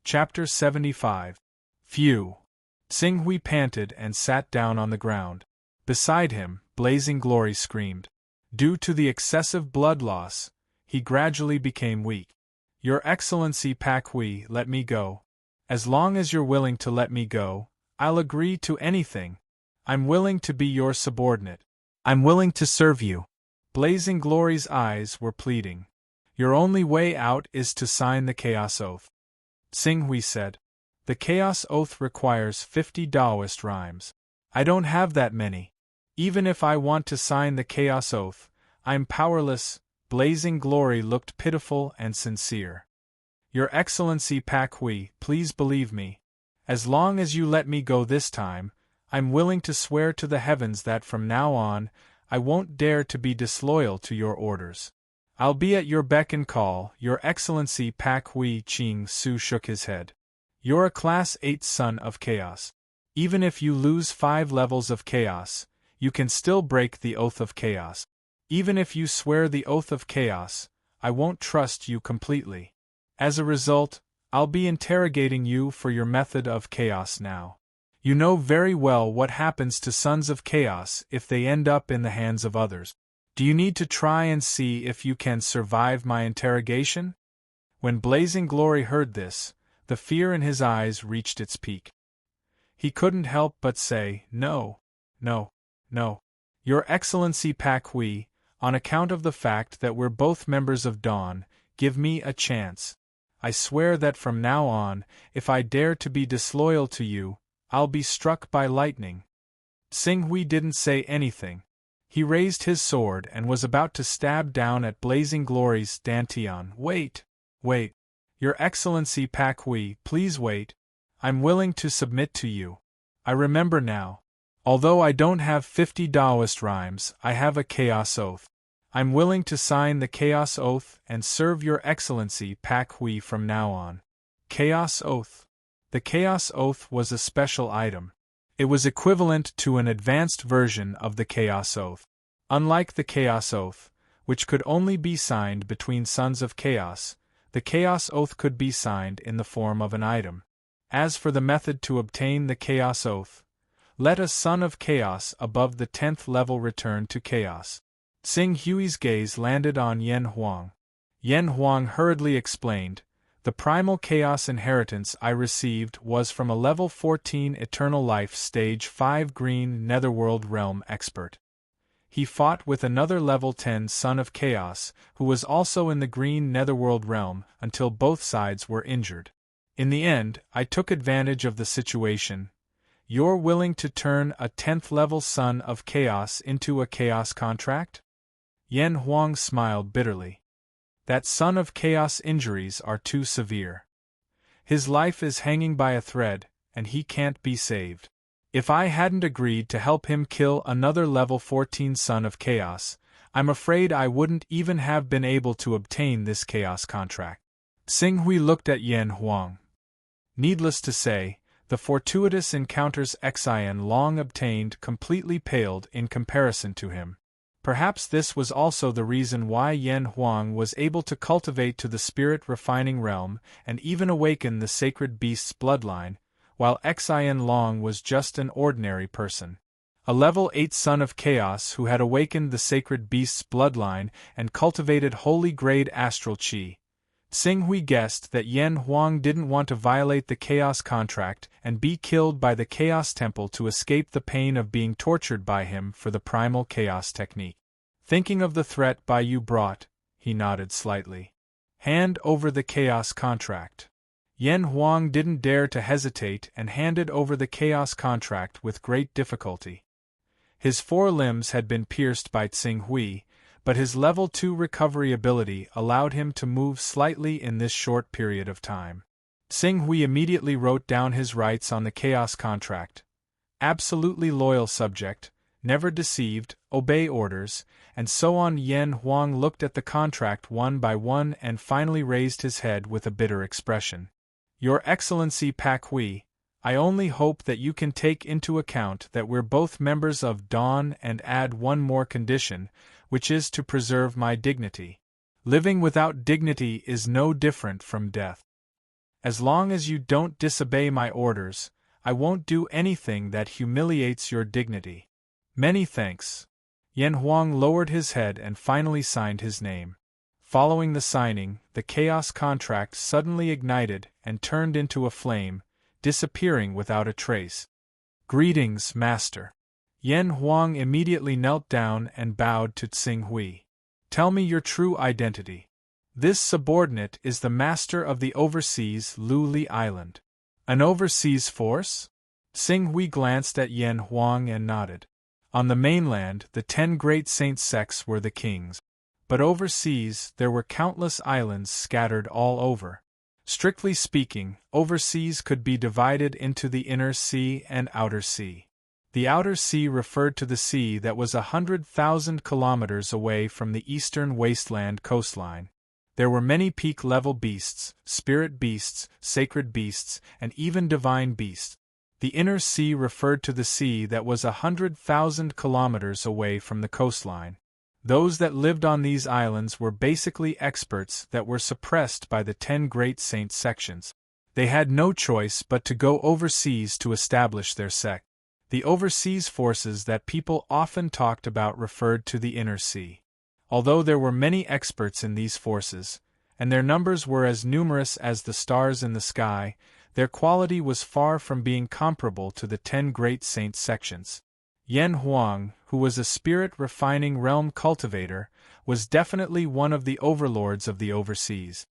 Chapter 75. Phew! Tsing-Hui panted and sat down on the ground. Beside him, Blazing Glory screamed. Due to the excessive blood loss, he gradually became weak. Your Excellency Pak-Hui, let me go. As long as you're willing to let me go, I'll agree to anything. I'm willing to be your subordinate. I'm willing to serve you. Blazing Glory's eyes were pleading. Your only way out is to sign the Chaos Oath. Tsing-Hui said. The Chaos Oath requires 50 Taoist rhymes. I don't have that many. Even if I want to sign the Chaos Oath, I'm powerless. Blazing Glory looked pitiful and sincere. Your Excellency Pak-Hui, please believe me. As long as you let me go this time, I'm willing to swear to the heavens that from now on, I won't dare to be disloyal to your orders. I'll be at your beck and call. Your Excellency Pak-Hui. Ching Su shook his head. You're a Class 8 son of chaos. Even if you lose 5 levels of chaos, you can still break the Oath of Chaos. Even if you swear the Oath of Chaos, I won't trust you completely. As a result, I'll be interrogating you for your method of chaos now. You know very well what happens to Sons of Chaos if they end up in the hands of others. Do you need to try and see if you can survive my interrogation? When Blazing Glory heard this, the fear in his eyes reached its peak. He couldn't help but say, No, no, no. Your Excellency Pak-Hui, on account of the fact that we're both members of Dawn, give me a chance. I swear that from now on, if I dare to be disloyal to you, I'll be struck by lightning. Tsing-Hui didn't say anything. He raised his sword and was about to stab down at Blazing Glory's Dantian. Wait! Wait! Your Excellency Pak-Hui, please wait. I'm willing to submit to you. I remember now. Although I don't have 50 Taoist rhymes, I have a Chaos Oath. I'm willing to sign the Chaos Oath and serve your Excellency Pak-Hui from now on. Chaos Oath. The Chaos Oath was a special item. It was equivalent to an advanced version of the Chaos Oath. Unlike the Chaos Oath, which could only be signed between Sons of Chaos, the Chaos Oath could be signed in the form of an item. As for the method to obtain the Chaos Oath, let a Son of Chaos above the 10th level return to Chaos. Tsing-Hui's gaze landed on Yen Huang. Yen Huang hurriedly explained, The primal Chaos inheritance I received was from a level 14 Eternal Life Stage 5 Green Netherworld Realm expert. He fought with another level 10 Son of Chaos, who was also in the Green Netherworld Realm, until both sides were injured. In the end, I took advantage of the situation. You're willing to turn a 10th level Son of Chaos into a Chaos contract? Yen Huang smiled bitterly. That Son of Chaos injuries are too severe. His life is hanging by a thread, and he can't be saved. If I hadn't agreed to help him kill another level 14 Son of Chaos, I'm afraid I wouldn't even have been able to obtain this Chaos contract. Tsing-Hui looked at Yen Huang. Needless to say, the fortuitous encounters Xian long obtained completely paled in comparison to him. Perhaps this was also the reason why Yen Huang was able to cultivate to the spirit-refining realm and even awaken the sacred beast's bloodline, while Xian Long was just an ordinary person. A level 8 Son of Chaos who had awakened the sacred beast's bloodline and cultivated holy-grade astral qi. Tsing-Hui guessed that Yen Huang didn't want to violate the Chaos contract and be killed by the Chaos Temple to escape the pain of being tortured by him for the primal Chaos technique. Thinking of the threat Bai Yu brought, he nodded slightly. Hand over the Chaos contract. Yen Huang didn't dare to hesitate and handed over the Chaos contract with great difficulty. His 4 limbs had been pierced by Tsing-Hui, but his level 2 recovery ability allowed him to move slightly in this short period of time. Tsing-Hui immediately wrote down his rights on the Chaos contract. Absolutely loyal subject, never deceived, obey orders, and so on. Yen Huang looked at the contract one by one and finally raised his head with a bitter expression. Your Excellency Pak-Hui, I only hope that you can take into account that we're both members of Dawn and add one more condition, which is to preserve my dignity. Living without dignity is no different from death. As long as you don't disobey my orders, I won't do anything that humiliates your dignity. Many thanks. Yan Huang lowered his head and finally signed his name. Following the signing, the chaos contract suddenly ignited and turned into a flame, disappearing without a trace. Greetings, Master. Yan Huang immediately knelt down and bowed to Tsing Hui. Tell me your true identity. This subordinate is the master of the overseas Lu Li Island. An overseas force? Tsing Hui glanced at Yan Huang and nodded. On the mainland, the 10 great saint sects were the kings. But overseas, there were countless islands scattered all over. Strictly speaking, overseas could be divided into the inner sea and outer sea. The outer sea referred to the sea that was 100,000 kilometers away from the eastern wasteland coastline. There were many peak-level beasts, spirit beasts, sacred beasts, and even divine beasts. The inner sea referred to the sea that was 100,000 kilometers away from the coastline. Those that lived on these islands were basically experts that were suppressed by the 10 great saint sections. They had no choice but to go overseas to establish their sect. The overseas forces that people often talked about referred to the inner sea. Although there were many experts in these forces, and their numbers were as numerous as the stars in the sky, their quality was far from being comparable to the 10 great saint sections. Yan Huang, who was a spirit-refining realm cultivator, was definitely one of the overlords of the overseas.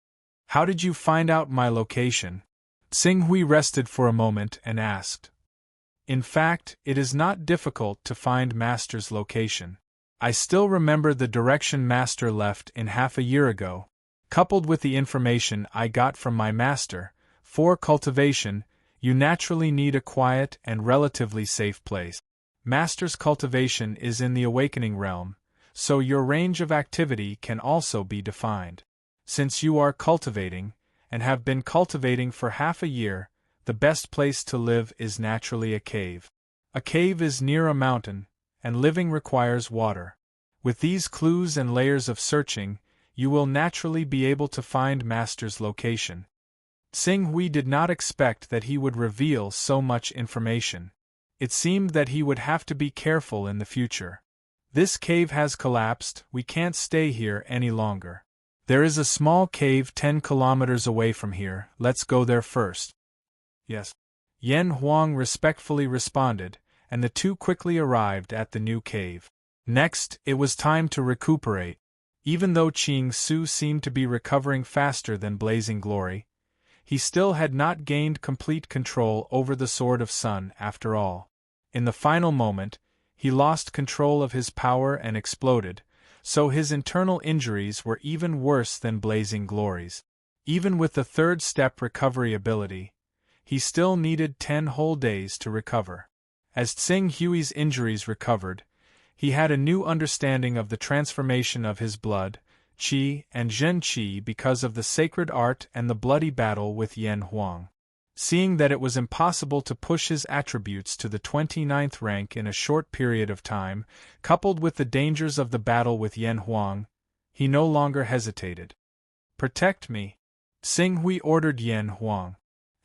How did you find out my location? Tsing Hui rested for a moment and asked. In fact, it is not difficult to find Master's location. I still remember the direction Master left in half a year ago. Coupled with the information I got from my Master, for cultivation, you naturally need a quiet and relatively safe place. Master's cultivation is in the awakening realm, so your range of activity can also be defined. Since you are cultivating, and have been cultivating for half a year, the best place to live is naturally a cave. A cave is near a mountain, and living requires water. With these clues and layers of searching, you will naturally be able to find Master's location. Tsing Hui did not expect that he would reveal so much information. It seemed that he would have to be careful in the future. This cave has collapsed, we can't stay here any longer. There is a small cave 10 kilometers away from here, let's go there first. Yes. Yan Huang respectfully responded, and the two quickly arrived at the new cave. Next, it was time to recuperate. Even though Qing Su seemed to be recovering faster than Blazing Glory, he still had not gained complete control over the Sword of Sun after all. In the final moment, he lost control of his power and exploded, so his internal injuries were even worse than Blazing Glory's. Even with the third step recovery ability, he still needed 10 whole days to recover. As Tsing Hui's injuries recovered, he had a new understanding of the transformation of his blood, qi and zhen qi because of the sacred art and the bloody battle with Yan Huang. Seeing that it was impossible to push his attributes to the 29th rank in a short period of time, coupled with the dangers of the battle with Yan Huang, he no longer hesitated. Protect me, Tsing Hui ordered Yan Huang.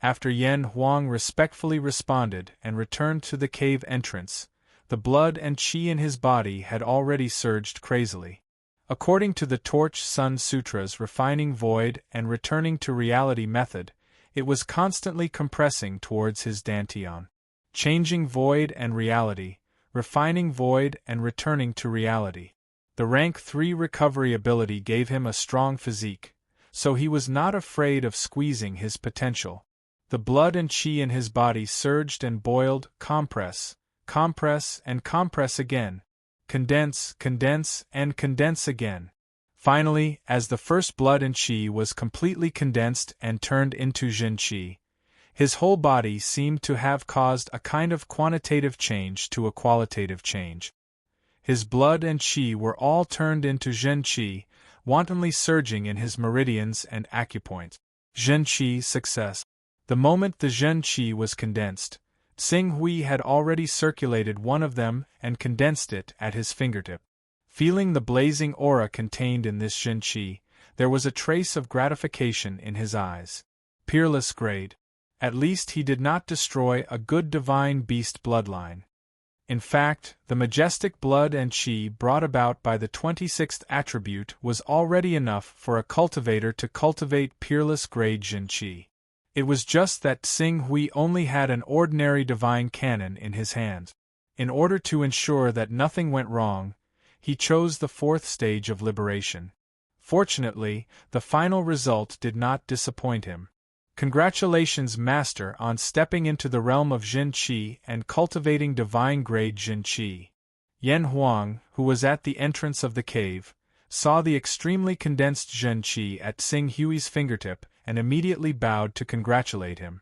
After Yan Huang respectfully responded and returned to the cave entrance, the blood and qi in his body had already surged crazily. According to the Torch Sun Sutra's refining void and returning to reality method, it was constantly compressing towards his dantian. Changing void and reality, refining void and returning to reality. The rank 3 recovery ability gave him a strong physique, so he was not afraid of squeezing his potential. The blood and qi in his body surged and boiled, compress, compress and compress again. Condense, condense, and condense again. Finally, as the first blood and qi was completely condensed and turned into zhen qi, his whole body seemed to have caused a kind of quantitative change to a qualitative change. His blood and qi were all turned into zhen qi, wantonly surging in his meridians and acupoints. Zhen qi success. The moment the zhen qi was condensed, Tsing Hui had already circulated one of them and condensed it at his fingertip. Feeling the blazing aura contained in this zhen qi, there was a trace of gratification in his eyes. peerless grade. At least he did not destroy a good divine beast bloodline. In fact, the majestic blood and chi brought about by the 26th attribute was already enough for a cultivator to cultivate peerless grade Jin Qi. It was just that Xing Hui only had an ordinary divine cannon in his hands. In order to ensure that nothing went wrong, he chose the 4th stage of liberation. Fortunately, the final result did not disappoint him. Congratulations, Master, on stepping into the realm of Jin Qi and cultivating divine grade Jin Qi. Yan Huang, who was at the entrance of the cave, saw the extremely condensed Jin Qi at Xing Hui's fingertip and immediately bowed to congratulate him.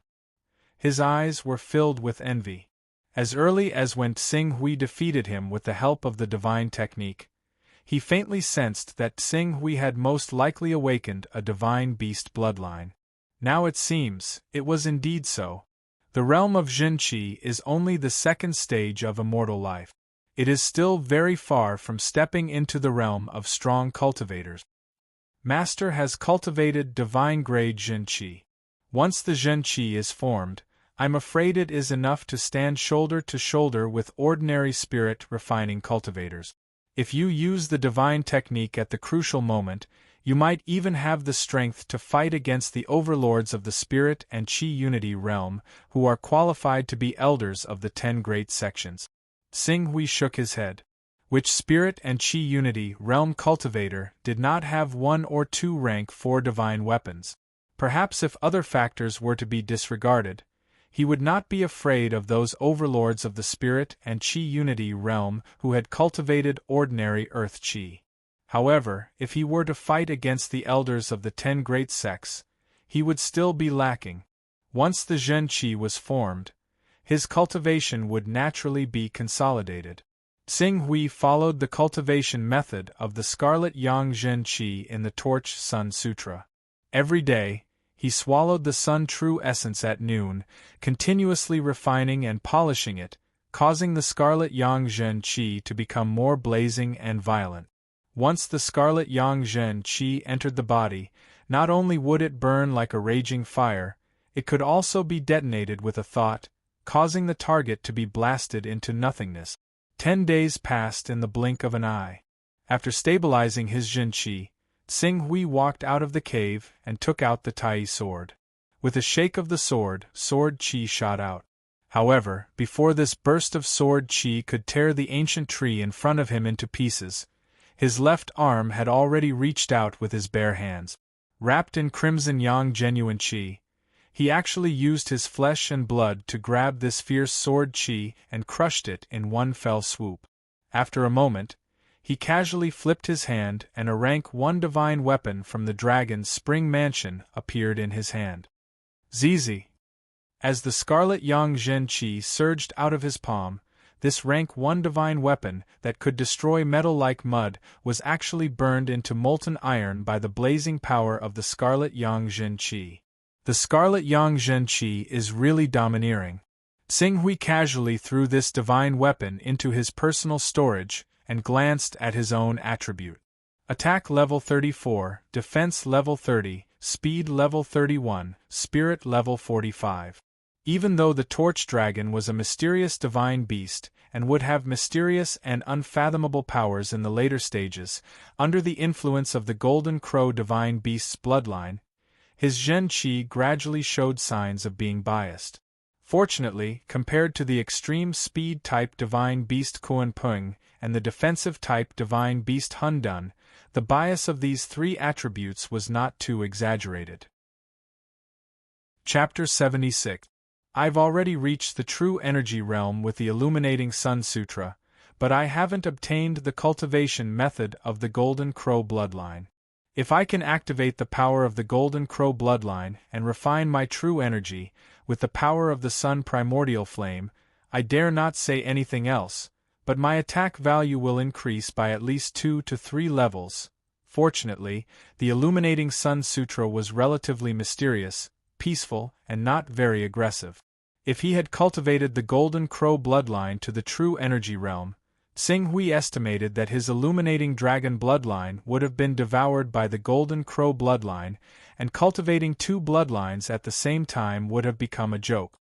His eyes were filled with envy. As early as when Xing Hui defeated him with the help of the divine technique, he faintly sensed that Xing Hui had most likely awakened a divine beast bloodline. Now it seems, it was indeed so. The realm of Jin Qi is only the 2nd stage of immortal life. It is still very far from stepping into the realm of strong cultivators. Master has cultivated divine grade Jin Qi. Once the Jin Qi is formed, I'm afraid it is enough to stand shoulder to shoulder with ordinary spirit refining cultivators. If you use the divine technique at the crucial moment, you might even have the strength to fight against the overlords of the spirit and Qi unity realm, who are qualified to be elders of the 10 great sections. Xing Hui shook his head. Which spirit and Qi unity realm cultivator did not have 1 or 2 rank 4 divine weapons? Perhaps if other factors were to be disregarded, he would not be afraid of those overlords of the spirit and Qi unity realm who had cultivated ordinary earth Qi. However, if he were to fight against the elders of the 10 great sects, he would still be lacking. Once the Jin Qi was formed, his cultivation would naturally be consolidated. Xing Hui followed the cultivation method of the Scarlet Yang Jin Qi in the Torch Sun Sutra. Every day, he swallowed the Sun True Essence at noon, continuously refining and polishing it, causing the Scarlet Yang Jin Qi to become more blazing and violent. Once the Scarlet Yang Jin Qi entered the body, not only would it burn like a raging fire, it could also be detonated with a thought, causing the target to be blasted into nothingness. 10 days passed in the blink of an eye. After stabilizing his Jin Qi, Xing Hui walked out of the cave and took out the Tai sword. With a shake of the sword Qi shot out. However, before this burst of sword Qi could tear the ancient tree in front of him into pieces, his left arm had already reached out with his bare hands. Wrapped in crimson Yang genuine Qi, he actually used his flesh and blood to grab this fierce sword Qi and crushed it in one fell swoop. After a moment, he casually flipped his hand and a rank 1 divine weapon from the dragon's spring mansion appeared in his hand. Zizi! As the Scarlet Yang Jin Qi surged out of his palm, this rank 1 divine weapon that could destroy metal like mud was actually burned into molten iron by the blazing power of the Scarlet Yang Jin Qi. The Scarlet Yang Jin Qi is really domineering. Xing Hui casually threw this divine weapon into his personal storage and glanced at his own attribute. Attack level 34, defense level 30, speed level 31, spirit level 45. Even though the Torch Dragon was a mysterious divine beast and would have mysterious and unfathomable powers in the later stages, under the influence of the Golden Crow divine beast's bloodline, his Jin Qi gradually showed signs of being biased. Fortunately, compared to the extreme speed-type divine beast Kuan Peng and the defensive-type divine beast Hun Dun, the bias of these 3 attributes was not too exaggerated. Chapter 76. I've already reached the true energy realm with the Illuminating Sun Sutra, but I haven't obtained the cultivation method of the Golden Crow bloodline. If I can activate the power of the Golden Crow bloodline and refine my true energy with the power of the Sun Primordial Flame, I dare not say anything else, but my attack value will increase by at least 2 to 3 levels. Fortunately, the Illuminating Sun Sutra was relatively mysterious, peaceful, and not very aggressive. If he had cultivated the Golden Crow bloodline to the true energy realm, Xing Hui estimated that his illuminating dragon bloodline would have been devoured by the golden crow bloodline, and cultivating two bloodlines at the same time would have become a joke.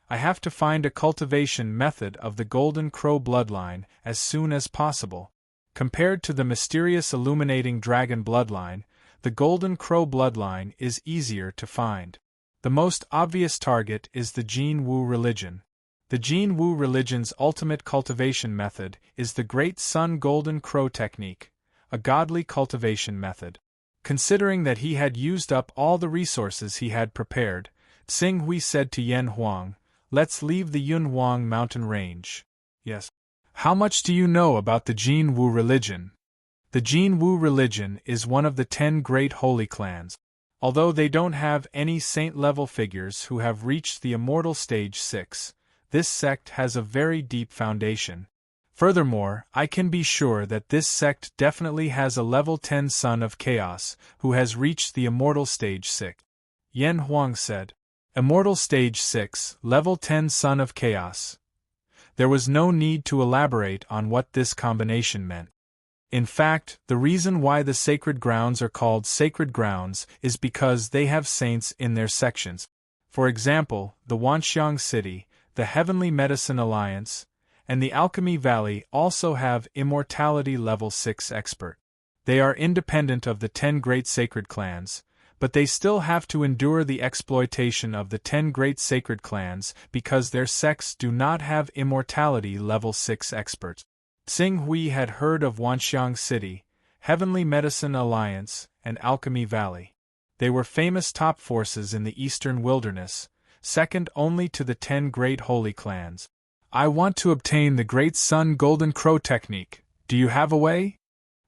I have to find a cultivation method of the golden crow bloodline as soon as possible. Compared to the mysterious illuminating dragon bloodline, the golden crow bloodline is easier to find. The most obvious target is the Jin Wu religion. The Jin Wu religion's ultimate cultivation method is the Great Sun Golden Crow technique, a godly cultivation method. Considering that he had used up all the resources he had prepared, Xing Hui said to Yan Huang, "Let's leave the Yunhuang mountain range." Yes. How much do you know about the Jin Wu religion? The Jin Wu religion is one of the 10 great holy clans. Although they don't have any saint-level figures who have reached the immortal stage 6, this sect has a very deep foundation. Furthermore, I can be sure that this sect definitely has a level 10 son of chaos who has reached the immortal stage 6. Yan Huang said, "Immortal stage 6, level 10 son of chaos." There was no need to elaborate on what this combination meant. In fact, the reason why the sacred grounds are called sacred grounds is because they have saints in their sections. For example, the Wanxiang City, the Heavenly Medicine Alliance, and the Alchemy Valley also have Immortality Level 6 expert. They are independent of the 10 great sacred clans, but they still have to endure the exploitation of the 10 great sacred clans because their sects do not have Immortality Level 6 experts. Xing Hui had heard of Wanxiang City, Heavenly Medicine Alliance, and Alchemy Valley. They were famous top forces in the Eastern Wilderness, second only to the 10 great holy clans. I want to obtain the Great Sun Golden Crow technique. Do you have a way?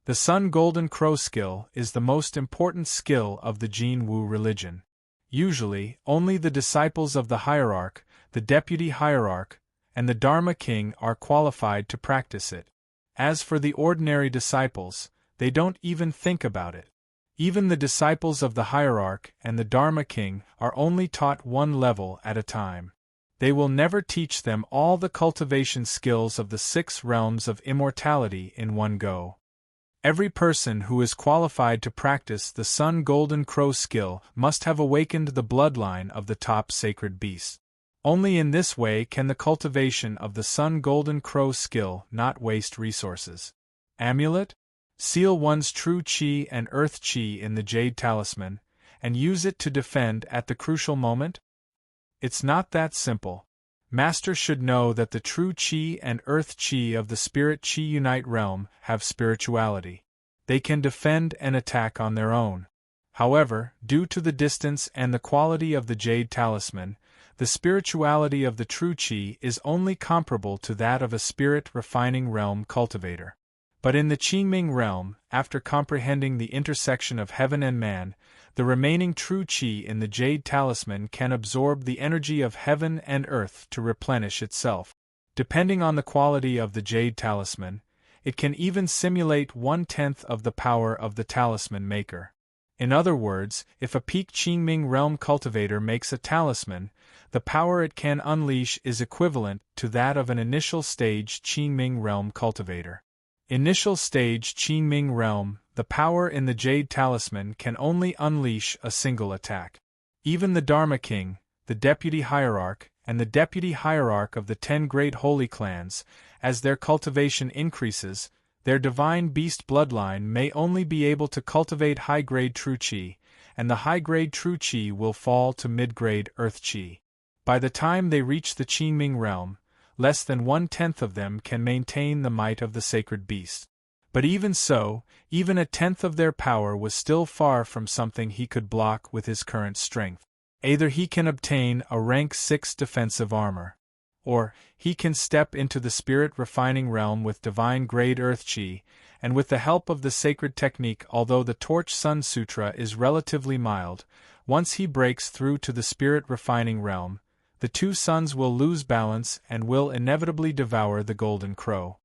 The Sun Golden Crow skill is the most important skill of the Jin Wu religion. Usually, only the disciples of the hierarch, the deputy hierarch, and the Dharma king are qualified to practice it. As for the ordinary disciples, they don't even think about it. Even the disciples of the hierarch and the Dharma king are only taught one level at a time. They will never teach them all the cultivation skills of the 6 realms of immortality in one go. Every person who is qualified to practice the Sun Golden Crow skill must have awakened the bloodline of the top sacred beast. Only in this way can the cultivation of the Sun Golden Crow skill not waste resources. Amulet? Seal one's true chi and earth chi in the jade talisman, and use it to defend at the crucial moment? It's not that simple. Master should know that the true chi and earth chi of the spirit chi unite realm have spirituality. They can defend and attack on their own. However, due to the distance and the quality of the jade talisman, the spirituality of the true chi is only comparable to that of a spirit refining realm cultivator. But in the Qingming realm, after comprehending the intersection of heaven and man, the remaining true chi in the jade talisman can absorb the energy of heaven and earth to replenish itself. Depending on the quality of the jade talisman, it can even simulate 1/10 of the power of the talisman maker. In other words, if a peak Qingming realm cultivator makes a talisman, the power it can unleash is equivalent to that of an initial stage Qingming realm cultivator. Initial stage Qingming realm, the power in the jade talisman can only unleash a single attack. Even the Dharma king, the deputy hierarch, and the deputy hierarch of the 10 great holy clans, as their cultivation increases, their divine beast bloodline may only be able to cultivate high-grade true chi, and the high-grade true chi will fall to mid-grade earth chi. By the time they reach the Qingming realm, less than 1/10 of them can maintain the might of the sacred beast. But even so, even 1/10 of their power was still far from something he could block with his current strength. Either he can obtain a rank 6 defensive armor, or he can step into the spirit refining realm with divine grade earth chi, and with the help of the sacred technique. Although the Torch Sun Sutra is relatively mild, once he breaks through to the spirit refining realm, the two suns will lose balance and will inevitably devour the Golden Crow.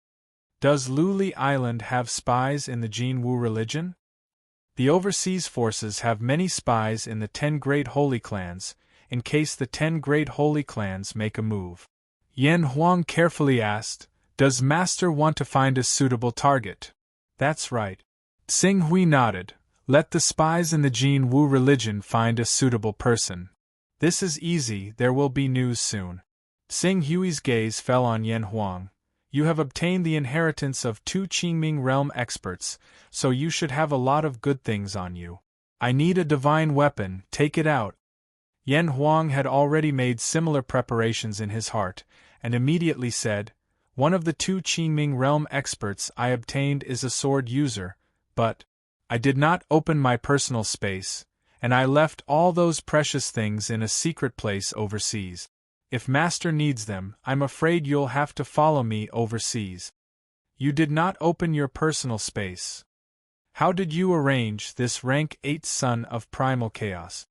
Does Luli Island have spies in the Jin Wu religion? The overseas forces have many spies in the 10 great holy clans, in case the 10 great holy clans make a move. Yan Huang carefully asked, Does Master want to find a suitable target? That's right. Tsing Hui nodded. Let the spies in the Jin Wu religion find a suitable person. This is easy, there will be news soon. Tsing Hui's gaze fell on Yan Huang. You have obtained the inheritance of 2 Qingming realm experts, so you should have a lot of good things on you. I need a divine weapon, take it out. Yan Huang had already made similar preparations in his heart, and immediately said, One of the 2 Qingming realm experts I obtained is a sword user, but I did not open my personal space, and I left all those precious things in a secret place overseas. If Master needs them, I'm afraid you'll have to follow me overseas. You did not open your personal space. How did you arrange this rank 8 son of primal chaos?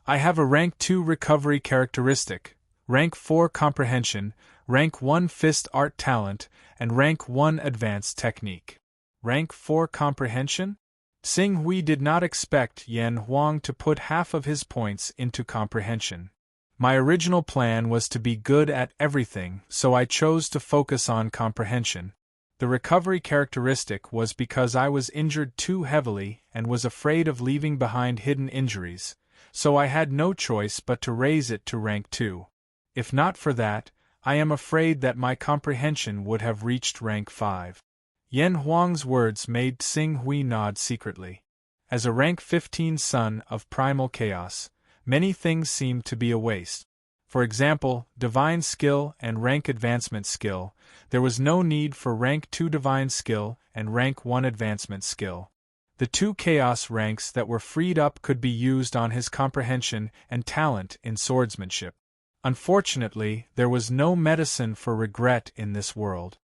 I have a rank 2 recovery characteristic, rank 4 comprehension, rank 1 fist art talent, and rank 1 advanced technique. Rank 4 comprehension? Tsing Hui did not expect Yan Huang to put half of his points into comprehension. My original plan was to be good at everything, so I chose to focus on comprehension. The recovery characteristic was because I was injured too heavily and was afraid of leaving behind hidden injuries, so I had no choice but to raise it to rank 2. If not for that, I am afraid that my comprehension would have reached rank 5. Yan Huang's words made Tsing Hui nod secretly. As a rank 15 son of primal chaos, many things seemed to be a waste. For example, divine skill and rank advancement skill. There was no need for rank 2 divine skill and rank 1 advancement skill. The 2 chaos ranks that were freed up could be used on his comprehension and talent in swordsmanship. Unfortunately, there was no medicine for regret in this world.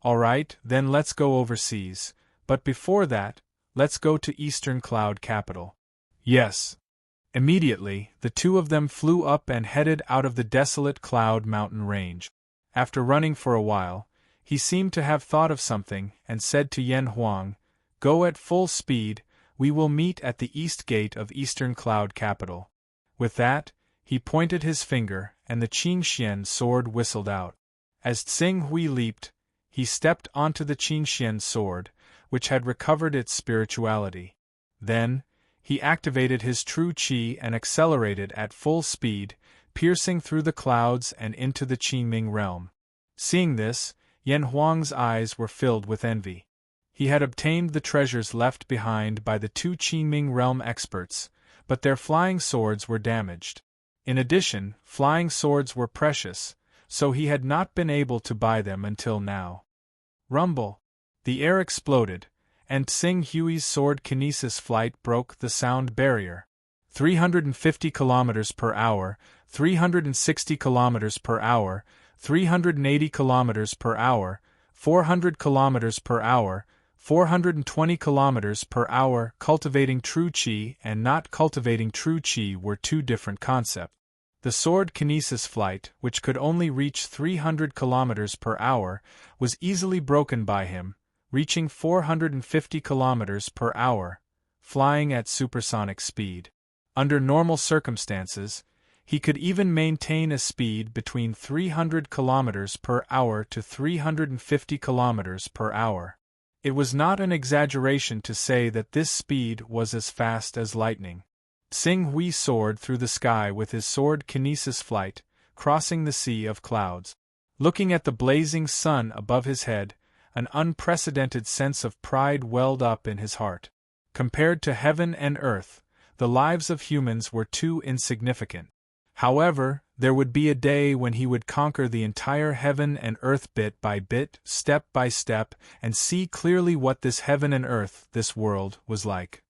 Alright, then let's go overseas, but before that, let's go to Eastern Cloud Capital. Yes. Immediately, the 2 of them flew up and headed out of the desolate Cloud Mountain range. After running for a while, he seemed to have thought of something and said to Yan Huang, Go at full speed, we will meet at the east gate of Eastern Cloud Capital. With that, he pointed his finger, and the Qingxian sword whistled out. As Tsing Hui leaped, he stepped onto the Qingxian sword, which had recovered its spirituality. Then, he activated his true qi and accelerated at full speed, piercing through the clouds and into the Qingming realm. Seeing this, Yan Huang's eyes were filled with envy. He had obtained the treasures left behind by the 2 Qingming realm experts, but their flying swords were damaged. In addition, flying swords were precious, so he had not been able to buy them until now. Rumble! The air exploded, and Tsing Hui's sword kinesis flight broke the sound barrier. 350 km per hour, 360 km per hour, 380 km per hour, 400 km per hour, 420 km per hour. Cultivating true qi and not cultivating true qi were 2 different concepts. The sword kinesis flight, which could only reach 300 km per hour, was easily broken by him, reaching 450 km per hour, flying at supersonic speed. Under normal circumstances, he could even maintain a speed between 300 km per hour to 350 km per hour. It was not an exaggeration to say that this speed was as fast as lightning. Tsing Hui soared through the sky with his sword kinesis flight, crossing the sea of clouds. Looking at the blazing sun above his head, an unprecedented sense of pride welled up in his heart. Compared to heaven and earth, the lives of humans were too insignificant. However, there would be a day when he would conquer the entire heaven and earth bit by bit, step by step, and see clearly what this heaven and earth, this world, was like.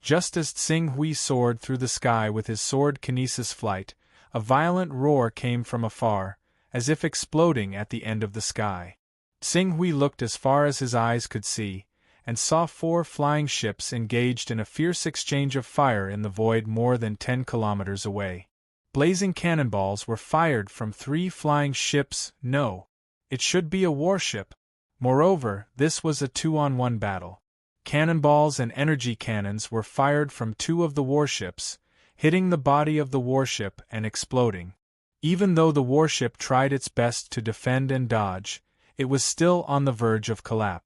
Just as Tsing Hui soared through the sky with his sword kinesis flight, a violent roar came from afar, as if exploding at the end of the sky. Tsing Hui looked as far as his eyes could see, and saw 4 flying ships engaged in a fierce exchange of fire in the void more than 10 kilometers away. Blazing cannonballs were fired from 3 flying ships. No, it should be a warship. Moreover, this was a 2-on-1 battle. Cannonballs and energy cannons were fired from 2 of the warships, hitting the body of the warship and exploding. Even though the warship tried its best to defend and dodge, it was still on the verge of collapse.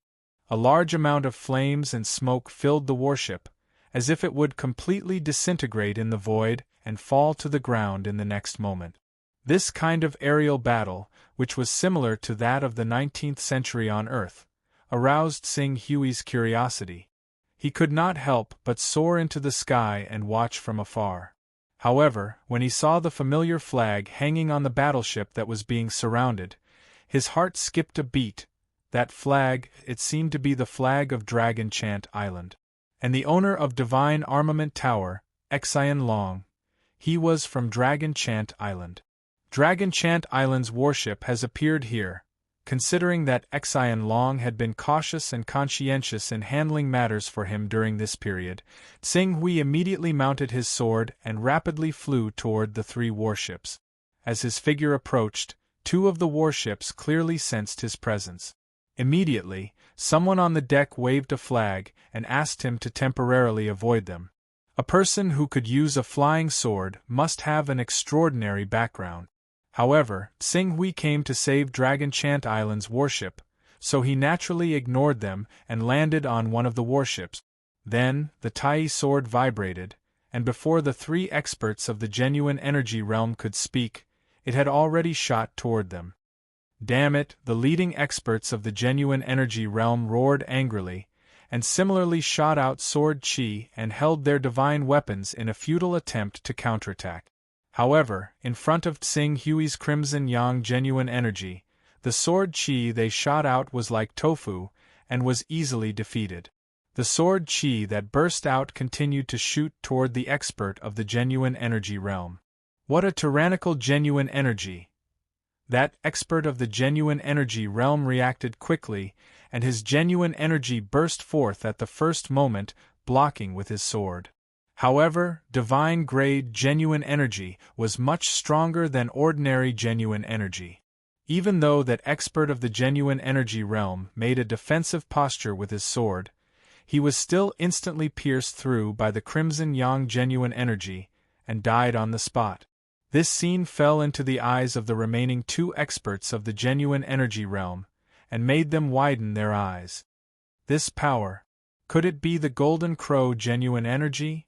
A large amount of flames and smoke filled the warship, as if it would completely disintegrate in the void and fall to the ground in the next moment. This kind of aerial battle, which was similar to that of the 19th century on Earth, aroused Tsing Hui's curiosity. He could not help but soar into the sky and watch from afar. However, when he saw the familiar flag hanging on the battleship that was being surrounded, his heart skipped a beat. That flag, it seemed to be the flag of Dragon Chant Island. And the owner of Divine Armament Tower, Xian Long. He was from Dragon Chant Island. Dragon Chant Island's warship has appeared here. Considering that Xian Long had been cautious and conscientious in handling matters for him during this period, Tsing Hui immediately mounted his sword and rapidly flew toward the three warships. As his figure approached, two of the warships clearly sensed his presence. Immediately, someone on the deck waved a flag and asked him to temporarily avoid them. A person who could use a flying sword must have an extraordinary background. However, Tsing Hui came to save Dragon Chant Island's warship, so he naturally ignored them and landed on one of the warships. Then, the Tai sword vibrated, and before the three experts of the genuine energy realm could speak, it had already shot toward them. Damn it, the leading experts of the genuine energy realm roared angrily, and similarly shot out sword chi and held their divine weapons in a futile attempt to counterattack. However, in front of Tsing Hui's Crimson Yang genuine energy, the sword chi they shot out was like tofu, and was easily defeated. The sword chi that burst out continued to shoot toward the expert of the genuine energy realm. What a tyrannical genuine energy! That expert of the genuine energy realm reacted quickly, and his genuine energy burst forth at the first moment, blocking with his sword. However, divine-grade genuine energy was much stronger than ordinary genuine energy. Even though that expert of the genuine energy realm made a defensive posture with his sword, he was still instantly pierced through by the Crimson Yang genuine energy, and died on the spot. This scene fell into the eyes of the remaining two experts of the genuine energy realm, and made them widen their eyes. This power, could it be the Golden Crow genuine energy?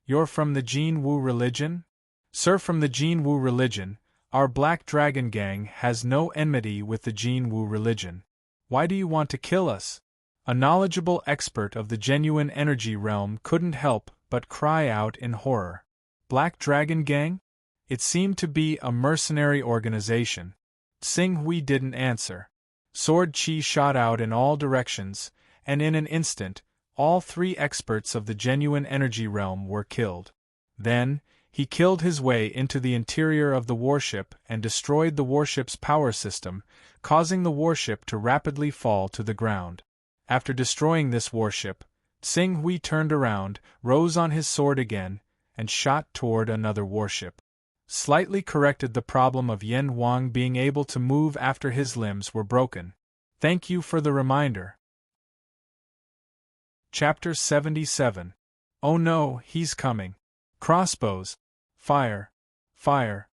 You're from the Jin Wu religion? Sir, from the Jin Wu religion. Our Black Dragon Gang has no enmity with the Jin Wu religion. Why do you want to kill us? A knowledgeable expert of the genuine energy realm couldn't help but cry out in horror. Black Dragon Gang? It seemed to be a mercenary organization. Tsing Hui didn't answer. Sword chi shot out in all directions, and in an instant, all three experts of the genuine energy realm were killed. Then, he killed his way into the interior of the warship and destroyed the warship's power system, causing the warship to rapidly fall to the ground. After destroying this warship, Tsing Hui turned around, rose on his sword again, and shot toward another warship. Slightly corrected the problem of Yen Huang being able to move after his limbs were broken. Thank you for the reminder. Chapter 77. Oh no, he's coming. Crossbows. Fire. Fire.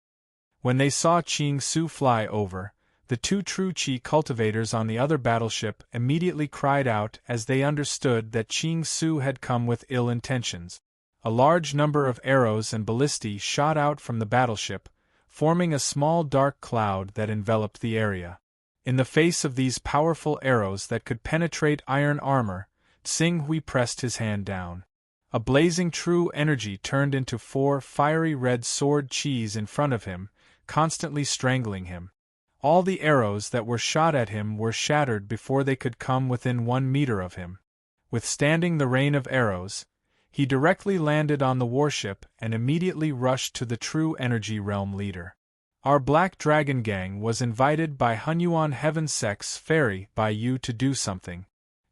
When they saw Qing Su fly over, the two true Qi cultivators on the other battleship immediately cried out as they understood that Qing Su had come with ill intentions. A large number of arrows and ballistae shot out from the battleship, forming a small dark cloud that enveloped the area. In the face of these powerful arrows that could penetrate iron armor, Tsing Hui pressed his hand down. A blazing true energy turned into 4 fiery red sword chis in front of him, constantly strangling him. All the arrows that were shot at him were shattered before they could come within 1 meter of him. Withstanding the rain of arrows, he directly landed on the warship and immediately rushed to the true energy realm leader. Our Black Dragon Gang was invited by Hunyuan Heaven Sect's Fairy by you to do something.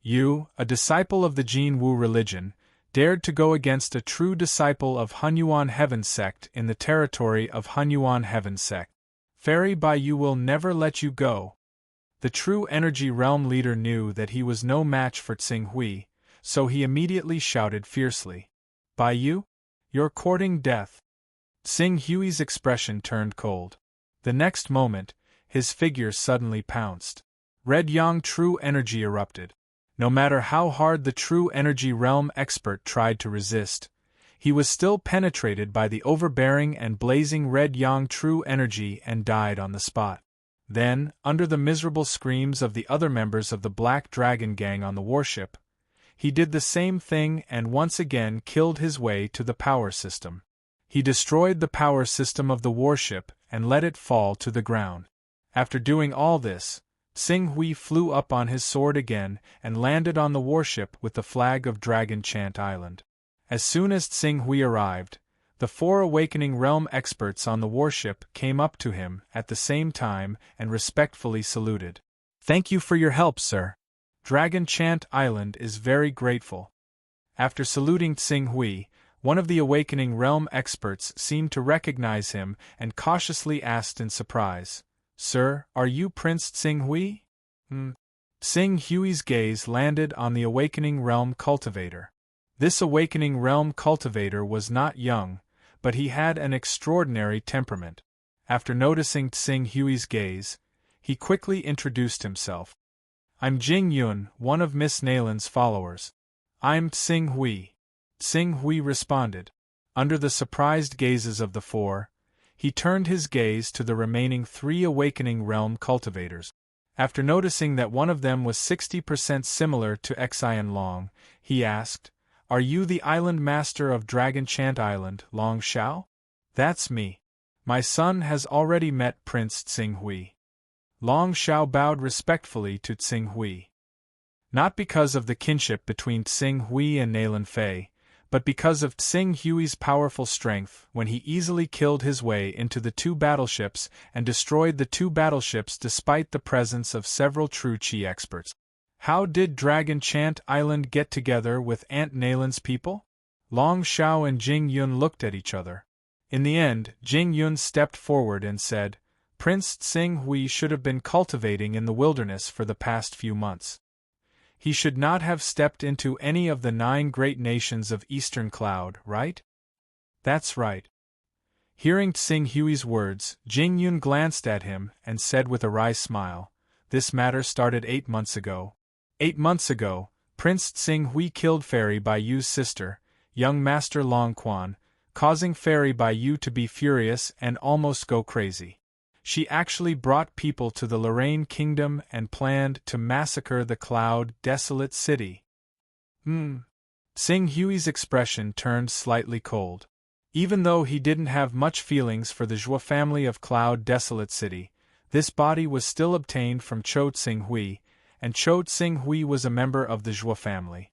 You, a disciple of the Jin Wu religion, dared to go against a true disciple of Hunyuan Heaven Sect in the territory of Hunyuan Heaven Sect. Fairy Bai Yu will never let you go. The true energy realm leader knew that he was no match for Tsing Hui, so he immediately shouted fiercely. Bai Yu? You're courting death. Tsing Hui's expression turned cold. The next moment, his figure suddenly pounced. Red Yang true energy erupted. No matter how hard the true energy realm expert tried to resist, he was still penetrated by the overbearing and blazing red yang true energy and died on the spot. Then, under the miserable screams of the other members of the Black Dragon gang on the warship, he did the same thing and once again killed his way to the power system. He destroyed the power system of the warship and let it fall to the ground. After doing all this, Tsing Hui flew up on his sword again and landed on the warship with the flag of Dragon Chant Island. As soon as Tsing Hui arrived, the 4 Awakening Realm experts on the warship came up to him at the same time and respectfully saluted. "Thank you for your help, sir. Dragon Chant Island is very grateful." After saluting Tsing Hui, one of the Awakening Realm experts seemed to recognize him and cautiously asked in surprise, "Sir, are you Prince Tsing Hui?" Tsing Hui's gaze landed on the Awakening Realm cultivator. This Awakening Realm cultivator was not young, but he had an extraordinary temperament. After noticing Tsing Hui's gaze, he quickly introduced himself. "I'm Jing Yun, one of Miss Nalin's followers." "I'm Tsing Hui." Tsing Hui responded. Under the surprised gazes of the 4, he turned his gaze to the remaining 3 Awakening Realm cultivators. After noticing that one of them was 60% similar to Xian Long, he asked, "Are you the island master of Dragon Chant Island, Long Xiao?" "That's me. My son has already met Prince Tsing Hui." Long Xiao bowed respectfully to Tsing Hui. Not because of the kinship between Tsing Hui and Nalin Fei, but because of Tsing Hui's powerful strength when he easily killed his way into the 2 battleships and destroyed the 2 battleships despite the presence of several true Qi experts. How did Dragon Chant Island get together with Aunt Nalin's people? Long Xiao and Jing Yun looked at each other. In the end, Jing Yun stepped forward and said, "Prince Tsing Hui should have been cultivating in the wilderness for the past few months. He should not have stepped into any of the 9 great nations of Eastern Cloud, right?" "That's right." Hearing Tsing Hui's words, Jing Yun glanced at him and said with a wry smile, "This matter started 8 months ago. 8 months ago, Prince Tsing Hui killed Fairy Baiyu's sister, young Master Long Quan, causing Fairy Baiyu to be furious and almost go crazy. She actually brought people to the Lorraine Kingdom and planned to massacre the Cloud Desolate City." Tsing Hui's expression turned slightly cold. Even though he didn't have much feelings for the Zhua family of Cloud Desolate City, this body was still obtained from Chou Tsing Hui, and Chou Tsing Hui was a member of the Zhua family.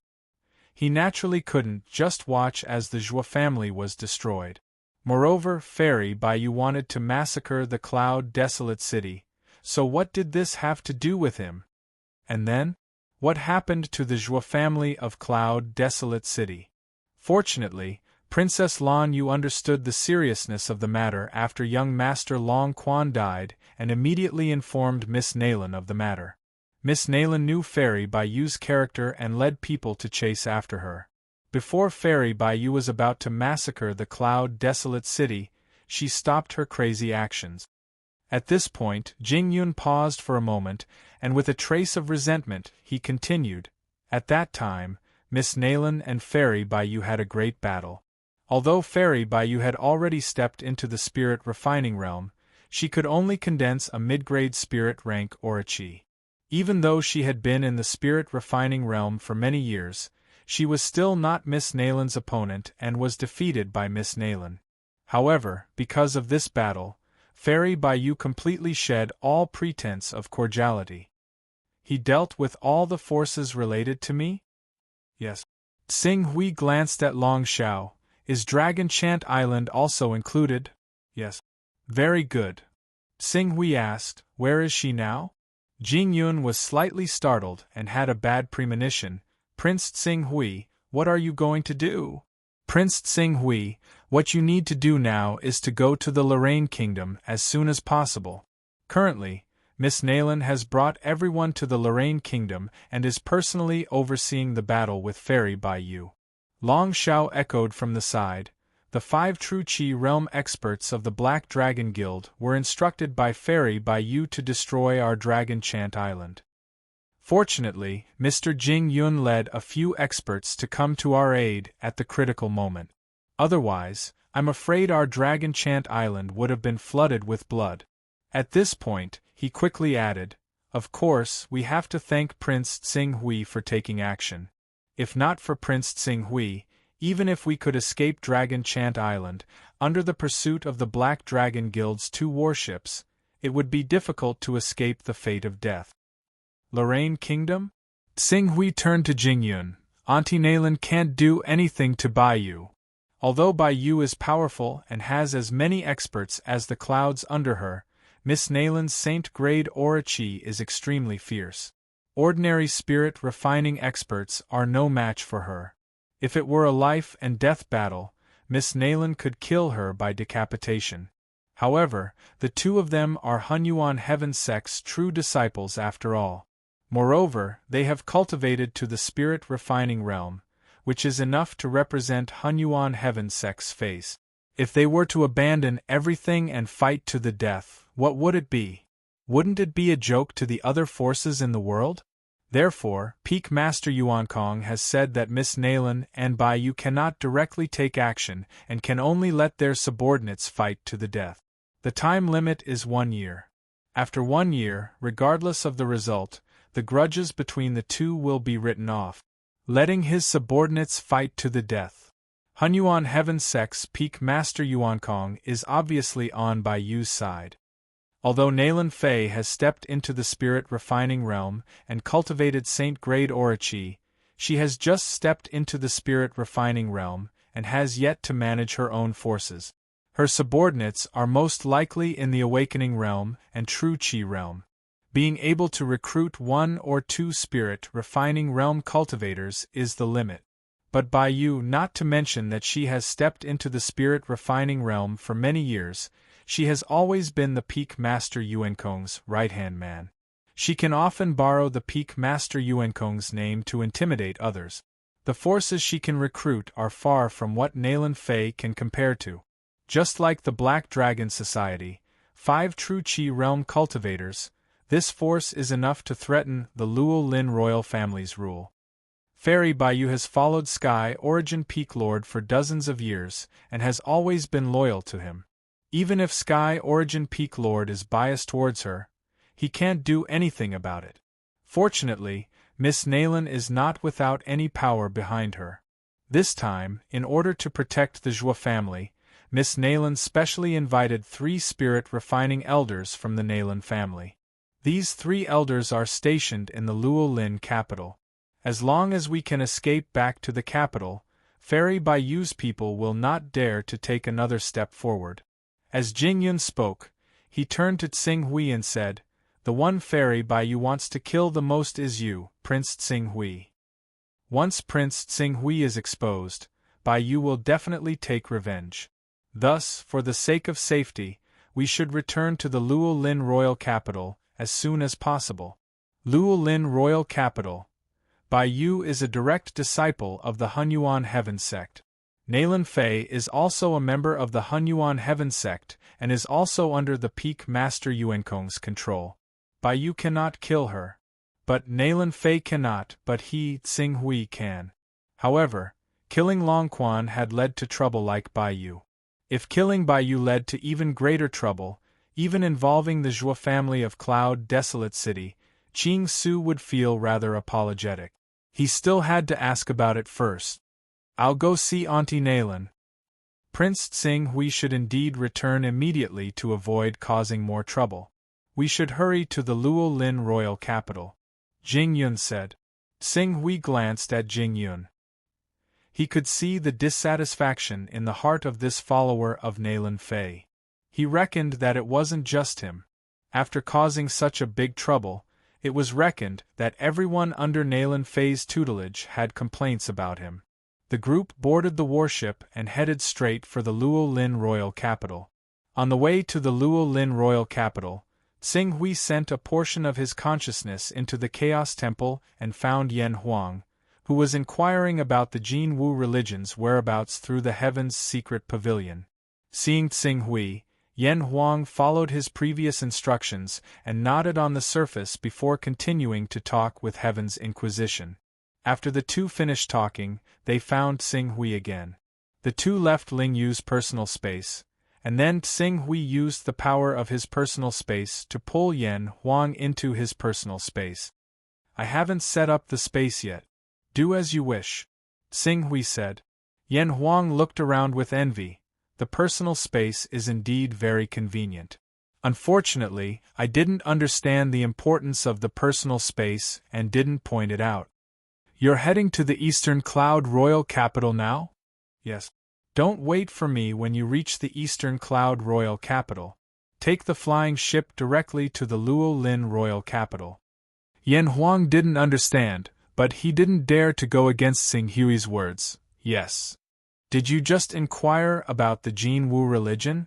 He naturally couldn't just watch as the Zhua family was destroyed. Moreover, Fairy Baiyu wanted to massacre the Cloud Desolate City, so what did this have to do with him? And then? What happened to the Zhua family of Cloud Desolate City? Fortunately, Princess Lan Yu understood the seriousness of the matter after young Master Long Quan died and immediately informed Miss Nalin of the matter. Miss Nalin knew Fairy Baiyu's character and led people to chase after her. Before Fairy Baiyu was about to massacre the Cloud Desolate City, she stopped her crazy actions. At this point, Jing Yun paused for a moment, and with a trace of resentment, he continued, "At that time, Miss Nalin and Fairy Baiyu had a great battle. Although Fairy Baiyu had already stepped into the spirit refining realm, she could only condense a mid-grade spirit rank or a Qi. Even though she had been in the spirit refining realm for many years, she was still not Miss Nalin's opponent and was defeated by Miss Nalin. However, because of this battle, Fairy Baiyu completely shed all pretense of cordiality." "He dealt with all the forces related to me?" "Yes." Tsing Hui glanced at Long Xiao. "Is Dragon Chant Island also included?" "Yes." "Very good." Tsing Hui asked, "Where is she now?" Jing Yun was slightly startled and had a bad premonition. "Prince Tsing Hui, what are you going to do?" "Prince Tsing Hui, what you need to do now is to go to the Lorraine Kingdom as soon as possible. Currently, Miss Nalin has brought everyone to the Lorraine Kingdom and is personally overseeing the battle with Fairy Baiyu." Long Xiao echoed from the side. The 5 true Qi realm experts of the Black Dragon Guild were instructed by Fairy Baiyu to destroy our Dragon Chant Island. Fortunately, Mr. Jing Yun led a few experts to come to our aid at the critical moment. Otherwise, I'm afraid our Dragon Chant Island would have been flooded with blood. At this point, he quickly added, "Of course, we have to thank Prince Tsing Hui for taking action. If not for Prince Tsing Hui, even if we could escape Dragon Chant Island, under the pursuit of the Black Dragon Guild's 2 warships, it would be difficult to escape the fate of death." Lorraine Kingdom? Tsing Hui turned to Jingyun. "Auntie Nayland can't do anything to Bai Yu. Although Bai Yu is powerful and has as many experts as the clouds under her, Miss Nayland's Saint-grade Aura Chi is extremely fierce. Ordinary spirit refining experts are no match for her. If it were a life-and-death battle, Miss Nayland could kill her by decapitation. However, the 2 of them are Hunyuan Heaven Sect's true disciples after all. Moreover, they have cultivated to the spirit-refining realm, which is enough to represent Hunyuan Heaven Sect's face. If they were to abandon everything and fight to the death, what would it be? Wouldn't it be a joke to the other forces in the world? Therefore, Peak Master Yuan Kong has said that Miss Nayland and Bai Yu cannot directly take action and can only let their subordinates fight to the death. The time limit is 1 year. After 1 year, regardless of the result, the grudges between the 2 will be written off. Letting his subordinates fight to the death. Hunyuan Heaven Sect's Peak Master Yuan Kong is obviously on Bai Yu's side. Although Nayland Fei has stepped into the spirit-refining realm and cultivated Saint-grade Aura Chi, she has just stepped into the spirit-refining realm and has yet to manage her own forces. Her subordinates are most likely in the awakening realm and true Chi realm. Being able to recruit 1 or 2 spirit-refining realm cultivators is the limit. But Bai Yu, not to mention that she has stepped into the spirit-refining realm for many years, she has always been the Peak Master Yuankong's right-hand man. She can often borrow the Peak Master Yuankong's name to intimidate others. The forces she can recruit are far from what Nayland Fei can compare to. Just like the Black Dragon Society, 5 true Chi realm cultivators, this force is enough to threaten the Luo Lin royal family's rule. Fairy Bai Yu has followed Sky Origin Peak Lord for dozens of years and has always been loyal to him. Even if Sky Origin Peak Lord is biased towards her, he can't do anything about it. Fortunately, Miss Nayland is not without any power behind her. This time, in order to protect the Zhua family, Miss Nayland specially invited 3 spirit-refining elders from the Nayland family. These 3 elders are stationed in the Luo Lin capital. As long as we can escape back to the capital, Fairy Bai Yu's people will not dare to take another step forward. As Jingyun spoke, he turned to Tsing Hui and said, "The one Fairy Bai Yu wants to kill the most is you, Prince Tsing Hui. Once Prince Tsing Hui is exposed, Bai Yu will definitely take revenge. Thus, for the sake of safety, we should return to the Luo Lin royal capital as soon as possible." Luo Lin royal capital. Bai Yu is a direct disciple of the Hunyuan Heaven Sect. Nayland Fei is also a member of the Hunyuan Heaven Sect and is also under the Peak Master Yuankong's control. Bai Yu cannot kill her. But Nayland Fei cannot, but he, Tsing Hui, can. However, killing Long Quan had led to trouble like Bai Yu. If killing Bai Yu led to even greater trouble, even involving the Zhua family of Cloud Desolate City, Qing Su would feel rather apologetic. He still had to ask about it first. "I'll go see Auntie Nayland." Prince Tsing Hui should indeed return immediately to avoid causing more trouble. "We should hurry to the Luo Lin royal capital," Jing Yun said. Tsing Hui glanced at Jing Yun. He could see the dissatisfaction in the heart of this follower of Nayland Fei. He reckoned that it wasn't just him. After causing such a big trouble, it was reckoned that everyone under Nayland Fei's tutelage had complaints about him. The group boarded the warship and headed straight for the Luo Lin royal capital. On the way to the Luo Lin royal capital, Tsing Hui sent a portion of his consciousness into the Chaos Temple and found Yan Huang, who was inquiring about the Jin Wu religion's whereabouts through the Heaven's secret pavilion. Seeing Tsing Hui, Yen Huang followed his previous instructions and nodded on the surface before continuing to talk with Heaven's Inquisition. After the two finished talking, they found Xing Hui again. The two left Ling Yu's personal space, and then Xing Hui used the power of his personal space to pull Yen Huang into his personal space. I haven't set up the space yet. Do as you wish, Xing Hui said. Yen Huang looked around with envy. The personal space is indeed very convenient. Unfortunately, I didn't understand the importance of the personal space and didn't point it out. You're heading to the Eastern Cloud Royal Capital now? Yes. Don't wait for me when you reach the Eastern Cloud Royal Capital. Take the flying ship directly to the Luo Lin Royal Capital. Yen Huang didn't understand, but he didn't dare to go against Xing Hui's words. Yes. Did you just inquire about the Jin Wu religion?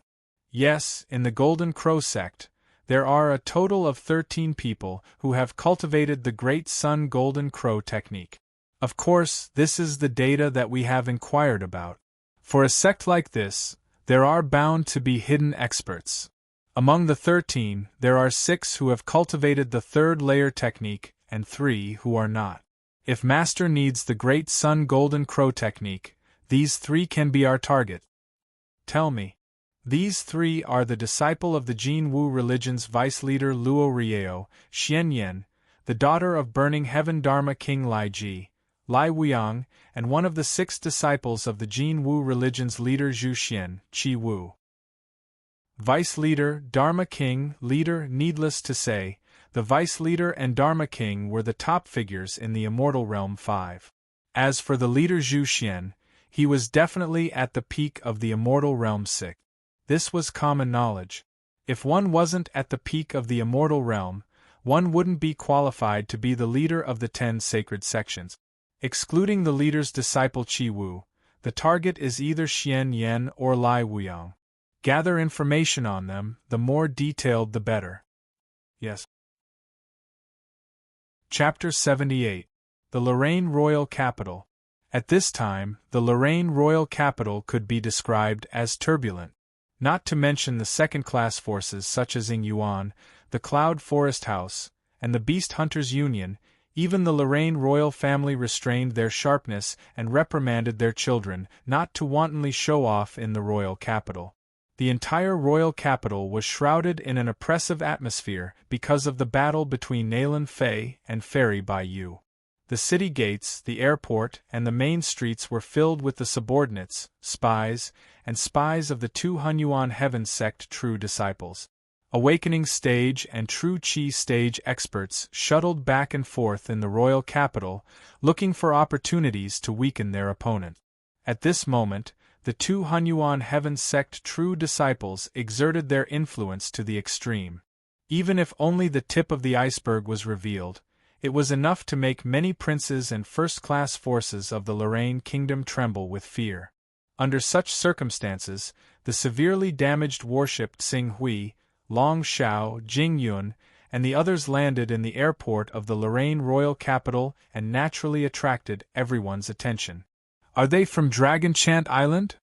Yes, in the Golden Crow sect, there are a total of 13 people who have cultivated the Great Sun Golden Crow technique. Of course, this is the data that we have inquired about. For a sect like this, there are bound to be hidden experts. Among the 13, there are 6 who have cultivated the third layer technique and 3 who are not. If Master needs the Great Sun Golden Crow technique, these 3 can be our target. Tell me. These 3 are the disciple of the Jin Wu religion's vice leader Luo Rieo, Xian Yan, the daughter of Burning Heaven Dharma King Lai Ji, Lai Wuyang, and one of the 6 disciples of the Jin Wu religion's leader Zhu Xian, Qi Wu. Vice leader, Dharma King, leader. Needless to say, the vice leader and Dharma King were the top figures in the Immortal Realm 5. As for the leader Zhu Xian, he was definitely at the peak of the Immortal Realm 6. This was common knowledge. If one wasn't at the peak of the Immortal Realm, one wouldn't be qualified to be the leader of the 10 sacred sections. Excluding the leader's disciple Qi Wu, the target is either Xian Yan or Lai Wuyang. Gather information on them, the more detailed the better. Yes. Chapter 78. The Lorraine Royal Capital. At this time, the Lorraine Royal Capital could be described as turbulent. Not to mention the second-class forces such as Ying Yuan, the Cloud Forest House, and the Beast Hunters Union. Even the Lorraine royal family restrained their sharpness and reprimanded their children not to wantonly show off in the royal capital. The entire royal capital was shrouded in an oppressive atmosphere because of the battle between Naylan Fei and Fairy Bayou. The city gates, the airport, and the main streets were filled with the subordinates, spies, and spies of the 2 Hunyuan Heaven sect true disciples. Awakening stage and true Qi stage experts shuttled back and forth in the royal capital, looking for opportunities to weaken their opponent. At this moment, the 2 Hunyuan Heaven sect true disciples exerted their influence to the extreme. Even if only the tip of the iceberg was revealed, it was enough to make many princes and first-class forces of the Lorraine kingdom tremble with fear. Under such circumstances, the severely damaged warship Xing Hui, Long Shao, Jing Yun, and the others landed in the airport of the Lorraine royal capital and naturally attracted everyone's attention. Are they from Dragon Chant Island?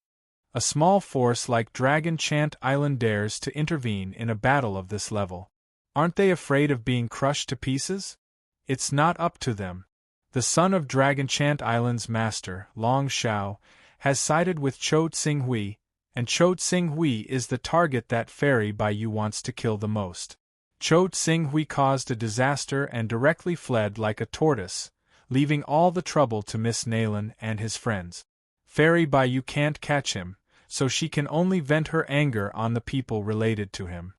A small force like Dragon Chant Island dares to intervene in a battle of this level. Aren't they afraid of being crushed to pieces? It's not up to them. The son of Dragon Chant Island's master, Long Shao, has sided with Chou Tsing Hui, and Chou Tsing Hui is the target that Fairy Bayou wants to kill the most. Chou Tsing Hui caused a disaster and directly fled like a tortoise, leaving all the trouble to Miss Naylan and his friends. Fairy Bayou can't catch him, so she can only vent her anger on the people related to him.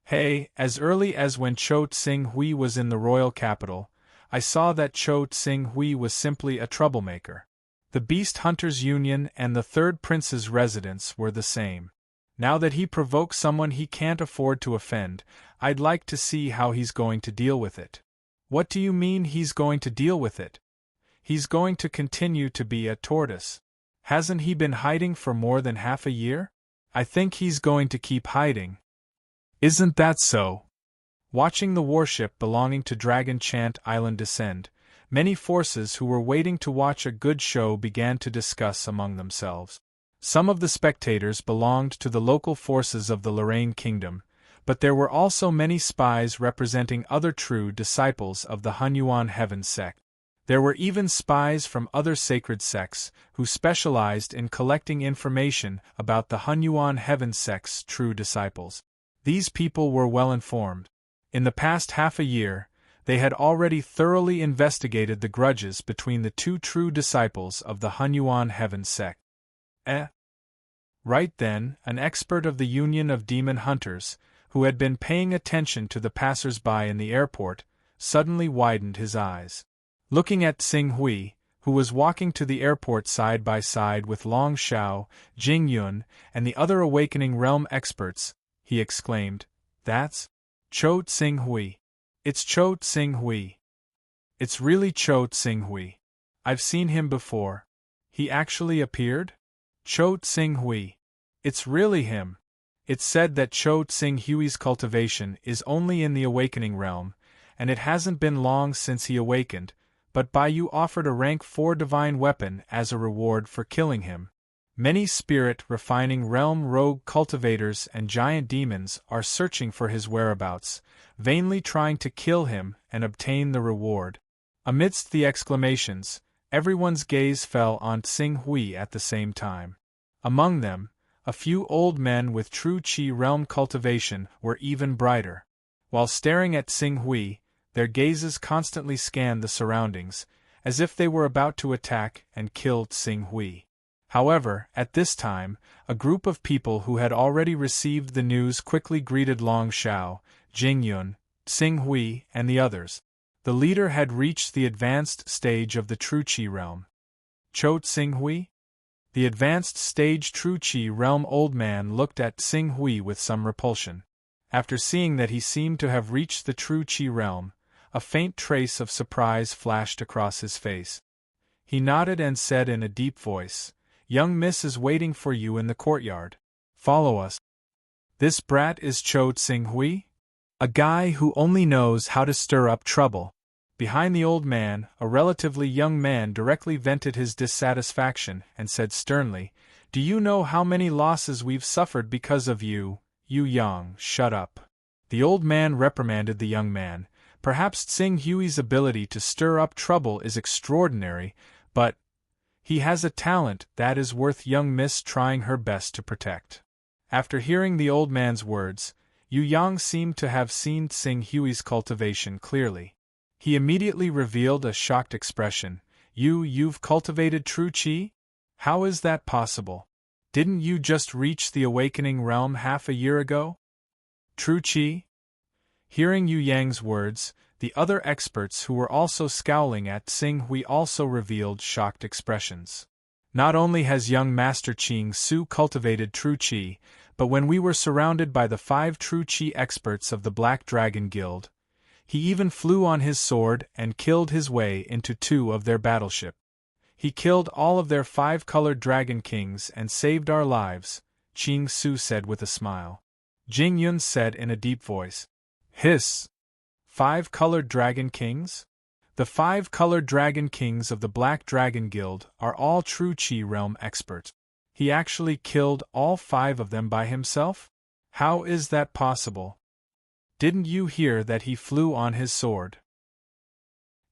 Hey, as early as when Chou Tsing Hui was in the royal capital, I saw that Chou Tsing Hui was simply a troublemaker. The Beast Hunters Union and the Third Prince's residence were the same. Now that he provoked someone he can't afford to offend, I'd like to see how he's going to deal with it. What do you mean he's going to deal with it? He's going to continue to be a tortoise. Hasn't he been hiding for more than half a year? I think he's going to keep hiding. Isn't that so? Watching the warship belonging to Dragon Chant Island descend, many forces who were waiting to watch a good show began to discuss among themselves. Some of the spectators belonged to the local forces of the Lorraine Kingdom, but there were also many spies representing other true disciples of the Hunyuan Heaven sect. There were even spies from other sacred sects who specialized in collecting information about the Hunyuan Heaven sect's true disciples. These people were well informed. In the past half a year, they had already thoroughly investigated the grudges between the two true disciples of the Hunyuan Heaven sect. Right then, an expert of the Union of Demon Hunters, who had been paying attention to the passers-by in the airport, suddenly widened his eyes. Looking at Xing Hui, who was walking to the airport side by side with Long Xiao, Jing Yun, and the other Awakening Realm experts, he exclaimed, "That's Cho Xing Hui. It's Cho Xing Hui. It's really Cho Xing Hui. I've seen him before. He actually appeared? Cho Xing Hui. It's really him." It's said that Cho Xing Hui's cultivation is only in the Awakening Realm, and it hasn't been long since he awakened, but Bai Yu offered a rank 4 divine weapon as a reward for killing him. Many spirit-refining realm rogue cultivators and giant demons are searching for his whereabouts, vainly trying to kill him and obtain the reward. Amidst the exclamations, everyone's gaze fell on Xing Hui at the same time. Among them, a few old men with true Qi realm cultivation were even brighter. While staring at Xing Hui, their gazes constantly scanned the surroundings, as if they were about to attack and kill Xing Hui. However, at this time, a group of people who had already received the news quickly greeted Long Xiao, Jing Yun, Xing Hui, and the others. The leader had reached the advanced stage of the true Qi realm. Cho Xing Hui? The advanced stage true Qi realm old man looked at Xing Hui with some repulsion. After seeing that he seemed to have reached the true Qi realm, a faint trace of surprise flashed across his face. He nodded and said in a deep voice, "Young miss is waiting for you in the courtyard. Follow us." This brat is Cho Xing Hui? A guy who only knows how to stir up trouble. Behind the old man, a relatively young man directly vented his dissatisfaction and said sternly, "Do you know how many losses we've suffered because of you, Yu Yang? Shut up." The old man reprimanded the young man. Perhaps Xing Hui's ability to stir up trouble is extraordinary, but he has a talent that is worth young miss trying her best to protect. After hearing the old man's words, Yu Yang seemed to have seen Xing Hui's cultivation clearly. He immediately revealed a shocked expression. You've cultivated true Qi? How is that possible? Didn't you just reach the Awakening Realm half a year ago? True Qi? Hearing Yu Yang's words, the other experts who were also scowling at Xing Hui also revealed shocked expressions. Not only has young Master Qing Su cultivated true Qi, but when we were surrounded by the 5 true Qi experts of the Black Dragon Guild, he even flew on his sword and killed his way into 2 of their battleship. He killed all of their 5-colored dragon kings and saved our lives, Qing Su said with a smile. Jing Yun said in a deep voice, "Hiss! 5-colored dragon kings? The 5-colored dragon kings of the Black Dragon Guild are all true Qi realm experts. He actually killed all 5 of them by himself? How is that possible? Didn't you hear that he flew on his sword?"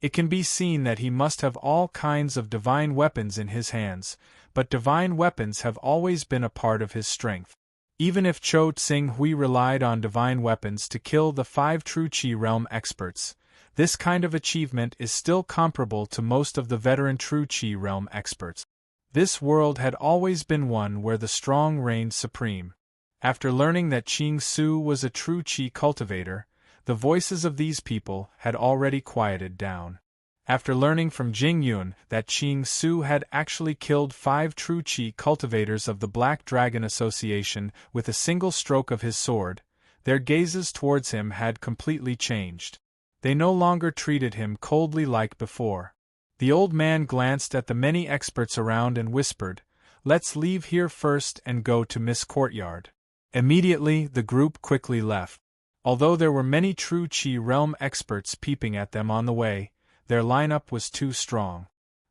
It can be seen that he must have all kinds of divine weapons in his hands, but divine weapons have always been a part of his strength. Even if Cho Xing Hui relied on divine weapons to kill the 5 true Qi realm experts, this kind of achievement is still comparable to most of the veteran true Qi realm experts. This world had always been one where the strong reigned supreme. After learning that Qing Su was a true Qi cultivator, the voices of these people had already quieted down. After learning from Jing Yun that Qing Su had actually killed 5 true Qi cultivators of the Black Dragon Association with a single stroke of his sword, their gazes towards him had completely changed. They no longer treated him coldly like before. The old man glanced at the many experts around and whispered, "Let's leave here first and go to Miss Courtyard." Immediately, the group quickly left. Although there were many true Qi realm experts peeping at them on the way, their lineup was too strong.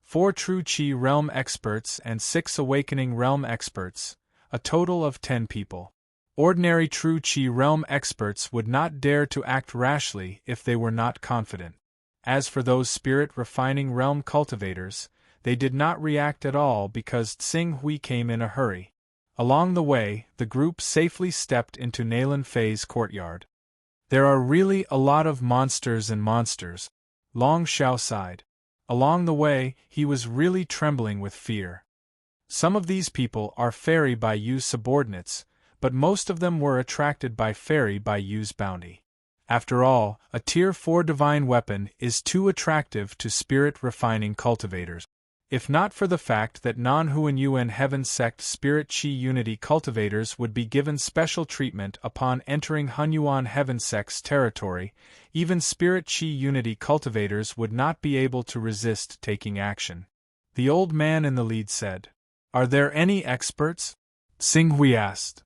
4 True Chi Realm experts and 6 Awakening Realm experts, a total of 10 people. Ordinary True Chi Realm experts would not dare to act rashly if they were not confident. As for those Spirit Refining Realm cultivators, they did not react at all because Tsing Hui came in a hurry. Along the way, the group safely stepped into Nalan Fei's courtyard. There are really a lot of monsters and monsters, Long Xiao sighed. Along the way, he was really trembling with fear. Some of these people are Fairy Bayou's subordinates, but most of them were attracted by Fairy Bayou's bounty. After all, a Tier 4 divine weapon is too attractive to spirit-refining cultivators. If not for the fact that non-Huanyuan Heaven Sect Spirit Chi Unity cultivators would be given special treatment upon entering Hunyuan Heaven Sect's territory, even Spirit Chi Unity cultivators would not be able to resist taking action. The old man in the lead said, "Are there any experts?" Tsing Hui asked.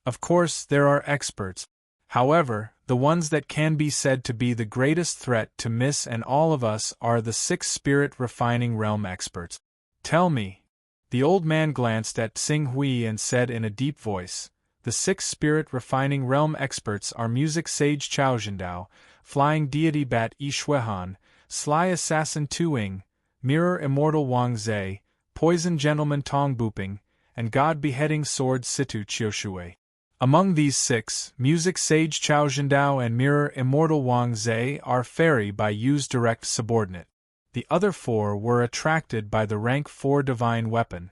Of course there are experts. However, the ones that can be said to be the greatest threat to Miss and all of us are the 6 Spirit Refining Realm experts. Tell me. The old man glanced at Tsing Hui and said in a deep voice, "The 6 Spirit Refining Realm experts are Music Sage Chao Zhendao, Flying Deity Bat Yi Shuehan, Sly Assassin Tu Ying, Mirror Immortal Wang Zhe, Poison Gentleman Tong Buping, and God Beheading Sword Situ Chioshui. Among these 6, Music Sage Chao Zhendao and Mirror Immortal Wang Zhe are Fairy Bayou's direct subordinate. The other 4 were attracted by the rank 4 divine weapon.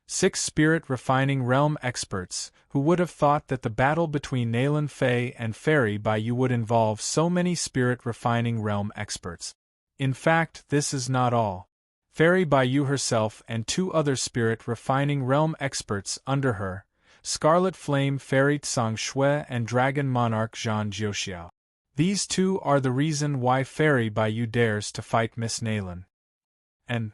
6 Spirit Refining Realm experts, who would have thought that the battle between Nalan Fei and Fairy Bayou would involve so many Spirit Refining Realm experts. In fact, this is not all. Fairy Bayou herself and 2 other Spirit Refining Realm experts under her, Scarlet Flame Fairy Tsang Shui and Dragon Monarch Zhan Jiuxiao. These 2 are the reason why Fairy Bayou dares to fight Miss Nalan. And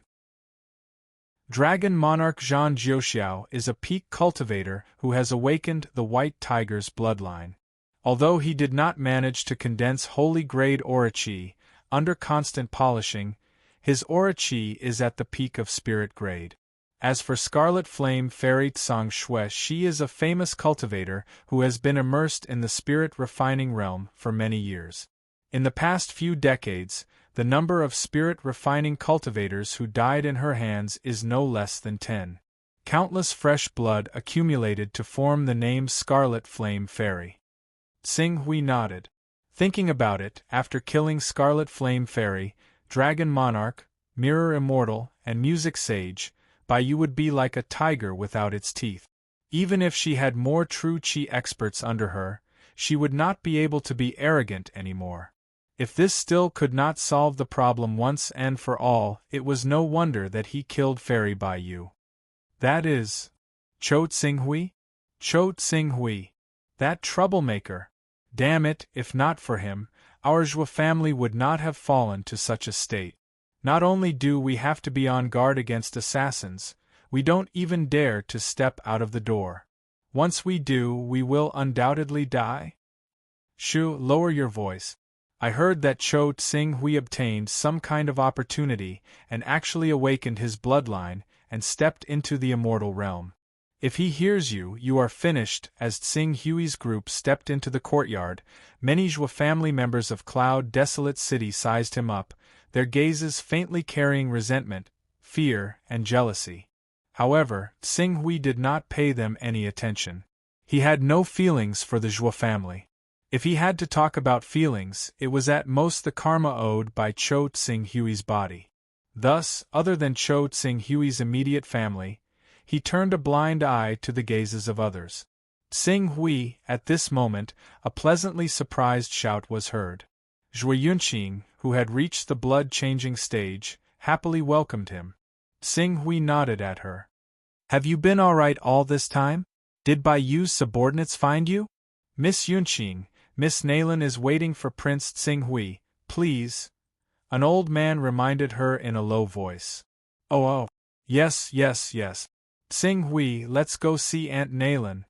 Dragon Monarch Zhan Jiuxiao is a peak cultivator who has awakened the White Tiger's bloodline. Although he did not manage to condense holy grade aura chi, under constant polishing, his aura chi is at the peak of spirit grade. As for Scarlet Flame Fairy Tsang Shui, she is a famous cultivator who has been immersed in the spirit refining realm for many years. In the past few decades, the number of spirit refining cultivators who died in her hands is no less than 10. Countless fresh blood accumulated to form the name Scarlet Flame Fairy. Tsing Hui nodded. Thinking about it, after killing Scarlet Flame Fairy, Dragon Monarch, Mirror Immortal, and Music Sage, Bayou would be like a tiger without its teeth. Even if she had more true chi experts under her, she would not be able to be arrogant anymore. If this still could not solve the problem once and for all, it was no wonder that he killed Fairy Bayou. That is, Cho Tsing Hui? Cho Tsing Hui. That troublemaker. Damn it, if not for him, our Zhou family would not have fallen to such a state. Not only do we have to be on guard against assassins, we don't even dare to step out of the door. Once we do, we will undoubtedly die. Shu, lower your voice. I heard that Cho Tsing Hui obtained some kind of opportunity and actually awakened his bloodline and stepped into the immortal realm. If he hears you, you are finished. As Tsing Hui's group stepped into the courtyard, many Zhou family members of Cloud Desolate City sized him up, their gazes faintly carrying resentment, fear, and jealousy. However, Tsing Hui did not pay them any attention. He had no feelings for the Zhou family. If he had to talk about feelings, it was at most the karma owed by Cho Tsing Hui's body. Thus, other than Cho Tsing Hui's immediate family, he turned a blind eye to the gazes of others. Tsing Hui, at this moment, a pleasantly surprised shout was heard. Zhui Yunqing, who had reached the blood-changing stage, happily welcomed him. Tsing Hui nodded at her. Have you been all right all this time? Did Bayou's subordinates find you? Miss Yunqing, Miss Nalan is waiting for Prince Tsing Hui, please. An old man reminded her in a low voice. Oh, yes. Tsing Hui, let's go see Aunt Nalan.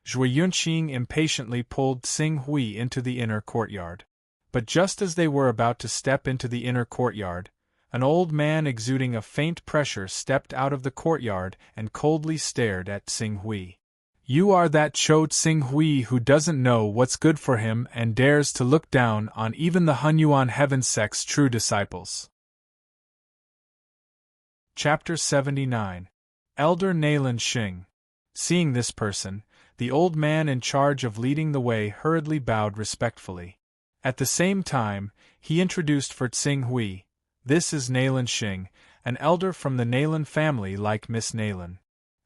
Zhui Yunqing impatiently pulled Tsing Hui into the inner courtyard. But just as they were about to step into the inner courtyard, An old man exuding a faint pressure stepped out of the courtyard and coldly stared at Tsing Hui. You are that Cho Tsing Hui who doesn't know what's good for him and dares to look down on even the Hunyuan Heaven Sect's true disciples. Chapter 79. Elder Naylan Xing. Seeing this person, the old man in charge of leading the way hurriedly bowed respectfully. At the same time, he introduced for Tsing Hui, "This is Naylan Xing, an elder from the Naylan family like Miss Naylan."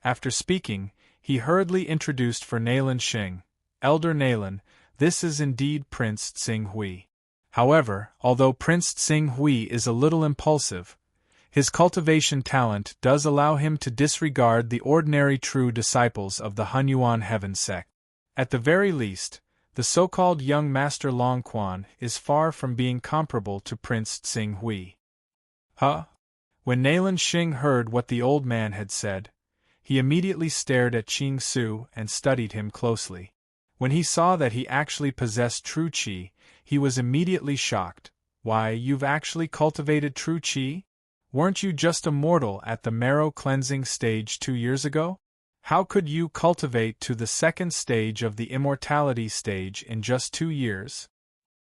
After speaking, he hurriedly introduced for Naylan Xing, "Elder Naylan, this is indeed Prince Tsing Hui." However, although Prince Tsing Hui is a little impulsive, his cultivation talent does allow him to disregard the ordinary true disciples of the Hunyuan Heaven Sect. At the very least, the so-called young Master Long Quan is far from being comparable to Prince Tsing Hui. Huh? When Naylan Xing heard what the old man had said, he immediately stared at Ching Su and studied him closely. When he saw that he actually possessed true qi, he was immediately shocked. Why, you've actually cultivated true qi? Weren't you just a mortal at the marrow cleansing stage 2 years ago? How could you cultivate to the second stage of the immortality stage in just 2 years?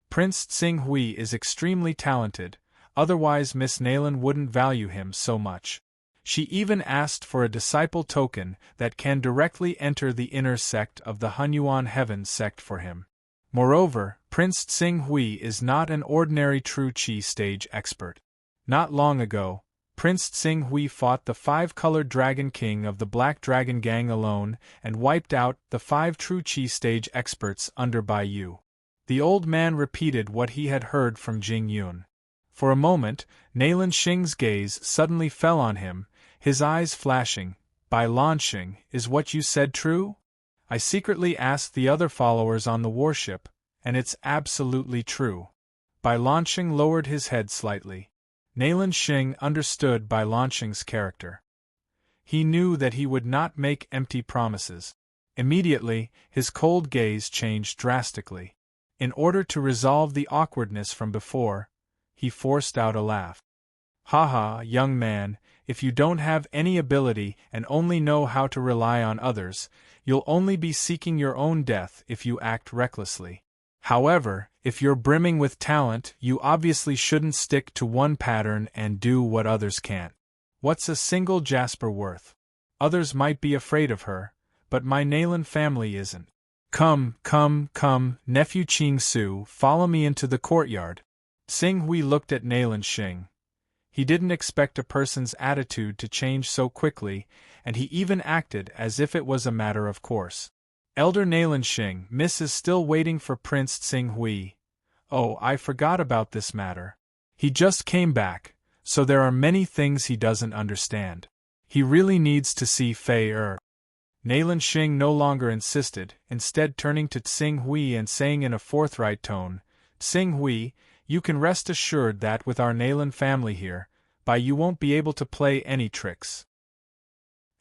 Prince Tsing Hui is extremely talented, otherwise Miss Naylan wouldn't value him so much. She even asked for a disciple token that can directly enter the inner sect of the Hunyuan Heaven Sect for him. Moreover, Prince Tsing Hui is not an ordinary true qi stage expert. Not long ago, Prince Tsing Hui fought the 5-colored Dragon King of the Black Dragon Gang alone and wiped out the 5 true qi stage experts under Bai Yu. The old man repeated what he had heard from Jing Yun. For a moment, Naylan Xing's gaze suddenly fell on him, his eyes flashing. "Bai Lanxing, is what you said true? I secretly asked the other followers on the warship, and it's absolutely true." Bai Lanxing lowered his head slightly. Naylan Xing understood Bai Lanxing's character. He knew that he would not make empty promises. Immediately, his cold gaze changed drastically. In order to resolve the awkwardness from before, he forced out a laugh. "Haha, young man, if you don't have any ability and only know how to rely on others, you'll only be seeking your own death if you act recklessly. However, if you're brimming with talent, you obviously shouldn't stick to one pattern and do what others can't. What's a single jasper worth? Others might be afraid of her, but my Naylan family isn't. Come, nephew Ching Su, follow me into the courtyard." Tsing Hui looked at Naylan Xing. He didn't expect a person's attitude to change so quickly, and he even acted as if it was a matter of course. "Elder Naylan Xing, Miss is still waiting for Prince Tsing Hui. Oh, I forgot about this matter. He just came back, so there are many things he doesn't understand. He really needs to see Fei Er." Naylan Xing no longer insisted, instead turning to Tsing Hui and saying in a forthright tone, "Tsing Hui, you can rest assured that with our Naylan family here, you won't be able to play any tricks.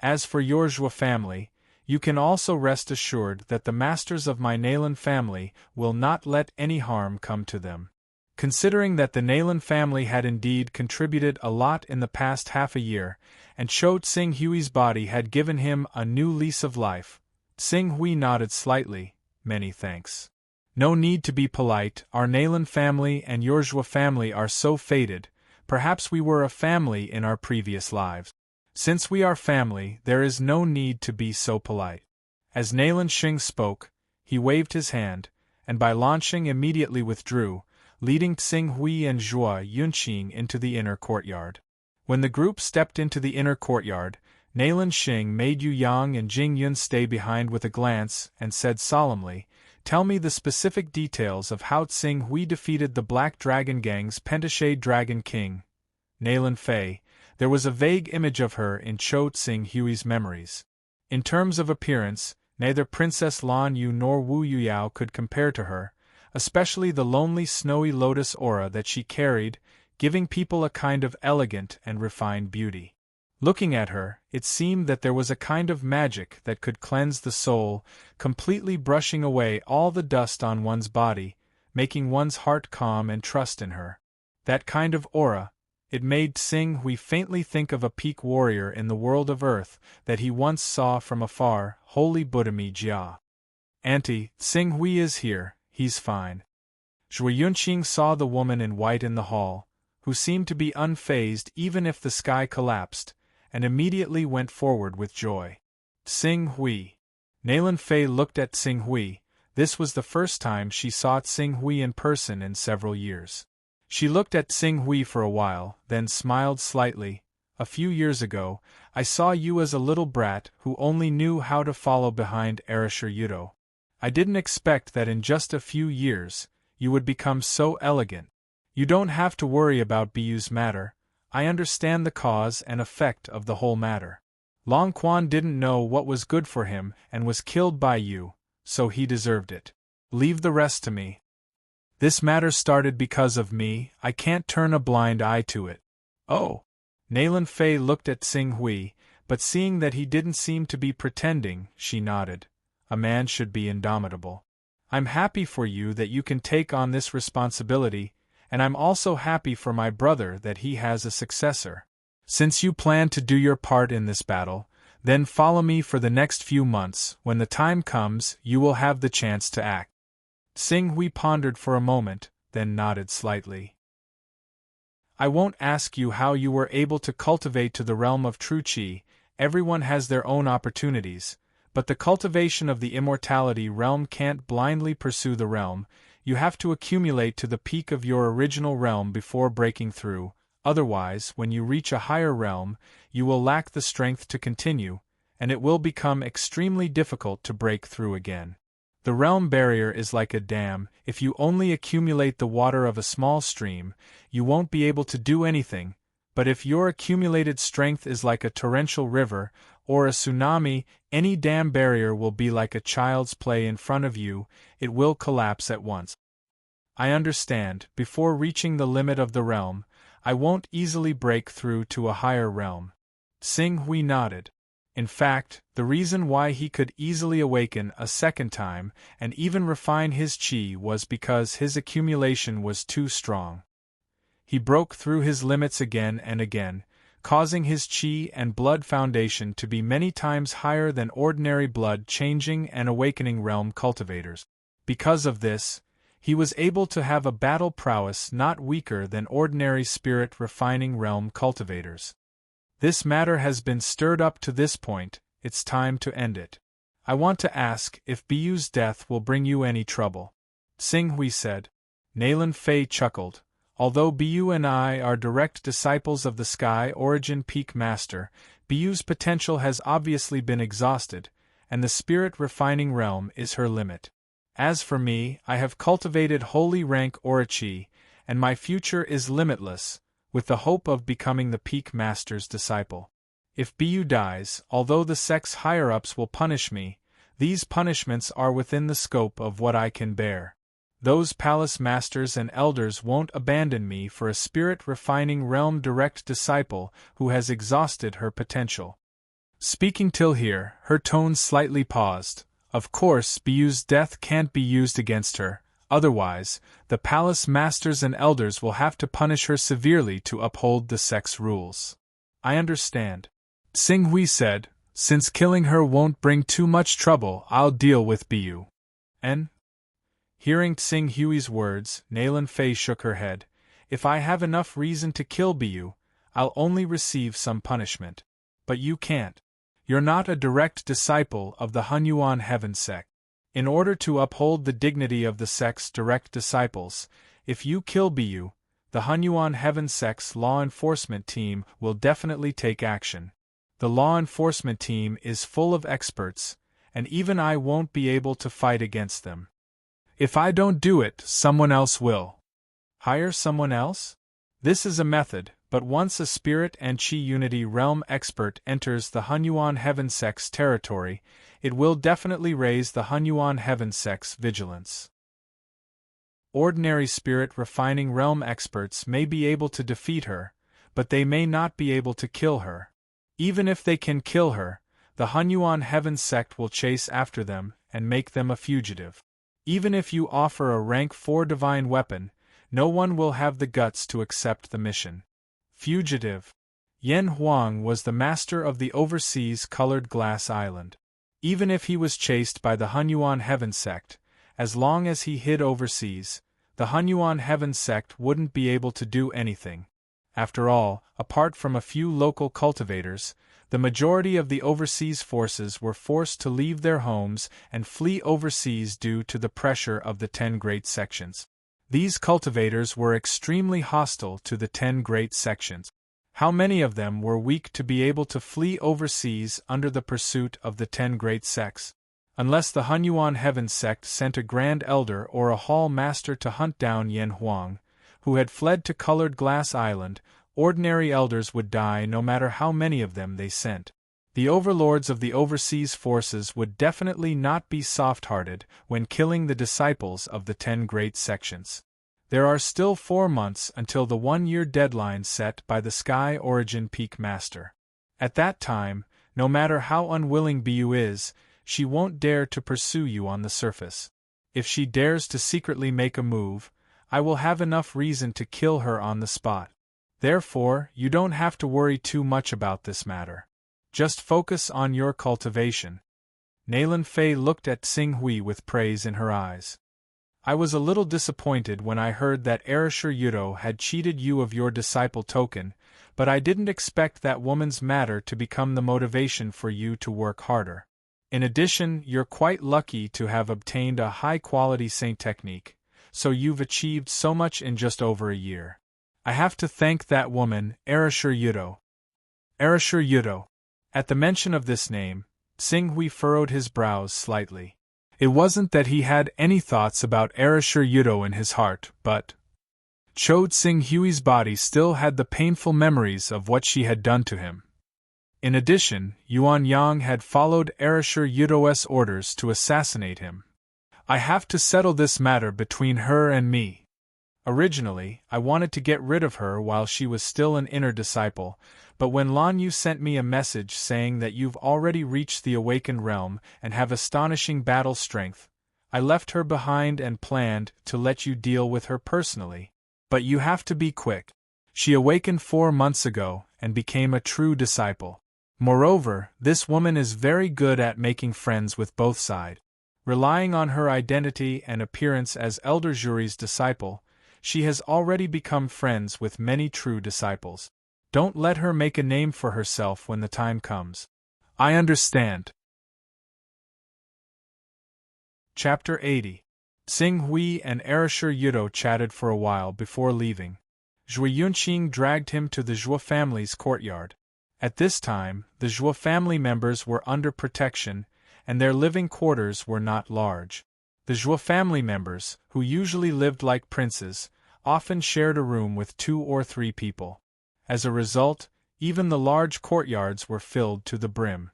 As for your Zhua family, you can also rest assured that the masters of my Naylan family will not let any harm come to them." Considering that the Naylan family had indeed contributed a lot in the past half a year, and Cho Tsing Hui's body had given him a new lease of life, Tsing Hui nodded slightly. "Many thanks. No need to be polite, our Naylan family and your Zhua family are so fated, perhaps we were a family in our previous lives. Since we are family, there is no need to be so polite." As Naylan Xing spoke, he waved his hand, and Bai Lanxing immediately withdrew, leading Tsing Hui and Zhua Yunqing into the inner courtyard. When the group stepped into the inner courtyard, Naylan Xing made Yu Yang and Jing Yun stay behind with a glance and said solemnly, "Tell me the specific details of how Tsing Hui defeated the Black Dragon Gang's Pentashade Dragon King." Naylan Fei, there was a vague image of her in Cho Tsing Hui's memories. In terms of appearance, neither Princess Lan Yu nor Wu Yuyao could compare to her, especially the lonely snowy lotus aura that she carried, giving people a kind of elegant and refined beauty. Looking at her, it seemed that there was a kind of magic that could cleanse the soul, completely brushing away all the dust on one's body, making one's heart calm and trust in her. That kind of aura, It made Tsing Hui faintly think of a peak warrior in the world of earth that he once saw from afar, holy Budami Jia. Auntie, Tsing Hui is here, he's fine. Zhui Yunqing saw the woman in white in the hall, who seemed to be unfazed even if the sky collapsed, and immediately went forward with joy. Tsing Hui. Naylan Fei looked at Tsing Hui. This was the first time she saw Tsing Hui in person in several years. She looked at Tsing Hui for a while, then smiled slightly. A few years ago, I saw you as a little brat who only knew how to follow behind Arisher Yudo. I didn't expect that in just a few years, you would become so elegant. You don't have to worry about Biyu's matter. I understand the cause and effect of the whole matter. Long Quan didn't know what was good for him and was killed by you, so he deserved it. Leave the rest to me. This matter started because of me, I can't turn a blind eye to it. Oh. Naylan Fei looked at Tsing Hui, but seeing that he didn't seem to be pretending, she nodded. A man should be indomitable. I'm happy for you that you can take on this responsibility, and I'm also happy for my brother that he has a successor. Since you plan to do your part in this battle, then follow me for the next few months. When the time comes, you will have the chance to act. Tsing Hui pondered for a moment, then nodded slightly. I won't ask you how you were able to cultivate to the realm of true Qi. Everyone has their own opportunities, but the cultivation of the immortality realm can't blindly pursue the realm. You have to accumulate to the peak of your original realm before breaking through. Otherwise, when you reach a higher realm, you will lack the strength to continue, and it will become extremely difficult to break through again. The realm barrier is like a dam. If you only accumulate the water of a small stream, you won't be able to do anything, but if your accumulated strength is like a torrential river or a tsunami, any dam barrier will be like a child's play in front of you, it will collapse at once. I understand, before reaching the limit of the realm, I won't easily break through to a higher realm. Tsing Hui nodded. In fact, the reason why he could easily awaken a second time and even refine his qi was because his accumulation was too strong. He broke through his limits again and again, causing his qi and blood foundation to be many times higher than ordinary blood-changing and awakening realm cultivators. Because of this, he was able to have a battle prowess not weaker than ordinary spirit-refining realm cultivators. This matter has been stirred up to this point, it's time to end it. I want to ask if Biyu's death will bring you any trouble. Tsing Hui said. Naylan Fei chuckled. Although Biyu and I are direct disciples of the Sky Origin Peak Master, Biyu's potential has obviously been exhausted, and the spirit-refining realm is her limit. As for me, I have cultivated holy rank Orochi, and my future is limitless, with the hope of becoming the Peak Master's disciple. If Biyu dies, although the sect's higher-ups will punish me, these punishments are within the scope of what I can bear. Those palace masters and elders won't abandon me for a spirit-refining realm direct disciple who has exhausted her potential. Speaking till here, her tone slightly paused. Of course, Biyu's death can't be used against her, otherwise, the palace masters and elders will have to punish her severely to uphold the sect's rules. I understand. Tsing Hui said, since killing her won't bring too much trouble, I'll deal with Biyu. And? Hearing Tsing Hui's words, Naylan Fei shook her head. If I have enough reason to kill Biyu, I'll only receive some punishment. But you can't. You're not a direct disciple of the Hunyuan Heaven sect. In order to uphold the dignity of the sect's direct disciples, if you kill Biyu, the Hunyuan Heaven sect's law enforcement team will definitely take action. The law enforcement team is full of experts, and even I won't be able to fight against them. If I don't do it, someone else will. Hire someone else? This is a method, but once a spirit and Qi unity realm expert enters the Hunyuan Heaven sect's territory, it will definitely raise the Hunyuan Heaven sect's vigilance. Ordinary spirit refining realm experts may be able to defeat her, but they may not be able to kill her. Even if they can kill her, the Hunyuan Heaven sect will chase after them and make them a fugitive. Even if you offer a rank 4 divine weapon, no one will have the guts to accept the mission. Fugitive. Yen Huang was the master of the overseas colored glass island. Even if he was chased by the Hunyuan Heaven sect, as long as he hid overseas, the Hunyuan Heaven sect wouldn't be able to do anything. After all, apart from a few local cultivators, the majority of the overseas forces were forced to leave their homes and flee overseas due to the pressure of the 10 Great Sections. These cultivators were extremely hostile to the 10 Great Sections. How many of them were weak to be able to flee overseas under the pursuit of the 10 Great Sects? Unless the Hunyuan Heaven sect sent a Grand Elder or a Hall Master to hunt down Yen Huang, who had fled to Colored Glass Island, ordinary elders would die no matter how many of them they sent. The overlords of the overseas forces would definitely not be soft-hearted when killing the disciples of the 10 Great Sections. There are still 4 months until the 1-year deadline set by the Sky Origin Peak Master. At that time, no matter how unwilling Bu is, she won't dare to pursue you on the surface. If she dares to secretly make a move, I will have enough reason to kill her on the spot. Therefore, you don't have to worry too much about this matter. Just focus on your cultivation. Nalan Fei looked at Tsing Hui with praise in her eyes. I was a little disappointed when I heard that Erashur Yudo had cheated you of your disciple token, but I didn't expect that woman's matter to become the motivation for you to work harder. In addition, you're quite lucky to have obtained a high-quality Saint technique, so you've achieved so much in just over a year. I have to thank that woman, Erashur Yudo. Erashur Yudo. At the mention of this name, Tsing Hui furrowed his brows slightly. It wasn't that he had any thoughts about Erashur Yudo in his heart, but Cho Tsing Hui's body still had the painful memories of what she had done to him. In addition, Yuan Yang had followed Erashur Yudo's orders to assassinate him. I have to settle this matter between her and me. Originally, I wanted to get rid of her while she was still an inner disciple, but when Lan Yu sent me a message saying that you've already reached the awakened realm and have astonishing battle strength, I left her behind and planned to let you deal with her personally. But you have to be quick. She awakened 4 months ago and became a true disciple. Moreover, this woman is very good at making friends with both sides. Relying on her identity and appearance as Elder Juri's disciple, she has already become friends with many true disciples. Don't let her make a name for herself when the time comes. I understand. Chapter 80. Tsing Hui and Erashur Yudo chatted for a while before leaving. Zhui Yunqing dragged him to the Zhuo family's courtyard. At this time, the Zhuo family members were under protection, and their living quarters were not large. The Zhuo family members, who usually lived like princes, often shared a room with 2 or 3 people. As a result, even the large courtyards were filled to the brim.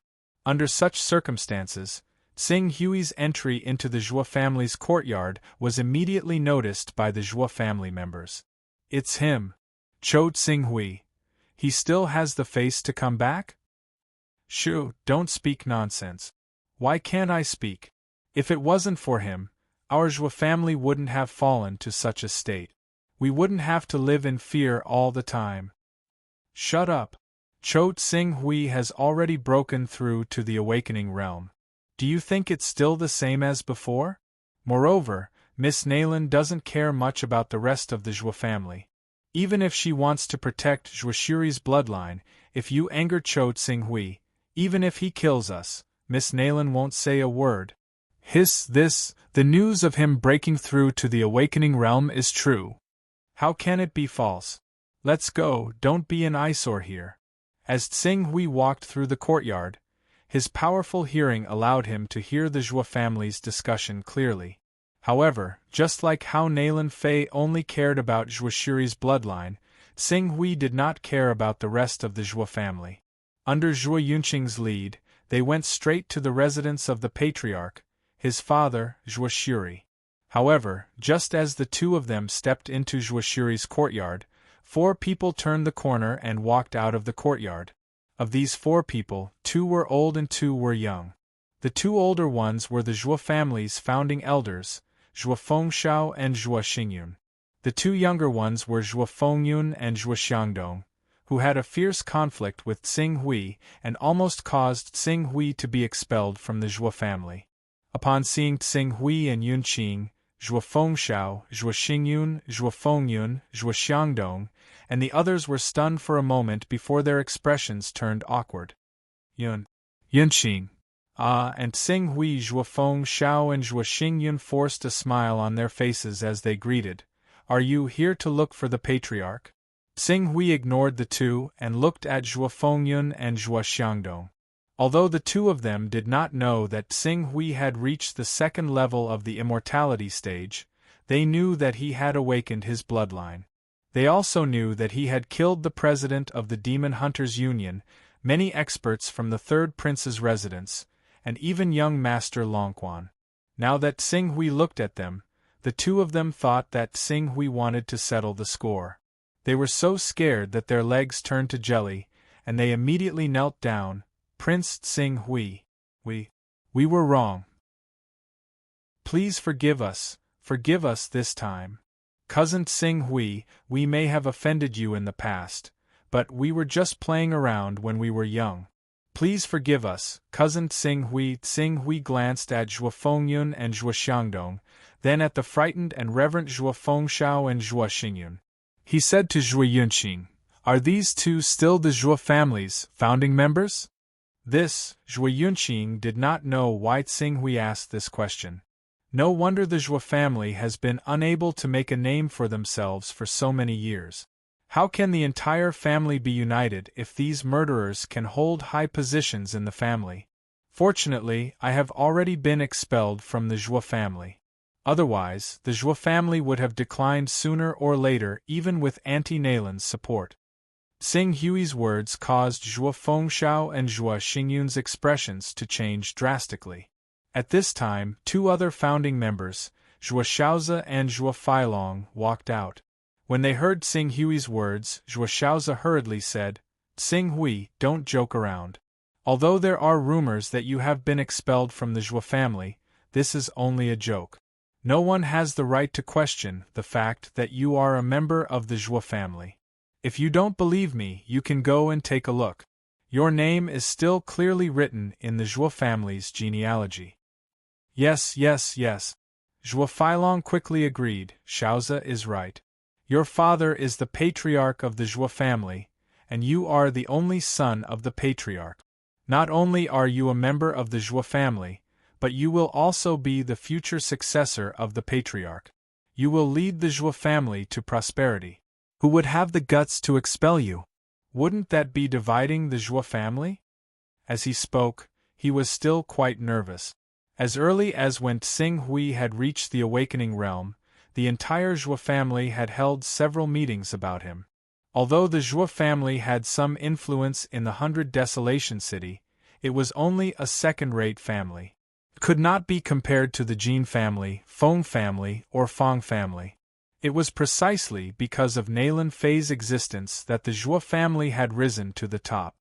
Under such circumstances, Tsing Hui's entry into the Zhuo family's courtyard was immediately noticed by the Zhuo family members. It's him. Cho Tsing Hui. He still has the face to come back? Shoo, don't speak nonsense. Why can't I speak? If it wasn't for him, our Zhuo family wouldn't have fallen to such a state. We wouldn't have to live in fear all the time. Shut up. Cho Tsing Hui has already broken through to the awakening realm. Do you think it's still the same as before? Moreover, Miss Nalan doesn't care much about the rest of the Zhuo family. Even if she wants to protect Zhuoshuri's bloodline, if you anger Cho Tsing Hui, even if he kills us, Miss Nalan won't say a word. The news of him breaking through to the awakening realm is true. How can it be false? Let's go, don't be an eyesore here. As Tsing Hui walked through the courtyard, his powerful hearing allowed him to hear the Zhuo family's discussion clearly. However, just like how Nalan Fei only cared about Zhuoshuri's bloodline, Tsing Hui did not care about the rest of the Zhuo family. Under Zhuo Yunqing's lead, they went straight to the residence of the patriarch, his father, Zhuoshuri. However, just as the 2 of them stepped into Zhuoshuri's courtyard, 4 people turned the corner and walked out of the courtyard. Of these 4 people, 2 were old and 2 were young. The 2 older ones were the Zhuo family's founding elders, Zhuo Fengshao and Zhuo Xingyun. The 2 younger ones were Zhuo Fengyun and Zhuo Xiangdong, who had a fierce conflict with Tsing Hui and almost caused Tsing Hui to be expelled from the Zhuo family. Upon seeing Tsing Hui and Yun Qing, Zhuo Fengshao, Zhuo Xingyun, Zhuo Fengyun, Zhuo Xiangdong, and the others were stunned for a moment before their expressions turned awkward. Yun Qing, and Tsing Hui, Zhuo Fengshao, and Zhuo Xingyun forced a smile on their faces as they greeted. Are you here to look for the patriarch? Tsing Hui ignored the two and looked at Zhuo Fengyun and Zhuo Xiangdong. Although the two of them did not know that Tsing Hui had reached the second level of the immortality stage, they knew that he had awakened his bloodline. They also knew that he had killed the president of the Demon Hunters Union, many experts from the Third Prince's residence, and even young Master Longquan. Now that Tsing Hui looked at them, the two of them thought that Tsing Hui wanted to settle the score. They were so scared that their legs turned to jelly, and they immediately knelt down. Prince Tsing Hui, we were wrong. Please forgive us this time. Cousin Tsing Hui, we may have offended you in the past, but we were just playing around when we were young. Please forgive us, Cousin Tsing Hui. Tsing Hui glanced at Zhuo Fengyun and Zhuo Xiangdong, then at the frightened and reverent Zhuo Fengshao and Zhuo Xingyun. He said to Zhuo Yunqing, are these two still the Zhuo family's founding members? Zhuo Yunqing did not know why Tsing Hui asked this question. No wonder the Zhuo family has been unable to make a name for themselves for so many years. How can the entire family be united if these murderers can hold high positions in the family? Fortunately, I have already been expelled from the Zhuo family. Otherwise, the Zhuo family would have declined sooner or later even with Auntie Naylan's support. Tsing Hui's words caused Zhuo Fengshao and Zhuo Xingyun's expressions to change drastically. At this time, two other founding members, Zhuo Xiaozi and Zhuo Feilong, walked out. When they heard Tsing Hui's words, Zhuo Xiaozi hurriedly said, Tsing Hui, don't joke around. Although there are rumors that you have been expelled from the Zhuo family, this is only a joke. No one has the right to question the fact that you are a member of the Zhuo family. If you don't believe me, you can go and take a look. Your name is still clearly written in the Zhuo family's genealogy. Yes. Zhuo Feilong quickly agreed, Xiaozi is right. Your father is the patriarch of the Zhuo family, and you are the only son of the patriarch. Not only are you a member of the Zhuo family, but you will also be the future successor of the patriarch. You will lead the Zhuo family to prosperity. Who would have the guts to expel you? Wouldn't that be dividing the Zhuo family? As he spoke, he was still quite nervous. As early as when Tsing Hui had reached the awakening realm, the entire Zhuo family had held several meetings about him. Although the Zhuo family had some influence in the 100 Desolation City, it was only a second-rate family. It could not be compared to the Jin family, Feng family, or Fang family. It was precisely because of Naylan Fei's existence that the Zhuo family had risen to the top.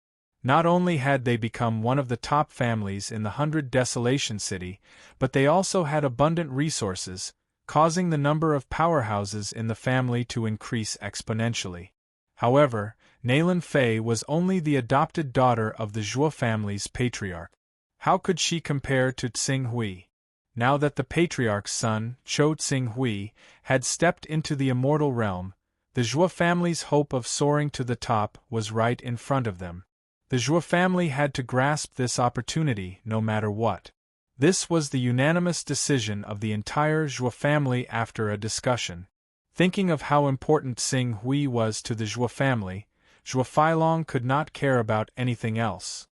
Not only had they become one of the top families in the 100 Desolation City, but they also had abundant resources, causing the number of powerhouses in the family to increase exponentially. However, Naylan Fei was only the adopted daughter of the Zhuo family's patriarch. How could she compare to Tsing Hui? Now that the patriarch's son, Cho Tsing Hui, had stepped into the immortal realm, the Zhuo family's hope of soaring to the top was right in front of them. The Zhuo family had to grasp this opportunity no matter what. This was the unanimous decision of the entire Zhuo family after a discussion. Thinking of how important Tsing Hui was to the Zhuo family, Zhuo Feilong could not care about anything else.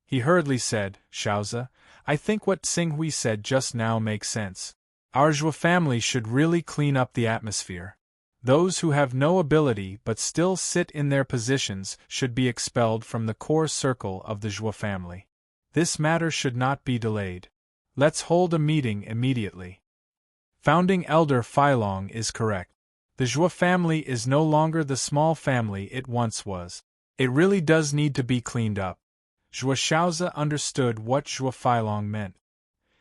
He hurriedly said, Xiaozi, I think what Tsing Hui said just now makes sense. Our Zhuo family should really clean up the atmosphere. Those who have no ability but still sit in their positions should be expelled from the core circle of the Zhuo family. This matter should not be delayed. Let's hold a meeting immediately. Founding Elder Feilong is correct. The Zhuo family is no longer the small family it once was. It really does need to be cleaned up. Zhuo Xiaozi understood what Zhuo Feilong meant.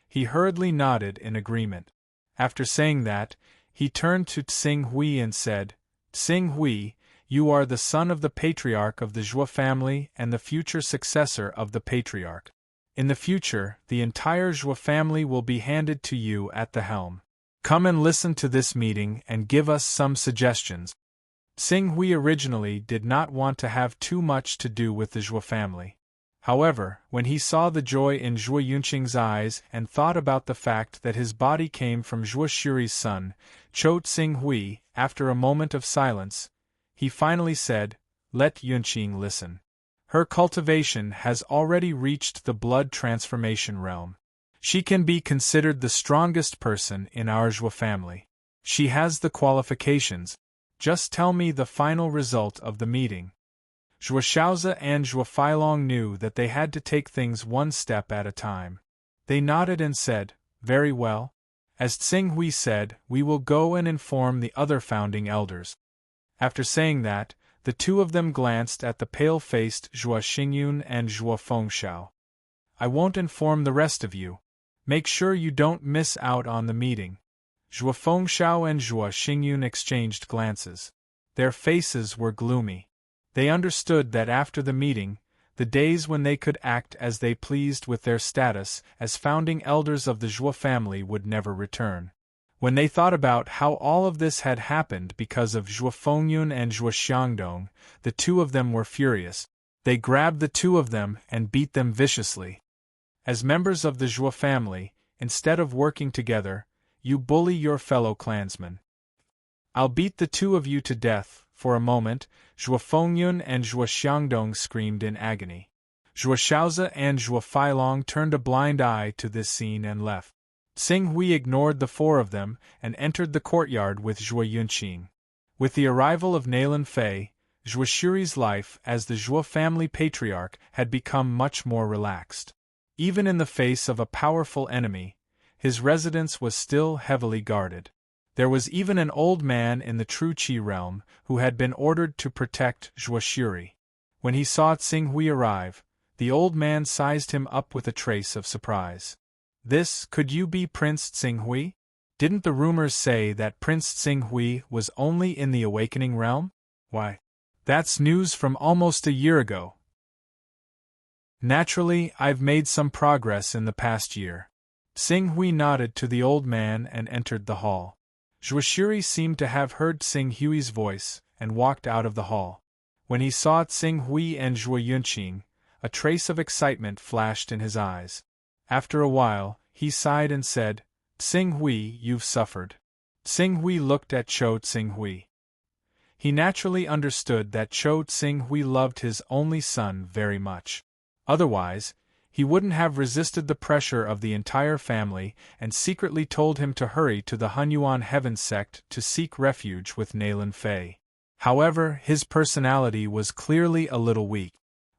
He hurriedly nodded in agreement. After saying that, he turned to Tsing Hui and said, Tsing Hui, You are the son of the patriarch of the Zhou family and the future successor of the patriarch. In the future, the entire Zhou family will be handed to you at the helm. Come and listen to this meeting and give us some suggestions. Xing Hui originally did not want to have too much to do with the Zhou family. However, when he saw the joy in Zhuo Yunqing's eyes and thought about the fact that his body came from Zhuo Shuri's son, Chou Xing Hui, after a moment of silence, he finally said, "Let Yunqing listen. Her cultivation has already reached the blood transformation realm. She can be considered the strongest person in our Zhuo family. She has the qualifications. Just tell me the final result of the meeting." Zhuo Xiaozi and Zhuo Feilong knew that they had to take things one step at a time. They nodded and said, "Very well. As Xing Hui said, we will go and inform the other founding elders." After saying that, the two of them glanced at the pale-faced Zhuo Xingyun and Zhuo Fengxiao. "I won't inform the rest of you. Make sure you don't miss out on the meeting." Zhuo Fengxiao and Zhuo Xingyun exchanged glances. Their faces were gloomy. They understood that after the meeting, the days when they could act as they pleased with their status as founding elders of the Zhuo family would never return. When they thought about how all of this had happened because of Zhuo Fengyun and Zhuo Xiangdong, the two of them were furious. They grabbed the two of them and beat them viciously. As members of the Zhuo family, instead of working together, you bully your fellow clansmen. "I'll beat the two of you to death." For a moment, Zhuo Fengyun and Zhuo Xiangdong screamed in agony. Zhuo Xiaozi and Zhuo Feilong turned a blind eye to this scene and left. Xing Hui ignored the four of them and entered the courtyard with Zhuo Yunqing. With the arrival of Nailan Fei, Zhuo Shuri's life as the Zhuo family patriarch had become much more relaxed. Even in the face of a powerful enemy, his residence was still heavily guarded. There was even an old man in the True Qi realm who had been ordered to protect Zhuo Shuri. When he saw Xing Hui arrive, the old man sized him up with a trace of surprise. Could you be Prince Xing Hui? Didn't the rumors say that Prince Xing Hui was only in the awakening realm? Why, that's news from almost a year ago. Naturally, I've made some progress in the past year. Xing Hui nodded to the old man and entered the hall. Zhuo Shuri seemed to have heard Xing Hui's voice and walked out of the hall. When he saw Xing Hui and Zhuo Yunqing, a trace of excitement flashed in his eyes. After a while, he sighed and said, "Xing Hui, you've suffered." Xing Hui looked at Chou Xing Hui. He naturally understood that Chou Xing Hui loved his only son very much. Otherwise, he wouldn't have resisted the pressure of the entire family and secretly told him to hurry to the Hunyuan Heaven sect to seek refuge with Nailan Fei. However, his personality was clearly a little weak.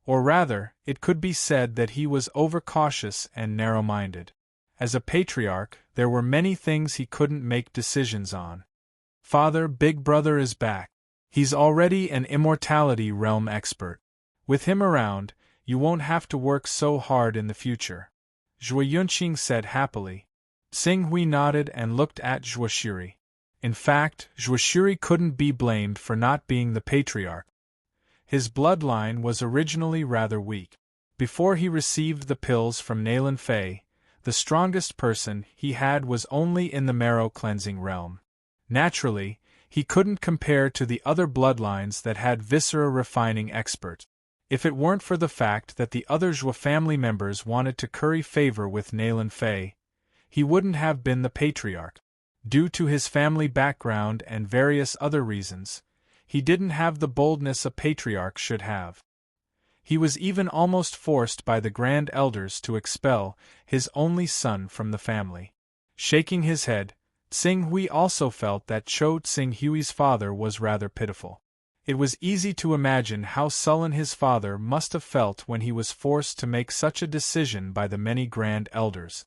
Or rather, it could be said that he was overcautious and narrow-minded. As a patriarch, there were many things he couldn't make decisions on. "Father, Big Brother is back. He's already an immortality realm expert. With him around, you won't have to work so hard in the future," Zhuo Yunqing said happily. Xing Hui nodded and looked at Zhuo Shuri. In fact, Zhuo Shuri couldn't be blamed for not being the patriarch. His bloodline was originally rather weak. Before he received the pills from Nailan Fei, the strongest person he had was only in the marrow-cleansing realm. Naturally, he couldn't compare to the other bloodlines that had viscera-refining experts. If it weren't for the fact that the other Zhuo family members wanted to curry favor with Nailan Fei, he wouldn't have been the patriarch. Due to his family background and various other reasons, he didn't have the boldness a patriarch should have. He was even almost forced by the Grand Elders to expel his only son from the family. Shaking his head, Xing Hui also felt that Chou Xing Hui's father was rather pitiful. It was easy to imagine how sullen his father must have felt when he was forced to make such a decision by the many Grand Elders.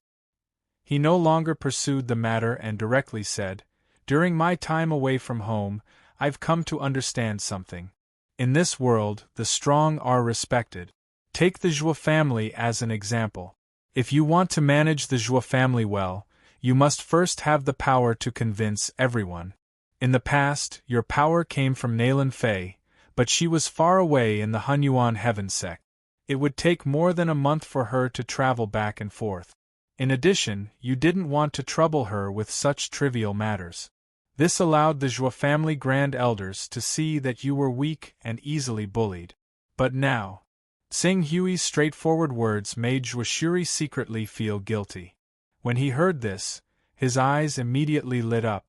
He no longer pursued the matter and directly said, "During my time away from home, I've come to understand something. In this world, the strong are respected. Take the Zhuo family as an example. If you want to manage the Zhuo family well, you must first have the power to convince everyone. In the past, your power came from Nailan Fei, but she was far away in the Hunyuan heaven sect. It would take more than a month for her to travel back and forth. In addition, you didn't want to trouble her with such trivial matters. This allowed the Zhou family grand elders to see that you were weak and easily bullied. But now, Tsing Hui's straightforward words made Zhou Shuri secretly feel guilty. When he heard this, his eyes immediately lit up.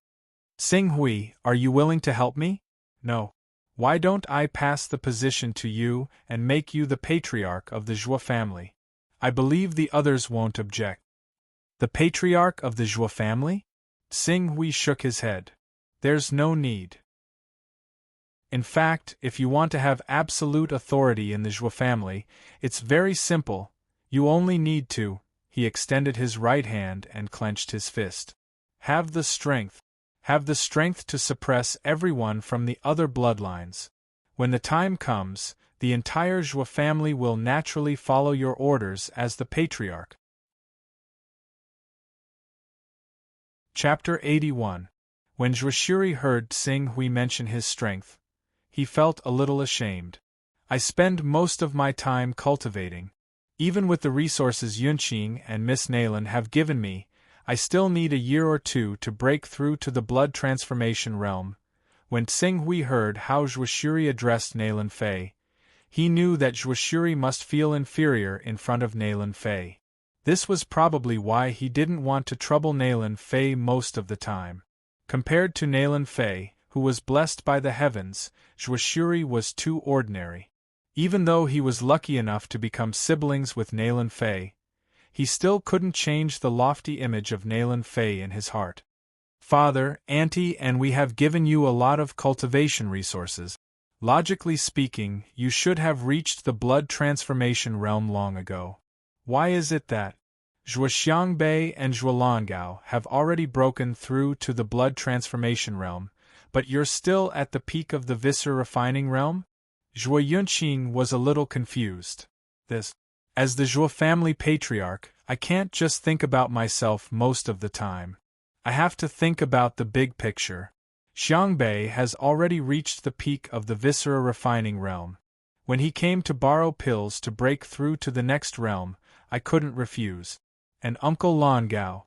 Tsing Hui, are you willing to help me? No. Why don't I pass the position to you and make you the patriarch of the Zhou family? I believe the others won't object. The patriarch of the Zhou family? Tsing Hui shook his head. There's no need. In fact, if you want to have absolute authority in the Zhou family, it's very simple. You only need to. He extended his right hand and clenched his fist. Have the strength. Have the strength to suppress everyone from the other bloodlines. When the time comes, the entire Zhou family will naturally follow your orders as the patriarch. Chapter 81. When Zhou Shuri heard Tsing Hui mention his strength, he felt a little ashamed. I spend most of my time cultivating. Even with the resources Yunqing and Miss Naylan have given me, I still need a year or two to break through to the blood transformation realm. When Tsing Hui heard how Zhou Shuri addressed Naylan Fei, he knew that Zhou Shuri must feel inferior in front of Naylan Fei. This was probably why he didn't want to trouble Naylan Fei most of the time. Compared to Naylan Fei, who was blessed by the heavens, Zhou Shuri was too ordinary. Even though he was lucky enough to become siblings with Naylan Fei, he still couldn't change the lofty image of Naylan Fei in his heart. Father, Auntie, and we have given you a lot of cultivation resources. Logically speaking, you should have reached the blood transformation realm long ago. Why is it that Zhuo Xiangbei and Zhuo Longao have already broken through to the blood transformation realm, but you're still at the peak of the viscer refining realm? Zhuo Yunqing was a little confused. As the Zhuo family patriarch, I can't just think about myself most of the time. I have to think about the big picture. Xiangbei has already reached the peak of the viscera refining realm. When he came to borrow pills to break through to the next realm, I couldn't refuse. And Uncle Longao.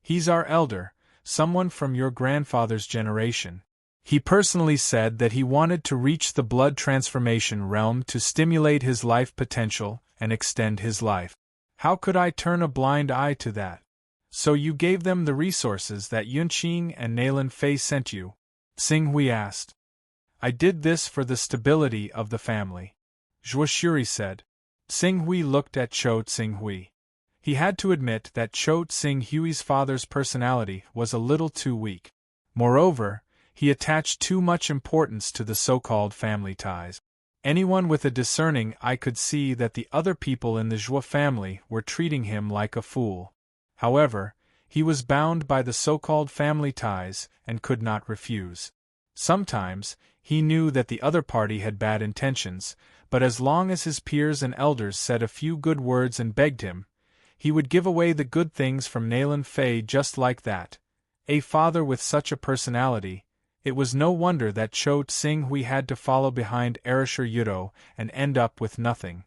He's our elder, someone from your grandfather's generation. He personally said that he wanted to reach the blood transformation realm to stimulate his life potential and extend his life. How could I turn a blind eye to that? So you gave them the resources that Yunqing and Naylan Fei sent you? Tsing Hui asked. I did this for the stability of the family, Zhuo Shuri said. Tsing Hui looked at Chou Tsing Hui. He had to admit that Chou Tsing Hui's father's personality was a little too weak. Moreover, he attached too much importance to the so-called family ties. Anyone with a discerning eye could see that the other people in the Zhuo family were treating him like a fool. However, he was bound by the so-called family ties and could not refuse. Sometimes, he knew that the other party had bad intentions, but as long as his peers and elders said a few good words and begged him, he would give away the good things from Naylan Fei just like that. A father with such a personality, it was no wonder that Chou Tsing Hui had to follow behind Erisher Yudo and end up with nothing.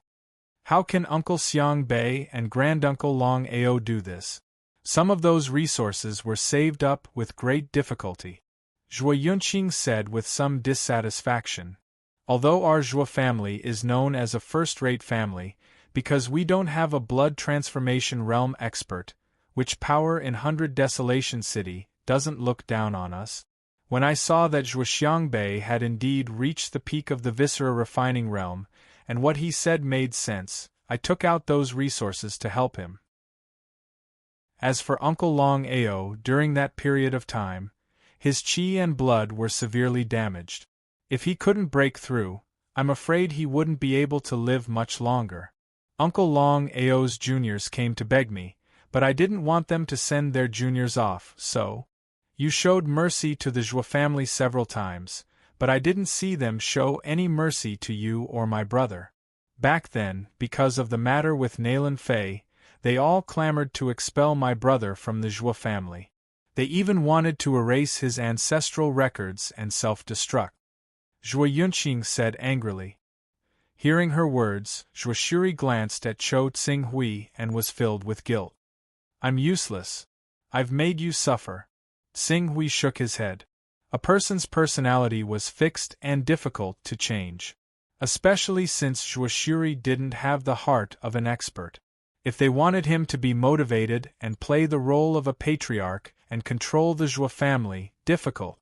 How can Uncle Xiang Bei and Granduncle Long Ao do this? Some of those resources were saved up with great difficulty. Zhuo Yunqing said with some dissatisfaction. Although our Zhuo family is known as a first-rate family, because we don't have a blood transformation realm expert, which power in 100 Desolation City doesn't look down on us. When I saw that Zhuo Xiangbei had indeed reached the peak of the viscera refining realm, and what he said made sense, I took out those resources to help him. As for Uncle Long Ao, during that period of time, his qi and blood were severely damaged. If he couldn't break through, I'm afraid he wouldn't be able to live much longer. Uncle Long Ao's juniors came to beg me, but I didn't want them to send their juniors off, so... You showed mercy to the Zhuo family several times, but I didn't see them show any mercy to you or my brother. Back then, because of the matter with Naylan Fei, they all clamored to expel my brother from the Zhuo family. They even wanted to erase his ancestral records and self-destruct. Zhuo Yunqing said angrily. Hearing her words, Zhuo Shuri glanced at Cho Tsing-hui and was filled with guilt. I'm useless. I've made you suffer. Tsing-hui shook his head. A person's personality was fixed and difficult to change. Especially since Zhuo Shuri didn't have the heart of an expert. If they wanted him to be motivated and play the role of a patriarch and control the Zhuo family, difficult.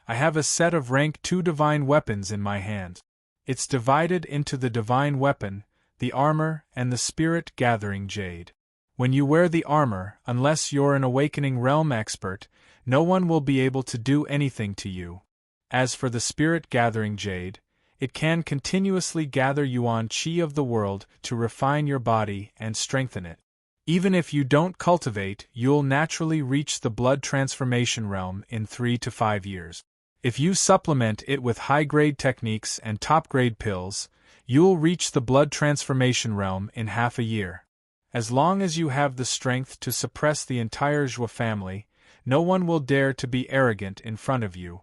I have a set of rank 2 divine weapons in my hand. It's divided into the divine weapon, the armor, and the spirit-gathering jade. When you wear the armor, unless you're an awakening realm expert, no one will be able to do anything to you. As for the spirit-gathering jade, it can continuously gather yuan qi of the world to refine your body and strengthen it. Even if you don't cultivate, you'll naturally reach the blood transformation realm in 3 to 5 years. If you supplement it with high-grade techniques and top-grade pills, you'll reach the blood transformation realm in half a year. As long as you have the strength to suppress the entire Zhuo family, no one will dare to be arrogant in front of you.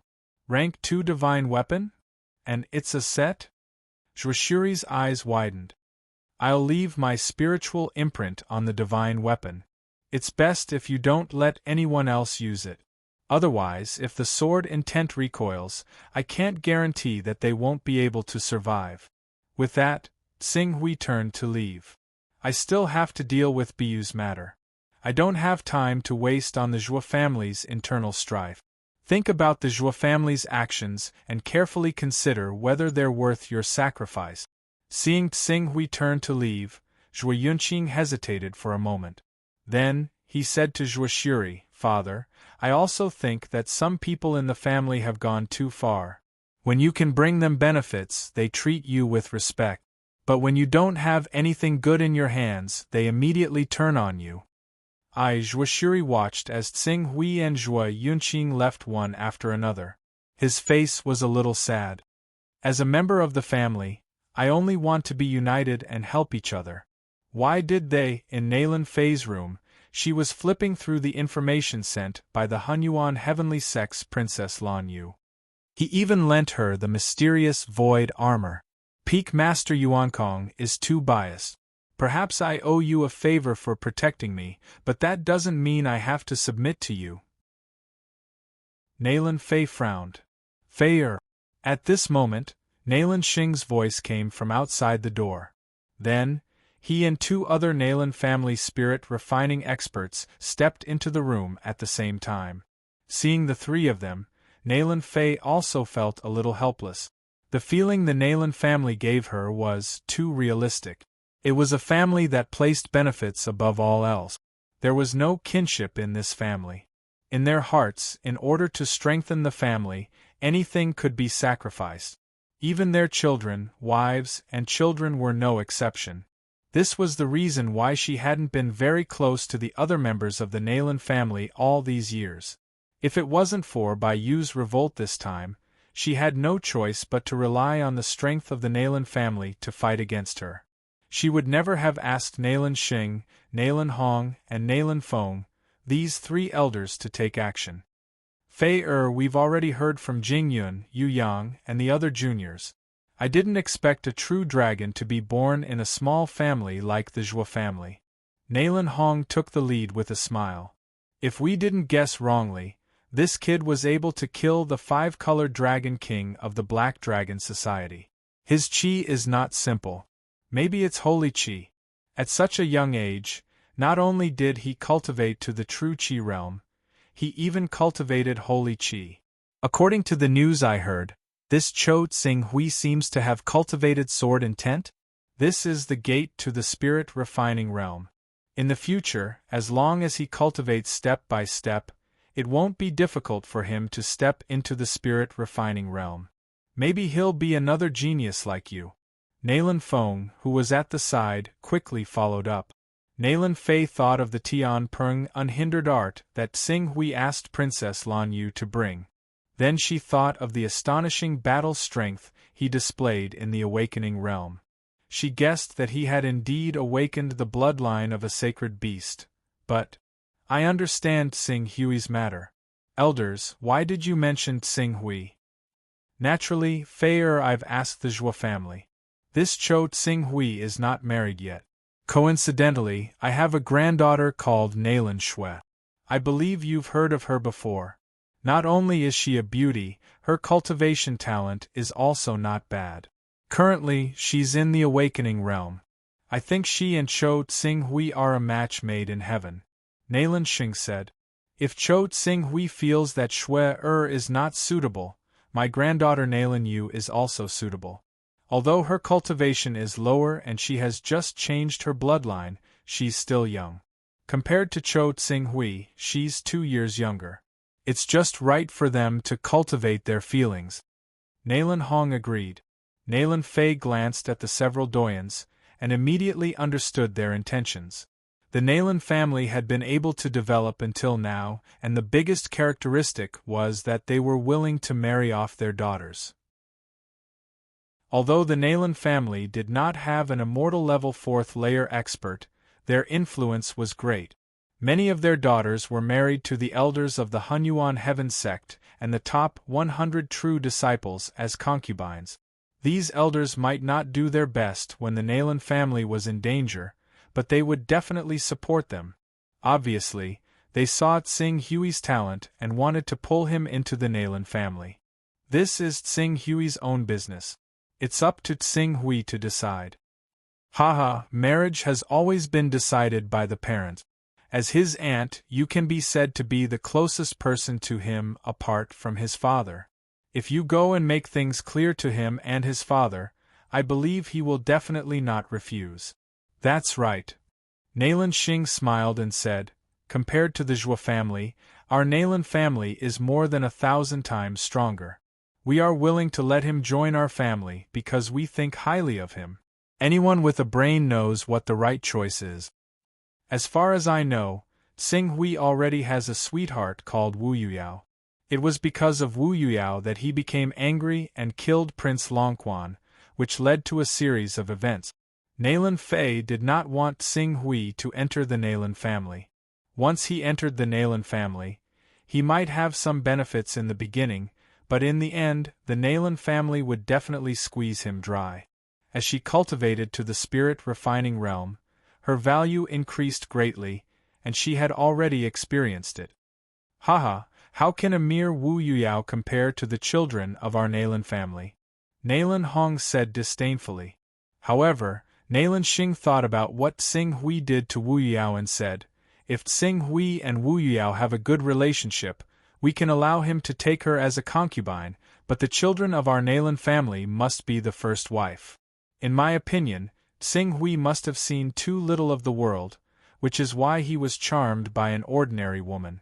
Rank 2 divine weapon? And it's a set? Zhuo Shuri's eyes widened. I'll leave my spiritual imprint on the divine weapon. It's best if you don't let anyone else use it. Otherwise, if the sword intent recoils, I can't guarantee that they won't be able to survive. With that, Tsing-hui turned to leave. I still have to deal with Biyu's matter. I don't have time to waste on the Zhuo family's internal strife. Think about the Zhuo family's actions and carefully consider whether they're worth your sacrifice. Seeing Tsing-hui turn to leave, Zhuo Yunqing hesitated for a moment. Then, he said to Zhuo Shuri, Father, I also think that some people in the family have gone too far. When you can bring them benefits, they treat you with respect. But when you don't have anything good in your hands, they immediately turn on you. Zhuo Shuri watched as Tsing-hui and Zhuo Yunqing left one after another. His face was a little sad. As a member of the family, I only want to be united and help each other. Why did they, in Nalan Fei's room, she was flipping through the information sent by the Hunyuan Heavenly Sex Princess Lan Yu. He even lent her the mysterious void armor. Peak Master Yuankong is too biased. Perhaps I owe you a favor for protecting me, but that doesn't mean I have to submit to you. Nalan Fei frowned. Fei-er. At this moment, Nalan Xing's voice came from outside the door. Then, he and 2 other Nalan family spirit refining experts stepped into the room at the same time. Seeing the 3 of them, Nalan Fei also felt a little helpless. The feeling the Nalan family gave her was too realistic. It was a family that placed benefits above all else. There was no kinship in this family. In their hearts, in order to strengthen the family, anything could be sacrificed. Even their children, wives, and children were no exception. This was the reason why she hadn't been very close to the other members of the Nalan family all these years. If it wasn't for Bai Yu's revolt this time, she had no choice but to rely on the strength of the Nalan family to fight against her. She would never have asked Nalan Xing, Nalan Hong, and Nalan Feng, these 3 elders, to take action. Fei-er, we've already heard from Jingyun, Yu Yang, and the other juniors. I didn't expect a true dragon to be born in a small family like the Zhuo family. Nalan Hong took the lead with a smile. If we didn't guess wrongly, this kid was able to kill the 5-colored dragon king of the Black Dragon Society. His qi is not simple. Maybe it's holy qi. At such a young age, not only did he cultivate to the true qi realm, he even cultivated holy qi. According to the news I heard, this Cho Tsing-hui seems to have cultivated sword intent? This is the gate to the spirit refining realm. In the future, as long as he cultivates step by step, it won't be difficult for him to step into the spirit refining realm. Maybe he'll be another genius like you. Nalan Feng, who was at the side, quickly followed up. Nalan Fei thought of the Tian Peng unhindered art that Tsing-hui asked Princess Lan Yu to bring. Then she thought of the astonishing battle strength he displayed in the awakening realm. She guessed that he had indeed awakened the bloodline of a sacred beast. But I understand Tsing-hui's matter. Elders, why did you mention Tsing-hui? Naturally, I've asked the Zhua family. This Cho Tsing Hui is not married yet. Coincidentally, I have a granddaughter called Nalan Shui. I believe you've heard of her before. Not only is she a beauty, her cultivation talent is also not bad. Currently, she's in the awakening realm. I think she and Cho Tsing Hui are a match made in heaven. Nalan Xing said. If Cho Tsing Hui feels that Shui is not suitable, my granddaughter Nalan Yu is also suitable. Although her cultivation is lower and she has just changed her bloodline, she's still young. Compared to Cho Tsing Hui, she's 2 years younger. It's just right for them to cultivate their feelings. Nalan Hong agreed. Nalan Fei glanced at the several doyens, and immediately understood their intentions. The Nalan family had been able to develop until now, and the biggest characteristic was that they were willing to marry off their daughters. Although the Nalan family did not have an immortal level 4th layer expert, their influence was great. Many of their daughters were married to the elders of the Hunyuan Heaven sect and the top 100 true disciples as concubines. These elders might not do their best when the Nalan family was in danger, but they would definitely support them. Obviously, they saw Tsing Hui's talent and wanted to pull him into the Nalan family. This is Tsing Hui's own business. It's up to Tsing Hui to decide. Haha, marriage has always been decided by the parents. As his aunt, you can be said to be the closest person to him apart from his father. If you go and make things clear to him and his father, I believe he will definitely not refuse. That's right. Nalan Xing smiled and said, compared to the Zhua family, our Nalan family is more than 1,000 times stronger. We are willing to let him join our family because we think highly of him. Anyone with a brain knows what the right choice is. As far as I know, Tsing Hui already has a sweetheart called Wu Yuyao. It was because of Wu Yuyao that he became angry and killed Prince Longquan, which led to a series of events. Nalan Fei did not want Tsing Hui to enter the Nalan family. Once he entered the Nalan family, he might have some benefits in the beginning, but in the end, the Nalan family would definitely squeeze him dry. As she cultivated to the spirit refining realm, her value increased greatly, and she had already experienced it. Haha, how can a mere Wu Yuyao compare to the children of our Nalan family? Nalan Hong said disdainfully. However, Nalan Xing thought about what Tsing Hui did to Wu Yuyao and said, if Tsing Hui and Wu Yuyao have a good relationship, we can allow him to take her as a concubine, but the children of our Nalan family must be the first wife. In my opinion, Tsing Hui must have seen too little of the world, which is why he was charmed by an ordinary woman.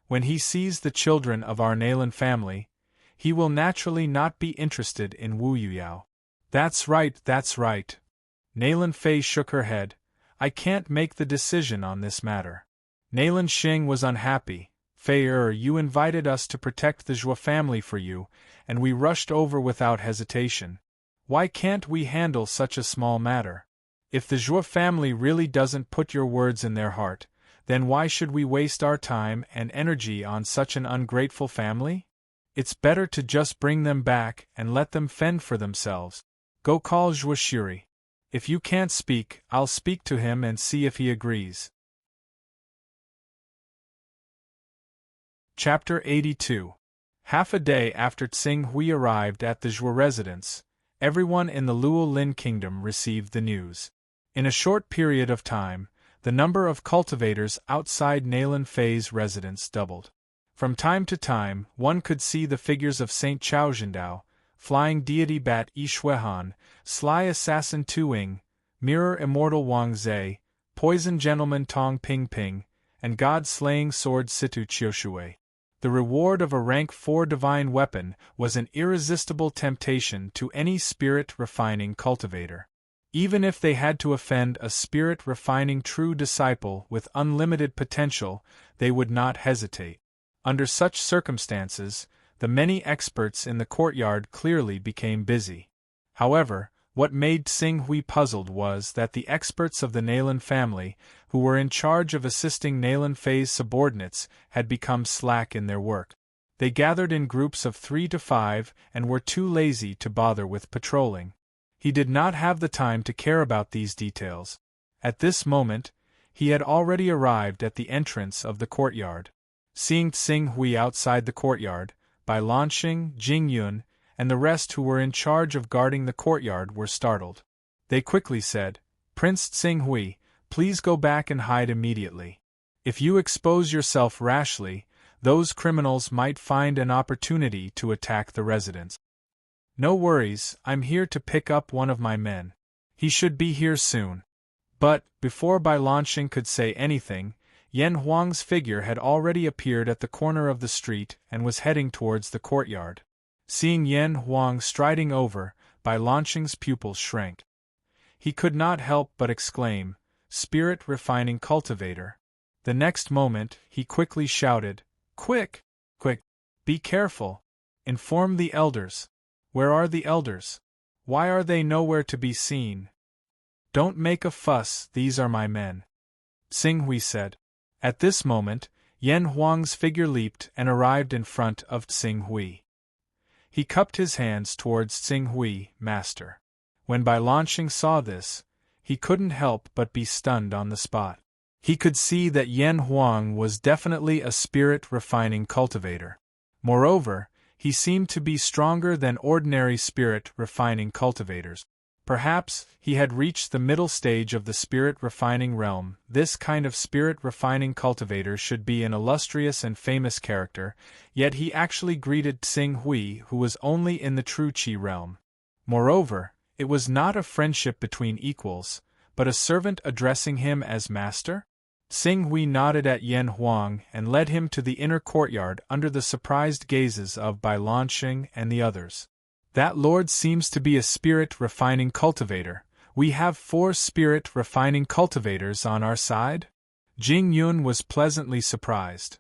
When he sees the children of our Nalan family, he will naturally not be interested in Wu Yuyao. That's right, that's right. Nalan Fei shook her head. I can't make the decision on this matter. Nalan Xing was unhappy. Fei you invited us to protect the Zhua family for you, and we rushed over without hesitation. Why can't we handle such a small matter? If the Zhua family really doesn't put your words in their heart, then why should we waste our time and energy on such an ungrateful family? It's better to just bring them back and let them fend for themselves. Go call Zhua Shiri. If you can't speak, I'll speak to him and see if he agrees. Chapter 82. Half a day after Tsing Hui arrived at the Zhua residence, everyone in the Luo Lin kingdom received the news. In a short period of time, the number of cultivators outside Nalan Fei's residence doubled. From time to time, one could see the figures of Saint Chao Zhendao, Flying Deity Bat Yi Shuihan, Sly Assassin Tu Ying, Mirror Immortal Wang Zhe, Poison Gentleman Tong Ping Ping, and God-slaying Sword Situ Qiushui. The reward of a rank 4 divine weapon was an irresistible temptation to any spirit-refining cultivator. Even if they had to offend a spirit-refining true disciple with unlimited potential, they would not hesitate. Under such circumstances, the many experts in the courtyard clearly became busy. However, what made Tsing Hui puzzled was that the experts of the Nalan family, who were in charge of assisting Nalan Fei's subordinates, had become slack in their work. They gathered in groups of 3 to 5 and were too lazy to bother with patrolling. He did not have the time to care about these details. At this moment, he had already arrived at the entrance of the courtyard. Seeing Tsing Hui outside the courtyard, Bai Lanxing, Jing Yun, and the rest who were in charge of guarding the courtyard were startled. They quickly said, "Prince Tsing Hui, please go back and hide immediately. If you expose yourself rashly, those criminals might find an opportunity to attack the residence." "No worries, I'm here to pick up one of my men. He should be here soon." But, before Bai Lanxing could say anything, Yan Huang's figure had already appeared at the corner of the street and was heading towards the courtyard. Seeing Yan Huang striding over, Bai Lanxing's pupils shrank. He could not help but exclaim, "Spirit refining cultivator." The next moment, he quickly shouted, "Quick! Quick! Be careful! Inform the elders." "Where are the elders? Why are they nowhere to be seen?" "Don't make a fuss, these are my men," Tsing Hui said. At this moment, Yan Huang's figure leaped and arrived in front of Tsing Hui. He cupped his hands towards Tsing Hui, "Master." When Bai Lanxing saw this, he couldn't help but be stunned on the spot. He could see that Yan Huang was definitely a spirit-refining cultivator. Moreover, he seemed to be stronger than ordinary spirit-refining cultivators. Perhaps he had reached the middle stage of the spirit-refining realm. This kind of spirit-refining cultivator should be an illustrious and famous character, yet he actually greeted Tsing Hui, who was only in the true Qi realm. Moreover, it was not a friendship between equals, but a servant addressing him as master? Tsing Hui nodded at Yan Huang and led him to the inner courtyard under the surprised gazes of Bai Lanxing and the others. "That lord seems to be a spirit-refining cultivator. We have 4 spirit-refining cultivators on our side?" Jing Yun was pleasantly surprised.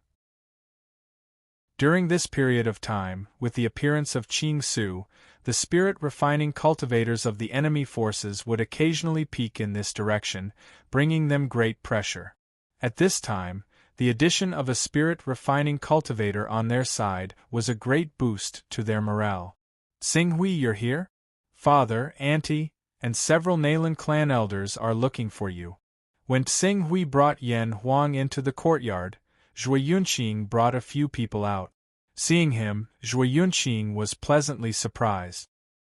During this period of time, with the appearance of Qing Su, the spirit-refining cultivators of the enemy forces would occasionally peek in this direction, bringing them great pressure. At this time, the addition of a spirit-refining cultivator on their side was a great boost to their morale. "Tsing Hui, you're here? Father, Auntie, and several Nalan clan elders are looking for you." When Tsing Hui brought Yan Huang into the courtyard, Zhuo Yunqing brought a few people out. Seeing him, Zhuo Yunqing was pleasantly surprised.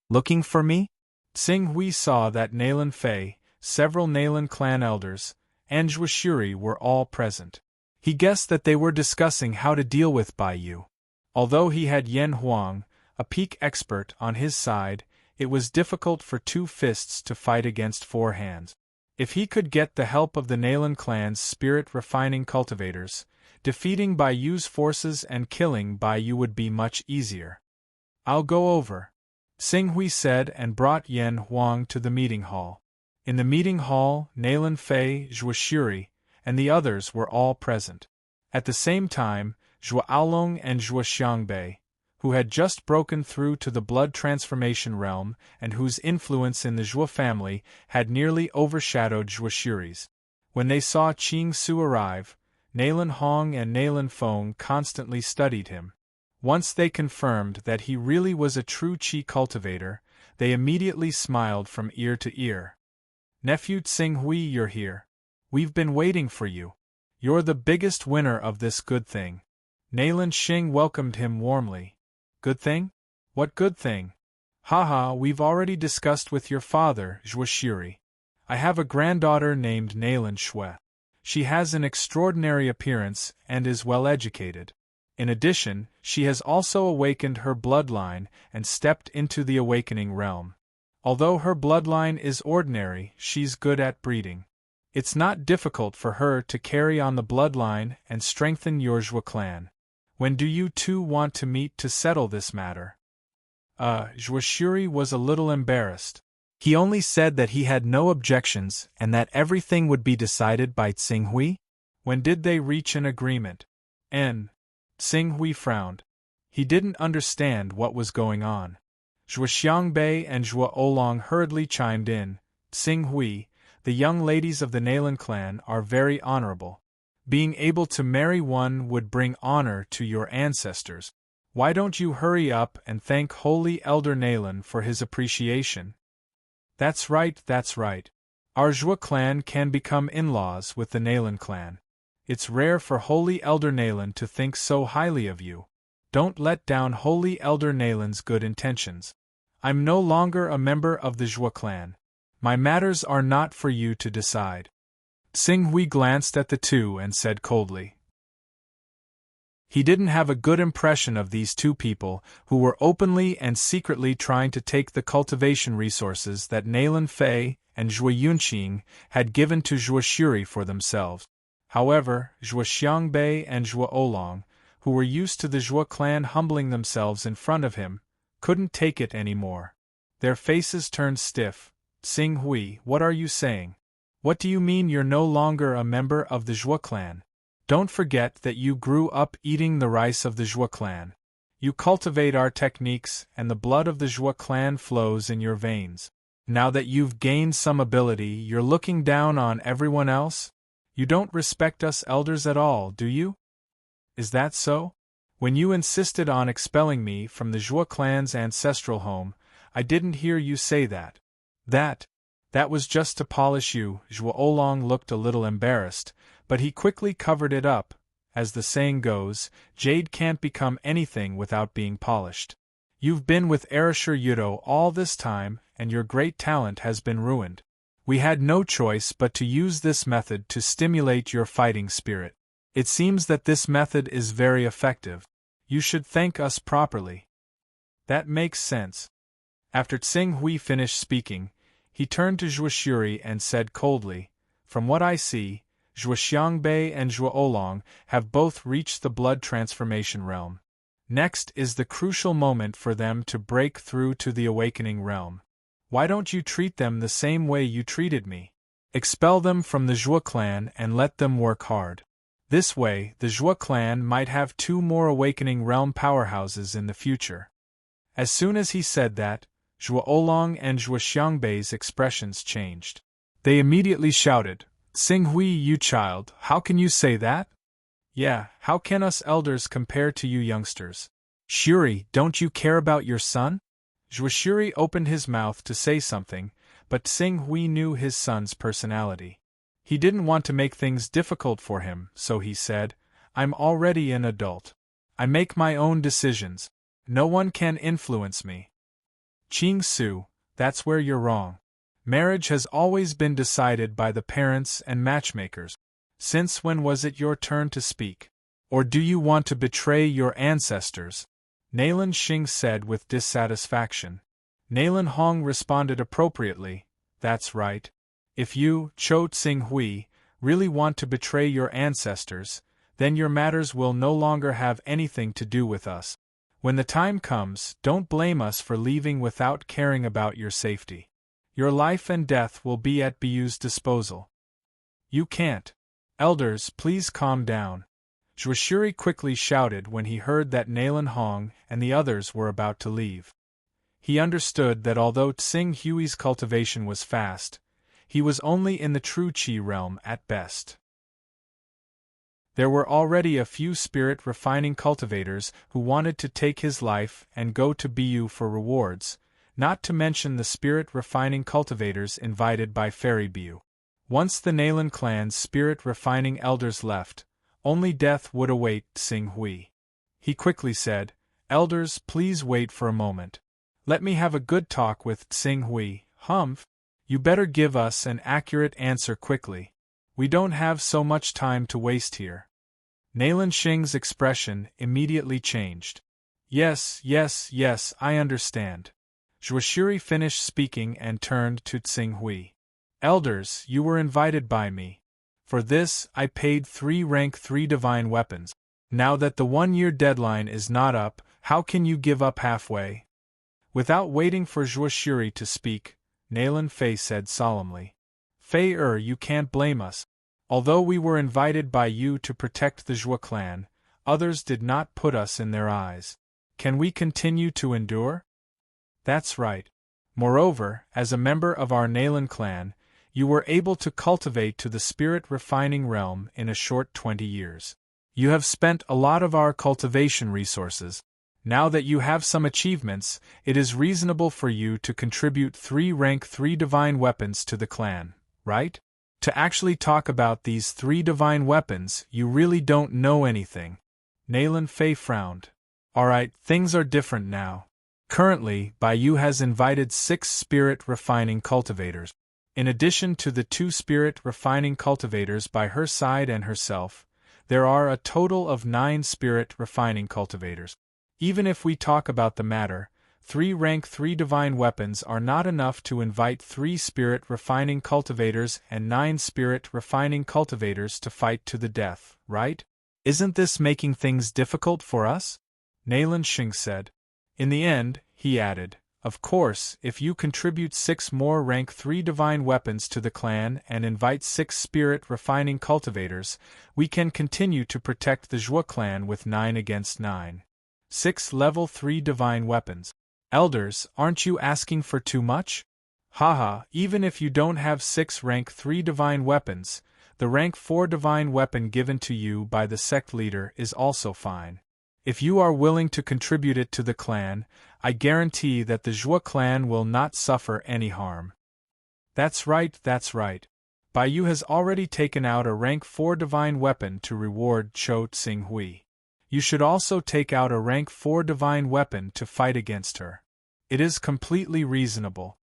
"Looking for me?" Tsing Hui saw that Nalan Fei, several Nalan clan elders, and Zhuo Shuri were all present. He guessed that they were discussing how to deal with Bai Yu. Although he had Yan Huang, a peak expert, on his side, it was difficult for 2 fists to fight against 4 hands. If he could get the help of the Nalan clan's spirit-refining cultivators, defeating Bai Yu's forces and killing Bai Yu would be much easier. "I'll go over," Tsing Hui said and brought Yan Huang to the meeting hall. In the meeting hall, Nalan Fei, Zhuo Shuri, and the others were all present. At the same time, Zhuo Aolong and Zhuo Xiangbei, who had just broken through to the blood transformation realm and whose influence in the Zhuo family had nearly overshadowed Zhuo Shuri's. When they saw Qing Su arrive, Nalan Hong and Nalan Feng constantly studied him. Once they confirmed that he really was a true Qi cultivator, they immediately smiled from ear to ear. "Nephew Tsing Hui, you're here. We've been waiting for you. You're the biggest winner of this good thing." Nalan Xing welcomed him warmly. "Good thing? What good thing?" "Haha, we've already discussed with your father, Zhuo Shuri. I have a granddaughter named Nalan Shui. She has an extraordinary appearance and is well educated. In addition, she has also awakened her bloodline and stepped into the awakening realm. Although her bloodline is ordinary, she's good at breeding. It's not difficult for her to carry on the bloodline and strengthen your Zhuo clan. When do you 2 want to meet to settle this matter?" Zhuo Shuri was a little embarrassed. He only said that he had no objections and that everything would be decided by Tsing Hui. When did they reach an agreement? Tsing Hui frowned. He didn't understand what was going on. Zhuo Xiangbei and Zhuo Oolong hurriedly chimed in. "Tsing Hui, the young ladies of the Nalan clan are very honorable. Being able to marry one would bring honor to your ancestors. Why don't you hurry up and thank Holy Elder Nalan for his appreciation? That's right, that's right. Our Jua clan can become in-laws with the Nalan clan. It's rare for Holy Elder Nalan to think so highly of you. Don't let down Holy Elder Nalan's good intentions. I'm no longer a member of the Jua clan. My matters are not for you to decide. Tsing Hui glanced at the two and said coldly. He didn't have a good impression of these two people, who were openly and secretly trying to take the cultivation resources that Nalan Fei and Zhuo Yunqing had given to Zhuo Shuri for themselves. However, Zhuo Xiangbei and Zhuo Oolong, who were used to the Zhuo clan humbling themselves in front of him, couldn't take it anymore. Their faces turned stiff. Tsing Hui, what are you saying? What do you mean you're no longer a member of the Zhuo clan? Don't forget that you grew up eating the rice of the Zhuo clan. You cultivate our techniques, and the blood of the Zhuo clan flows in your veins. Now that you've gained some ability, you're looking down on everyone else? You don't respect us elders at all, do you? Is that so? When you insisted on expelling me from the Zhuo clan's ancestral home, I didn't hear you say that. That was just to polish you. Zhuo Oolong looked a little embarrassed, but he quickly covered it up. As the saying goes, jade can't become anything without being polished. You've been with Erashur Yudo all this time, and your great talent has been ruined. We had no choice but to use this method to stimulate your fighting spirit. It seems that this method is very effective. You should thank us properly. That makes sense. After Tsing Hui finished speaking, he turned to Zhuo Shuri and said coldly, From what I see, Zhuo Xiangbei and Zhuo Oolong have both reached the blood transformation realm. Next is the crucial moment for them to break through to the awakening realm. Why don't you treat them the same way you treated me? Expel them from the Zhuo clan and let them work hard. This way, the Zhuo clan might have 2 more awakening realm powerhouses in the future. As soon as he said that, Zhuo Oolong and Zhuo Xiangbei's expressions changed. They immediately shouted, Tsing Hui, you child, how can you say that? Yeah, how can us elders compare to you youngsters? Shuri, don't you care about your son? Zhuo Shuri opened his mouth to say something, but Tsing Hui knew his son's personality. He didn't want to make things difficult for him, so he said, I'm already an adult. I make my own decisions. No one can influence me. Qing Su, that's where you're wrong. Marriage has always been decided by the parents and matchmakers. Since when was it your turn to speak? Or do you want to betray your ancestors? Nalan Xing said with dissatisfaction. Nalan Hong responded appropriately, That's right. If you, Cho Tsing Hui, really want to betray your ancestors, then your matters will no longer have anything to do with us. When the time comes, don't blame us for leaving without caring about your safety. Your life and death will be at Biyu's disposal. You can't. Elders, please calm down. Zhuo Shuri quickly shouted when he heard that Nalan Hong and the others were about to leave. He understood that although Tsing Hui's cultivation was fast, he was only in the true Qi realm at best. There were already a few spirit-refining cultivators who wanted to take his life and go to Biyu for rewards, not to mention the spirit-refining cultivators invited by Fairy Biyu. Once the Nalan clan's spirit-refining elders left, only death would await Tsing Hui. He quickly said, Elders, please wait for a moment. Let me have a good talk with Tsing Hui. Humph! You better give us an accurate answer quickly. We don't have so much time to waste here. Nalan Xing's expression immediately changed. Yes, I understand. Zhuo Shuri finished speaking and turned to Tsing Hui. Elders, you were invited by me. For this, I paid 3 rank 3 divine weapons. Now that the 1-year deadline is not up, how can you give up halfway? Without waiting for Zhuo Shuri to speak, Nalan Fei said solemnly. Fei you can't blame us. Although we were invited by you to protect the Zhuo clan, others did not put us in their eyes. Can we continue to endure? That's right. Moreover, as a member of our Nalan clan, you were able to cultivate to the spirit-refining realm in a short 20 years. You have spent a lot of our cultivation resources. Now that you have some achievements, it is reasonable for you to contribute 3 rank 3 divine weapons to the clan, right? To actually talk about these 3 divine weapons, you really don't know anything. Nalan Fei frowned. Alright, things are different now. Currently, Baiyu has invited 6 spirit refining cultivators. In addition to the 2 spirit refining cultivators by her side and herself, there are a total of 9 spirit refining cultivators. Even if we talk about the matter, 3 rank 3 divine weapons are not enough to invite 3 spirit refining cultivators and 9 spirit refining cultivators to fight to the death, right? Isn't this making things difficult for us? Nalan Xing said. In the end, he added, of course, if you contribute 6 more rank 3 divine weapons to the clan and invite 6 spirit refining cultivators, we can continue to protect the Zhuo clan with 9 against 9. 6 level 3 divine weapons. Elders, aren't you asking for too much? Haha, even if you don't have 6 rank 3 divine weapons, the rank 4 divine weapon given to you by the sect leader is also fine. If you are willing to contribute it to the clan, I guarantee that the Zhuo clan will not suffer any harm. That's right, that's right. Baiyu has already taken out a rank 4 divine weapon to reward Chou Tsinghui. You should also take out a rank 4 divine weapon to fight against her. It is completely reasonable.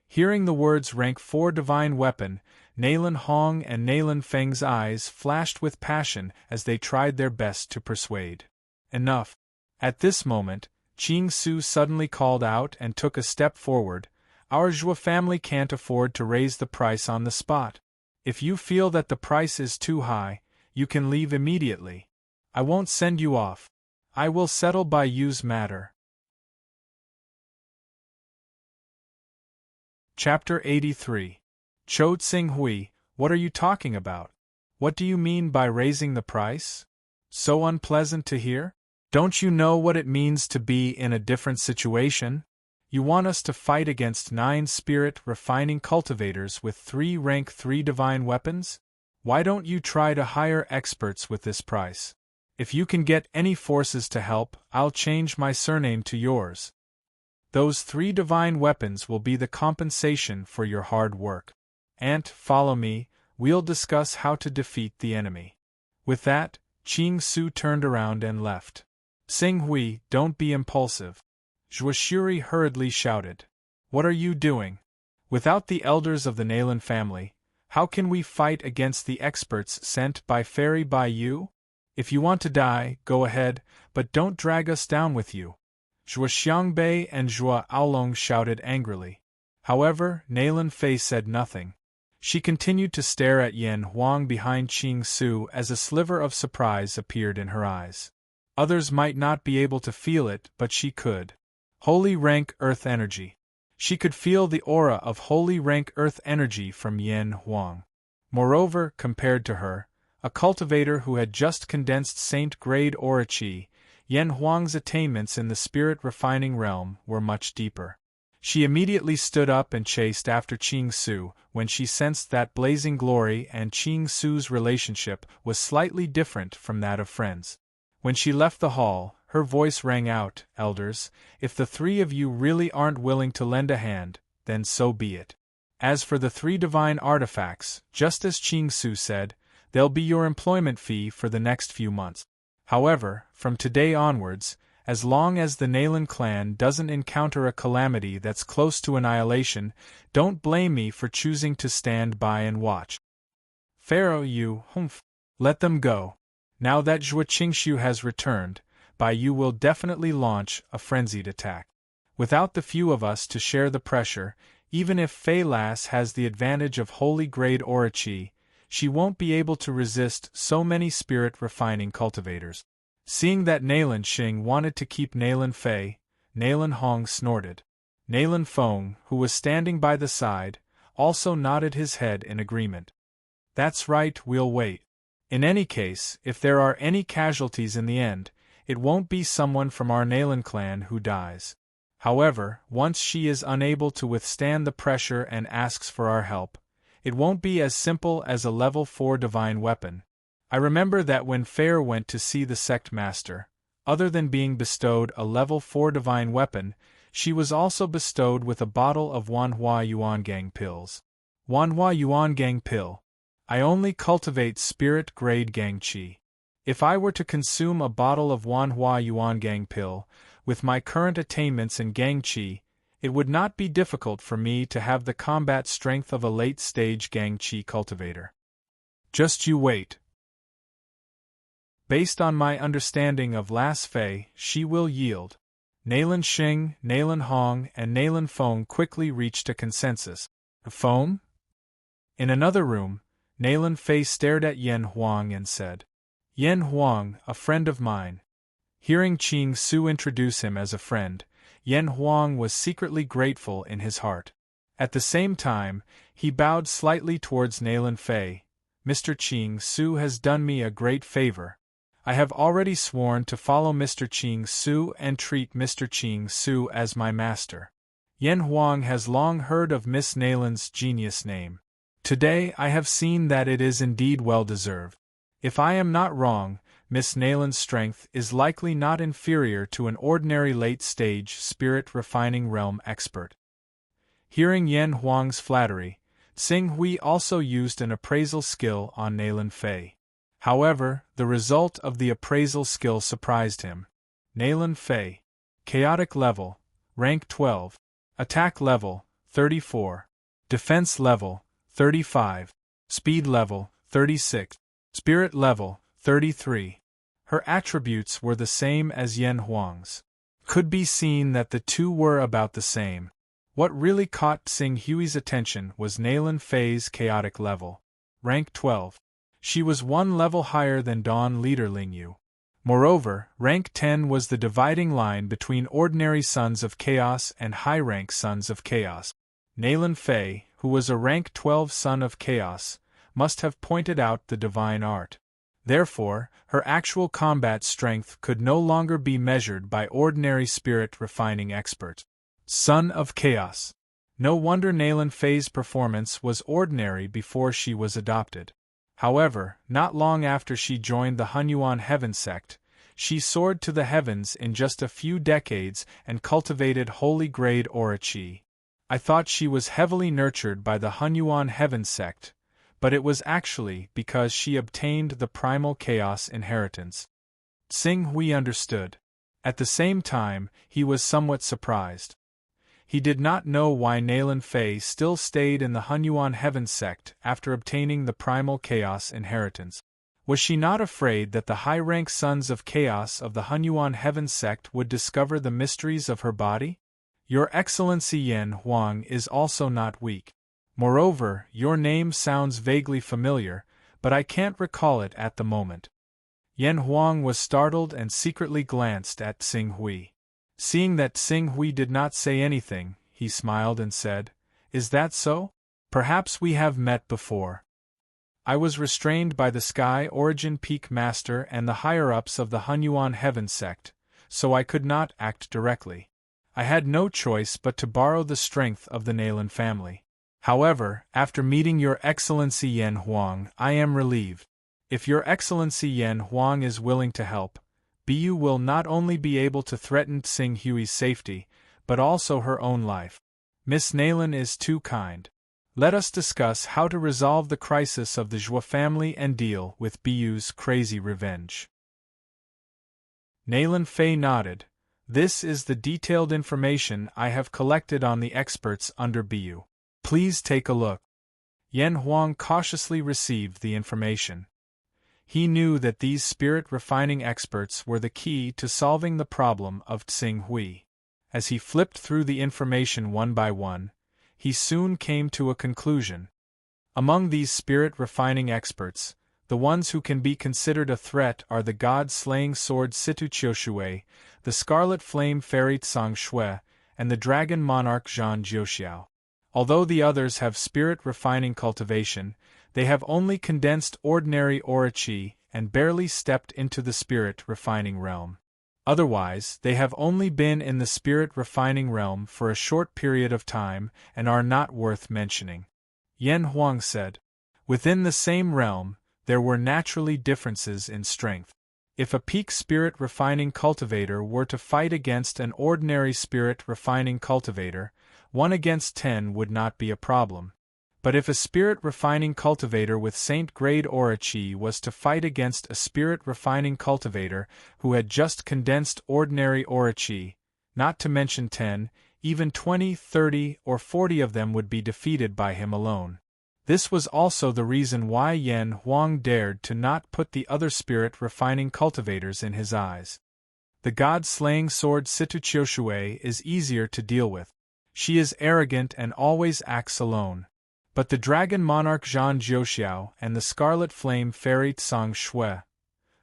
Hearing the words rank 4 divine weapon, Nalan Hong and Nalan Feng's eyes flashed with passion as they tried their best to persuade. Enough. At this moment, Qing Su suddenly called out and took a step forward. Our Zhuo family can't afford to raise the price on the spot. If you feel that the price is too high, you can leave immediately. I won't send you off. I will settle Baiyu's matter. Chapter 83. Chou Tsinghui, what are you talking about? What do you mean by raising the price? So unpleasant to hear? Don't you know what it means to be in a different situation? You want us to fight against 9 spirit refining cultivators with 3 rank 3 divine weapons? Why don't you try to hire experts with this price? If you can get any forces to help, I'll change my surname to yours. Those 3 divine weapons will be the compensation for your hard work. Aunt, follow me, we'll discuss how to defeat the enemy. With that, Qing Su turned around and left. Tsinghui, don't be impulsive. Zhuoshuri hurriedly shouted. What are you doing? Without the elders of the Nalan family, how can we fight against the experts sent by Fairy Baiyu? If you want to die, go ahead, but don't drag us down with you. Zhuo Xiangbei and Zhuo Aolong shouted angrily. However, Nalan Fei said nothing. She continued to stare at Yan Huang behind Qing Su as a sliver of surprise appeared in her eyes. Others might not be able to feel it, but she could. Holy rank earth energy. She could feel the aura of holy rank earth energy from Yan Huang. Moreover, compared to her, a cultivator who had just condensed saint-grade aura chi, Yan Huang's attainments in the spirit refining realm were much deeper. She immediately stood up and chased after Qing Su when she sensed that blazing glory and Qing Su's relationship was slightly different from that of friends. When she left the hall, her voice rang out, Elders, if the 3 of you really aren't willing to lend a hand, then so be it. As for the 3 divine artifacts, just as Qing Su said, they'll be your employment fee for the next few months. However, from today onwards, as long as the Nalan clan doesn't encounter a calamity that's close to annihilation, don't blame me for choosing to stand by and watch. Pharaoh, you, humph. Let them go. Now that Zhuo Qingshu has returned, Baiyu will definitely launch a frenzied attack. Without the few of us to share the pressure, even if Fei Lass has the advantage of holy-grade aura chi, she won't be able to resist so many spirit-refining cultivators. Seeing that Nalan Xing wanted to keep Nalan Fei, Nalan Hong snorted. Nalan Feng, who was standing by the side, also nodded his head in agreement. That's right, we'll wait. In any case, if there are any casualties in the end, it won't be someone from our Nalan clan who dies. However, once she is unable to withstand the pressure and asks for our help, it won't be as simple as a level 4 divine weapon. I remember that when Fair went to see the sect master, Other than being bestowed a level 4 divine weapon, she was also bestowed with a bottle of Wanhua Yuangang pills. Wanhua Yuangang pill. I only cultivate spirit-grade Gang Qi. If I were to consume a bottle of Wanhua Yuangang pill, with my current attainments in Gang Qi, it would not be difficult for me to have the combat strength of a late-stage Gang Qi cultivator. Just you wait. Based on my understanding of Las Fei, she will yield. Naylan Xing, Naylan Hong, and Naylan Feng quickly reached a consensus. Phone? In another room, Naylan Fei stared at Yen Huang and said, Yen Huang, a friend of mine. Hearing Qing Su introduce him as a friend, Yen Huang was secretly grateful in his heart. At the same time, he bowed slightly towards Naylan Fei. Mr. Qing Su has done me a great favor. I have already sworn to follow Mr. Qing Su and treat Mr. Qing Su as my master. Yen Huang has long heard of Miss Naylan's genius name. Today I have seen that it is indeed well deserved. If I am not wrong, Miss Naylan's strength is likely not inferior to an ordinary late-stage spirit-refining realm expert. Hearing Yen Huang's flattery, Xing Hui also used an appraisal skill on Naylan Fei. However, the result of the appraisal skill surprised him. Naylan Fei. Chaotic level, rank 12. Attack level, 34. Defense level, 35. Speed level, 36. Spirit level, 33. Her attributes were the same as Yen Huang's. Could be seen that the two were about the same. What really caught Xing Hui's attention was Naylan Fei's chaotic level, rank 12. She was one level higher than Dawn Leader Lingyu. Moreover, rank 10 was the dividing line between ordinary Sons of Chaos and high-rank Sons of Chaos. Naylan Fei, who was a rank 12 Son of Chaos, must have pointed out the divine art. Therefore, her actual combat strength could no longer be measured by ordinary spirit-refining experts. Son of Chaos. No wonder Naylan Fei's performance was ordinary before she was adopted. However, not long after she joined the Hunyuan Heaven sect, she soared to the heavens in just a few decades and cultivated holy-grade aura qi. I thought she was heavily nurtured by the Hunyuan Heaven sect, but it was actually because she obtained the primal chaos inheritance. Xing Hui understood. At the same time, he was somewhat surprised. He did not know why Naylan Fei still stayed in the Hunyuan Heaven sect after obtaining the primal chaos inheritance. Was she not afraid that the high-rank Sons of Chaos of the Hunyuan Heaven sect would discover the mysteries of her body? Your Excellency Yen Huang is also not weak. Moreover, your name sounds vaguely familiar, but I can't recall it at the moment. Yen Huang was startled and secretly glanced at Xing Hui. Seeing that Xing Hui did not say anything, he smiled and said, Is that so? Perhaps we have met before. I was restrained by the Sky Origin Peak Master and the higher-ups of the Hunyuan Heaven sect, so I could not act directly. I had no choice but to borrow the strength of the Naylan family. However, after meeting Your Excellency Yen Huang, I am relieved. If Your Excellency Yen Huang is willing to help, Bu will not only be able to threaten Xing Hui's safety, but also her own life. Miss Naylan is too kind. Let us discuss how to resolve the crisis of the Zhua family and deal with Bu's crazy revenge. Naylan Fei nodded. This is the detailed information I have collected on the experts under Bu. Please take a look. Yen Huang cautiously received the information. He knew that these spirit-refining experts were the key to solving the problem of Xing Hui. As he flipped through the information one by one, he soon came to a conclusion. Among these spirit-refining experts, the ones who can be considered a threat are the god-slaying sword Situ Qiushui, the scarlet flame fairy Tsang Shui, and the dragon monarch Zhan Jiuxiao. Although the others have spirit-refining cultivation, they have only condensed ordinary aura qi and barely stepped into the spirit-refining realm. Otherwise, they have only been in the spirit-refining realm for a short period of time and are not worth mentioning. Yen Huang said. Within the same realm, there were naturally differences in strength. If a peak spirit refining cultivator were to fight against an ordinary spirit refining cultivator, 1 against 10 would not be a problem. But if a spirit refining cultivator with Saint grade aura chi was to fight against a spirit refining cultivator who had just condensed ordinary aura chi, not to mention 10, even 20, 30, or 40 of them would be defeated by him alone. This was also the reason why Yan Huang dared to not put the other spirit refining cultivators in his eyes. The god-slaying sword Situ Qiushui is easier to deal with. She is arrogant and always acts alone. But the dragon monarch Zhan Jiuxiao and the scarlet flame fairy Tsang Shui,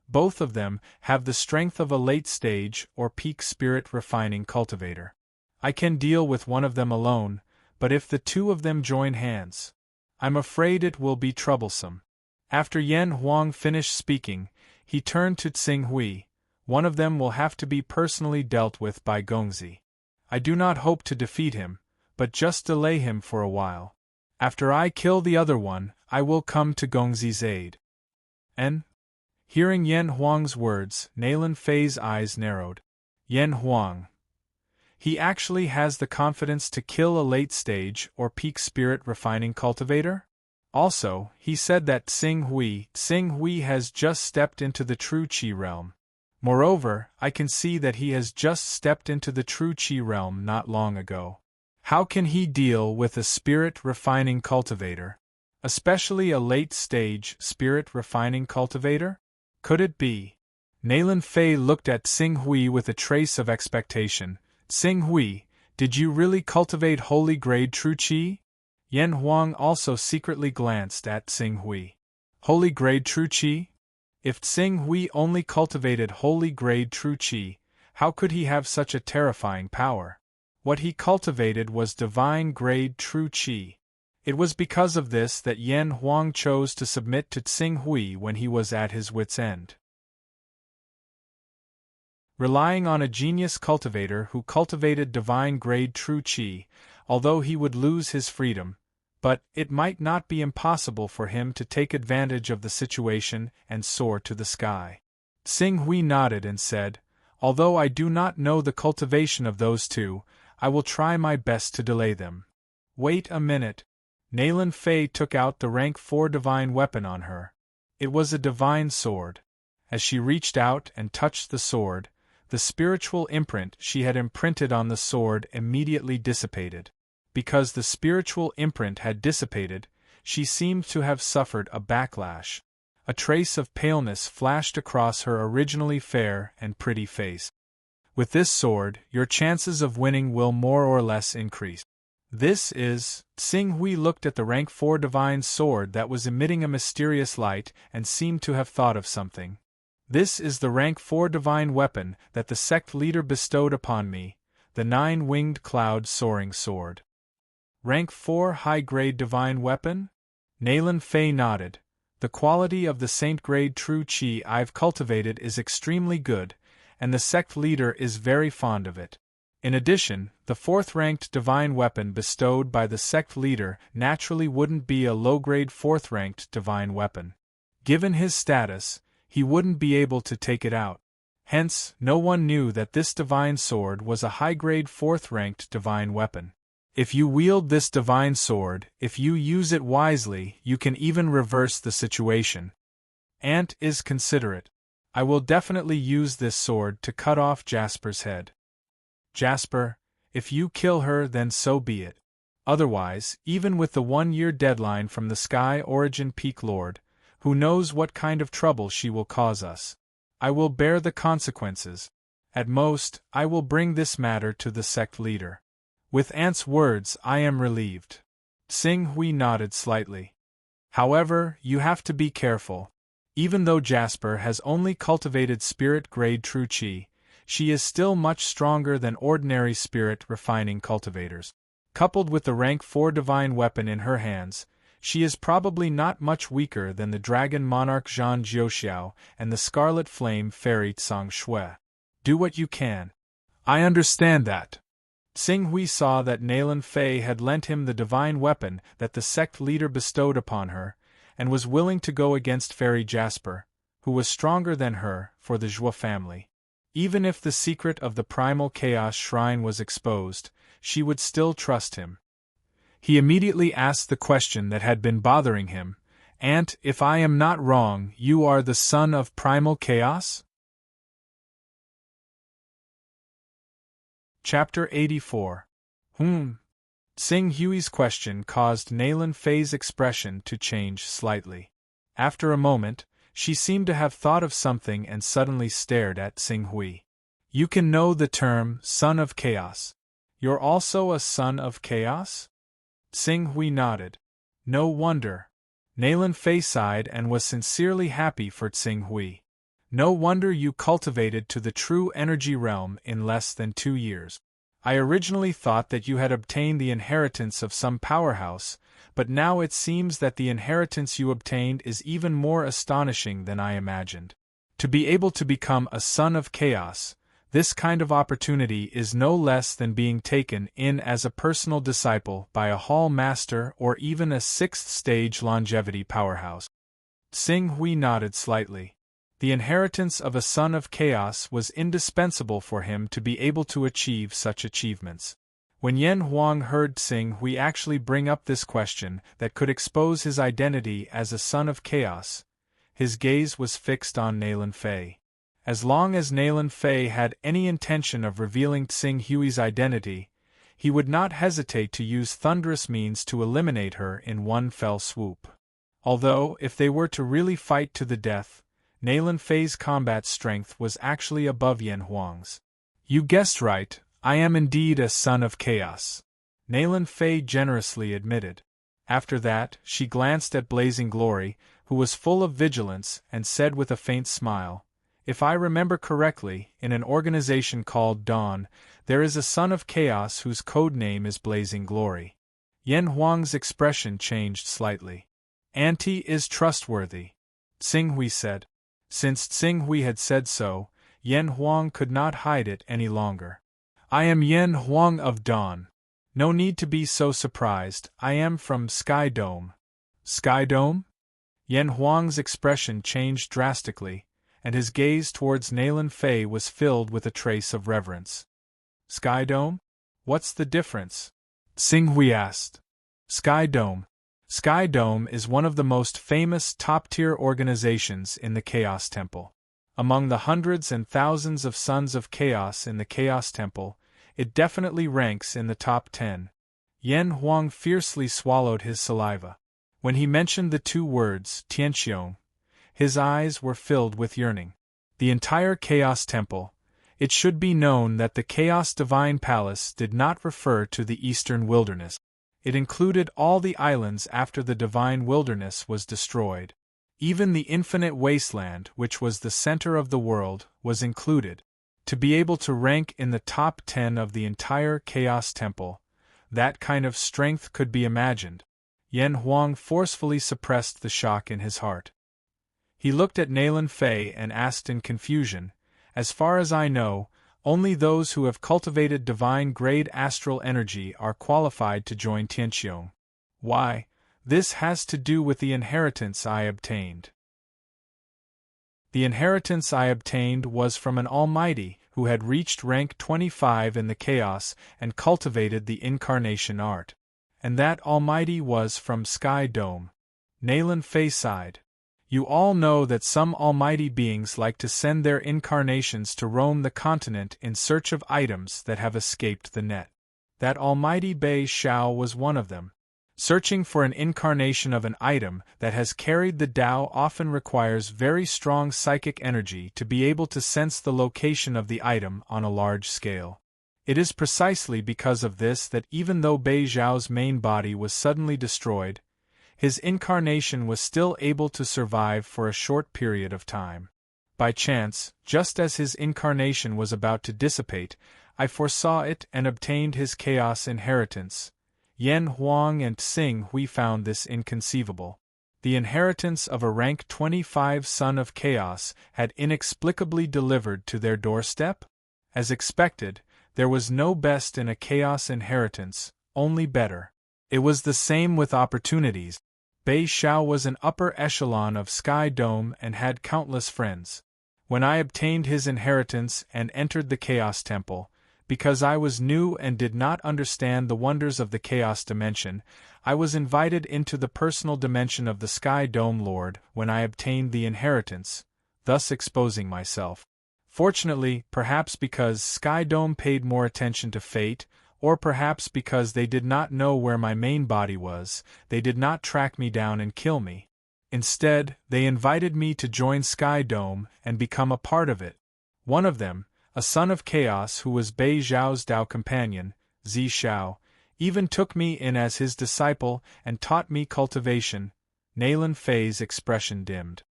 both of them have the strength of a late-stage or peak spirit refining cultivator. I can deal with one of them alone, but if the two of them join hands, I'm afraid it will be troublesome. After Yan Huang finished speaking, he turned to Tsing Hui. One of them will have to be personally dealt with by Gongzi. I do not hope to defeat him, but just delay him for a while. After I kill the other one, I will come to Gongzi's aid. And? Hearing Yan Huang's words, Nalan Fei's eyes narrowed. Yan Huang. He actually has the confidence to kill a late-stage or peak spirit refining cultivator? Also, he said that Tsing Hui has just stepped into the true Qi realm. Moreover, I can see that he has just stepped into the true Qi realm not long ago. How can he deal with a spirit refining cultivator? Especially a late-stage spirit refining cultivator? Could it be? Nalan Fei looked at Tsing Hui with a trace of expectation. Tsing Hui, did you really cultivate holy grade true Qi? Yan Huang also secretly glanced at Tsing Hui. Holy grade true Qi? If Tsing Hui only cultivated holy grade true Qi, how could he have such a terrifying power? What he cultivated was divine grade true Qi. It was because of this that Yan Huang chose to submit to Tsing Hui when he was at his wits' end. Relying on a genius cultivator who cultivated divine grade true Qi, although he would lose his freedom, but it might not be impossible for him to take advantage of the situation and soar to the sky. Tsing Hui nodded and said, although I do not know the cultivation of those two, I will try my best to delay them. Wait a minute. Nalan Fei took out the rank 4 divine weapon on her. It was a divine sword. As she reached out and touched the sword, the spiritual imprint she had imprinted on the sword immediately dissipated. Because the spiritual imprint had dissipated, she seemed to have suffered a backlash. A trace of paleness flashed across her originally fair and pretty face. With this sword, your chances of winning will more or less increase. This is... Tsing Hui looked at the rank 4 divine sword that was emitting a mysterious light and seemed to have thought of something. This is the rank 4 divine weapon that the sect leader bestowed upon me, the 9-winged cloud soaring sword. Rank 4 high-grade divine weapon? Nalan Fei nodded. The quality of the saint-grade true Qi I've cultivated is extremely good, and the sect leader is very fond of it. In addition, the 4th-ranked divine weapon bestowed by the sect leader naturally wouldn't be a low-grade 4th-ranked divine weapon. Given his status, he wouldn't be able to take it out. Hence, no one knew that this divine sword was a high-grade 4th-ranked divine weapon. If you wield this divine sword, if you use it wisely, you can even reverse the situation. Ant is considerate. I will definitely use this sword to cut off Jasper's head. Jasper, if you kill her, then so be it. Otherwise, even with the 1-year deadline from the Sky Origin Peak Lord, who knows what kind of trouble she will cause us. I will bear the consequences. At most, I will bring this matter to the sect leader. With Ant's words, I am relieved. Tsing Hui nodded slightly. However, you have to be careful. Even though Jasper has only cultivated spirit-grade true Qi, she is still much stronger than ordinary spirit-refining cultivators. Coupled with the rank 4 divine weapon in her hands, she is probably not much weaker than the dragon monarch Zhan Jiuxiao and the scarlet flame fairy Tsang Shui. Do what you can. I understand that. Tsing Hui saw that Nalan Fei had lent him the divine weapon that the sect leader bestowed upon her, and was willing to go against Fairy Jasper, who was stronger than her, for the Zhua family. Even if the secret of the primal chaos shrine was exposed, she would still trust him. He immediately asked the question that had been bothering him, "Aunt, if I am not wrong, you are the son of primal chaos?" Chapter 84. Sing Hui's question caused Nalan Fei's expression to change slightly. After a moment, she seemed to have thought of something and suddenly stared at Sing Hui. "You can know the term, son of chaos. You're also a son of chaos?" Sing Hui nodded. "No wonder." Nalan Fei sighed and was sincerely happy for Sing Hui. "No wonder you cultivated to the true energy realm in less than 2 years. I originally thought that you had obtained the inheritance of some powerhouse, but now it seems that the inheritance you obtained is even more astonishing than I imagined. To be able to become a son of chaos, this kind of opportunity is no less than being taken in as a personal disciple by a hall master or even a 6th-stage longevity powerhouse." Sing Hui nodded slightly. The inheritance of a son of chaos was indispensable for him to be able to achieve such achievements. When Yan Huang heard Sing Hui actually bring up this question that could expose his identity as a son of chaos, his gaze was fixed on Nalan Fei. As long as Nalan Fei had any intention of revealing Sing Hui's identity, he would not hesitate to use thunderous means to eliminate her in one fell swoop. Although, if they were to really fight to the death, Nalan Fei's combat strength was actually above Yan Huang's. "You guessed right, I am indeed a son of chaos," Nalan Fei generously admitted. After that, she glanced at Blazing Glory, who was full of vigilance, and said with a faint smile, "If I remember correctly, in an organization called Dawn, there is a son of chaos whose code name is Blazing Glory." Yan Huang's expression changed slightly. "Auntie is trustworthy," Sing Hui said. Since Sing Hui had said so, Yan Huang could not hide it any longer. "I am Yan Huang of Dawn. No need to be so surprised, I am from Sky Dome." "Sky Dome?" Yan Huang's expression changed drastically, and his gaze towards Nalan Fei was filled with a trace of reverence. "Sky Dome? What's the difference?" Sing Hui asked. "Sky Dome. Sky Dome is one of the most famous top-tier organizations in the Chaos Temple. Among the hundreds and thousands of Sons of Chaos in the Chaos Temple, it definitely ranks in the top 10. Yan Huang fiercely swallowed his saliva. When he mentioned the 2 words, Tianqiong, his eyes were filled with yearning. The entire Chaos Temple. It should be known that the Chaos Divine Palace did not refer to the Eastern Wilderness. It included all the islands after the Divine Wilderness was destroyed. Even the Infinite Wasteland, which was the center of the world, was included. To be able to rank in the top 10 of the entire Chaos Temple, that kind of strength could be imagined. Yan Huang forcefully suppressed the shock in his heart. He looked at Nalan Fei and asked in confusion, "As far as I know, only those who have cultivated divine-grade astral energy are qualified to join Tianqiong. Why, this has to do with the inheritance I obtained." "The inheritance I obtained was from an Almighty who had reached rank 25 in the Chaos and cultivated the incarnation art. And that Almighty was from Sky Dome." Nalan Fei sighed. "You all know that some almighty beings like to send their incarnations to roam the continent in search of items that have escaped the net. That almighty Bei Shao was one of them. Searching for an incarnation of an item that has carried the Tao often requires very strong psychic energy to be able to sense the location of the item on a large scale. It is precisely because of this that even though Bei Zhao's main body was suddenly destroyed, his incarnation was still able to survive for a short period of time. By chance, just as his incarnation was about to dissipate, I foresaw it and obtained his chaos inheritance." Yan Huang and Sing Hui found this inconceivable. The inheritance of a rank 25 son of chaos had inexplicably delivered to their doorstep? As expected, there was no best in a chaos inheritance, only better. It was the same with opportunities. Bei Xiao was an upper echelon of Sky Dome and had countless friends. When I obtained his inheritance and entered the Chaos Temple, because I was new and did not understand the wonders of the Chaos Dimension, I was invited into the personal dimension of the Sky Dome Lord when I obtained the inheritance, thus exposing myself. Fortunately, perhaps because Sky Dome paid more attention to fate, or perhaps because they did not know where my main body was, they did not track me down and kill me. Instead, they invited me to join Sky Dome and become a part of it. One of them, a son of Chaos who was Bei Xiao's Dao companion, Zi Xiao, even took me in as his disciple and taught me cultivation. Nalan Fei's expression dimmed.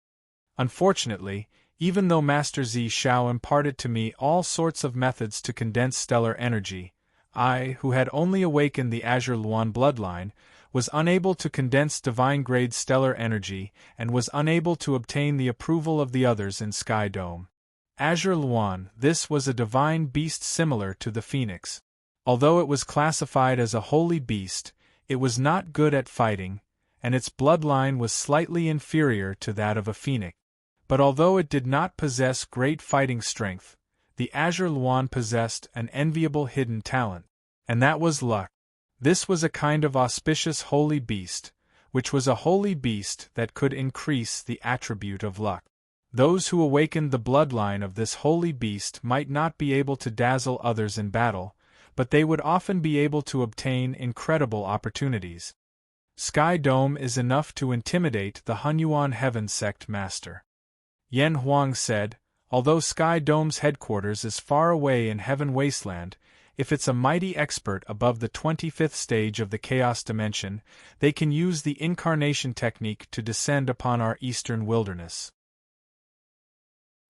Unfortunately, even though Master Zi Xiao imparted to me all sorts of methods to condense stellar energy, I, who had only awakened the Azure Luan bloodline, was unable to condense divine-grade stellar energy and was unable to obtain the approval of the others in Sky Dome. Azure Luan, this was a divine beast similar to the phoenix. Although it was classified as a holy beast, it was not good at fighting, and its bloodline was slightly inferior to that of a phoenix. But although it did not possess great fighting strength, the Azure Luan possessed an enviable hidden talent, and that was luck. This was a kind of auspicious holy beast, which was a holy beast that could increase the attribute of luck. Those who awakened the bloodline of this holy beast might not be able to dazzle others in battle, but they would often be able to obtain incredible opportunities. Sky Dome is enough to intimidate the Hunyuan Heaven Sect Master. Yan Huang said, although Sky Dome's headquarters is far away in Heaven Wasteland, if it's a mighty expert above the 25th stage of the Chaos Dimension, they can use the incarnation technique to descend upon our eastern wilderness.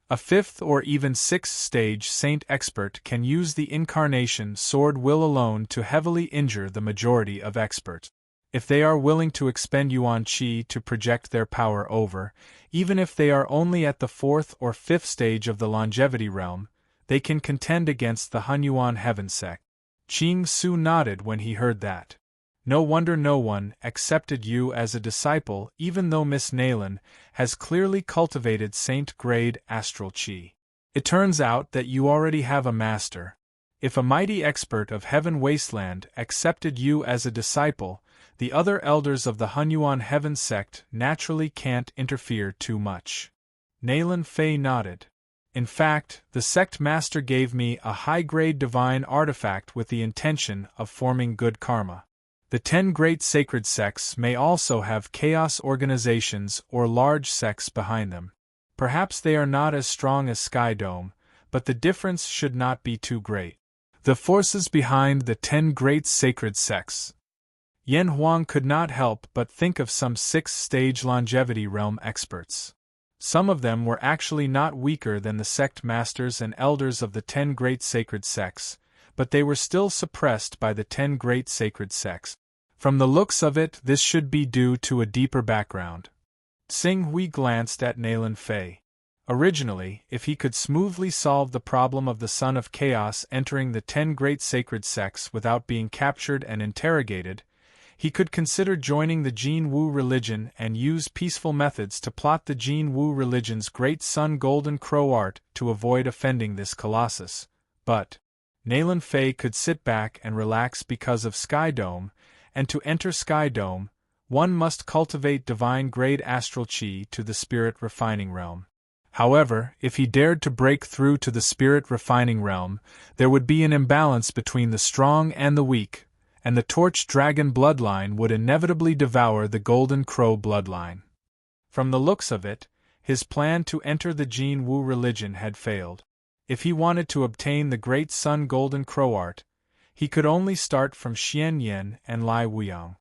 A 5th or even 6th stage saint expert can use the incarnation sword will alone to heavily injure the majority of experts. If they are willing to expend Yuan Qi to project their power over, even if they are only at the 4th or 5th stage of the longevity realm, they can contend against the Hunyuan Heaven Sect. Qing Su nodded when he heard that. No wonder no one accepted you as a disciple even though Miss Nalan has clearly cultivated saint-grade astral qi. It turns out that you already have a master. If a mighty expert of Heaven Wasteland accepted you as a disciple, the other elders of the Hunyuan Heaven Sect naturally can't interfere too much. Nalan Fei nodded. In fact, the sect master gave me a high-grade divine artifact with the intention of forming good karma. The 10 great sacred sects may also have chaos organizations or large sects behind them. Perhaps they are not as strong as Sky Dome, but the difference should not be too great. The forces behind the 10 great sacred sects. Yan Huang could not help but think of some 6th-stage longevity realm experts. Some of them were actually not weaker than the sect masters and elders of the 10 great sacred sects, but they were still suppressed by the 10 great sacred sects. From the looks of it, this should be due to a deeper background. Xing Hui glanced at Nalan Fei. Originally, if he could smoothly solve the problem of the Son of Chaos entering the 10 great sacred sects without being captured and interrogated, he could consider joining the Jin Wu religion and use peaceful methods to plot the Jin Wu religion's great Sun Golden Crow art to avoid offending this colossus. But Nalan Fei could sit back and relax because of Sky Dome, and to enter Sky Dome, one must cultivate divine-grade astral qi to the spirit refining realm. However, if he dared to break through to the spirit refining realm, there would be an imbalance between the strong and the weak, and the Torch Dragon bloodline would inevitably devour the Golden Crow bloodline. From the looks of it, his plan to enter the Jin Wu religion had failed. If he wanted to obtain the Great Sun Golden Crow art, he could only start from Xian Yen and Lai Wuyang.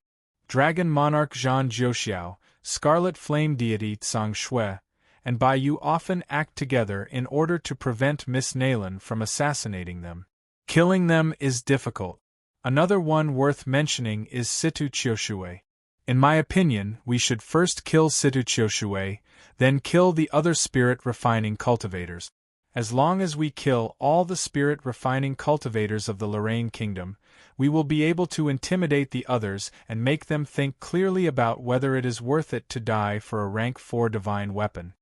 Dragon Monarch Zhan Jiuxiao, Scarlet Flame Deity Tsang Shui, and Bai Yu often act together in order to prevent Miss Nalan from assassinating them. Killing them is difficult. Another one worth mentioning is Situ Qiushui. In my opinion, we should first kill Situ Qiushui, then kill the other spirit-refining cultivators. As long as we kill all the spirit-refining cultivators of the Lorraine Kingdom, we will be able to intimidate the others and make them think clearly about whether it is worth it to die for a rank 4 divine weapon.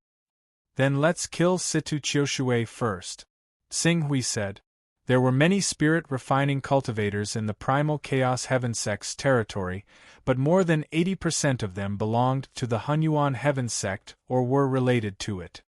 Then let's kill Situ Chioshui first, Xing Hui said. There were many spirit-refining cultivators in the primal Chaos Heaven Sect's territory, but more than 80% of them belonged to the Hunyuan Heaven Sect or were related to it.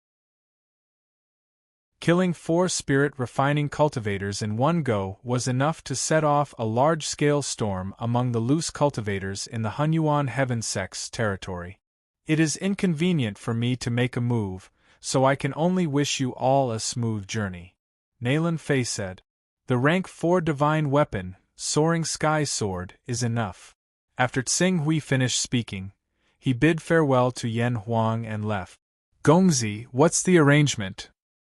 Killing 4 spirit-refining cultivators in one go was enough to set off a large-scale storm among the loose cultivators in the Hunyuan Heaven Sect's territory. It is inconvenient for me to make a move, so I can only wish you all a smooth journey, Nalan Fei said. The rank 4 divine weapon, Soaring Sky Sword, is enough. After Xing Hui finished speaking, he bid farewell to Yan Huang and left. Gongzi, what's the arrangement?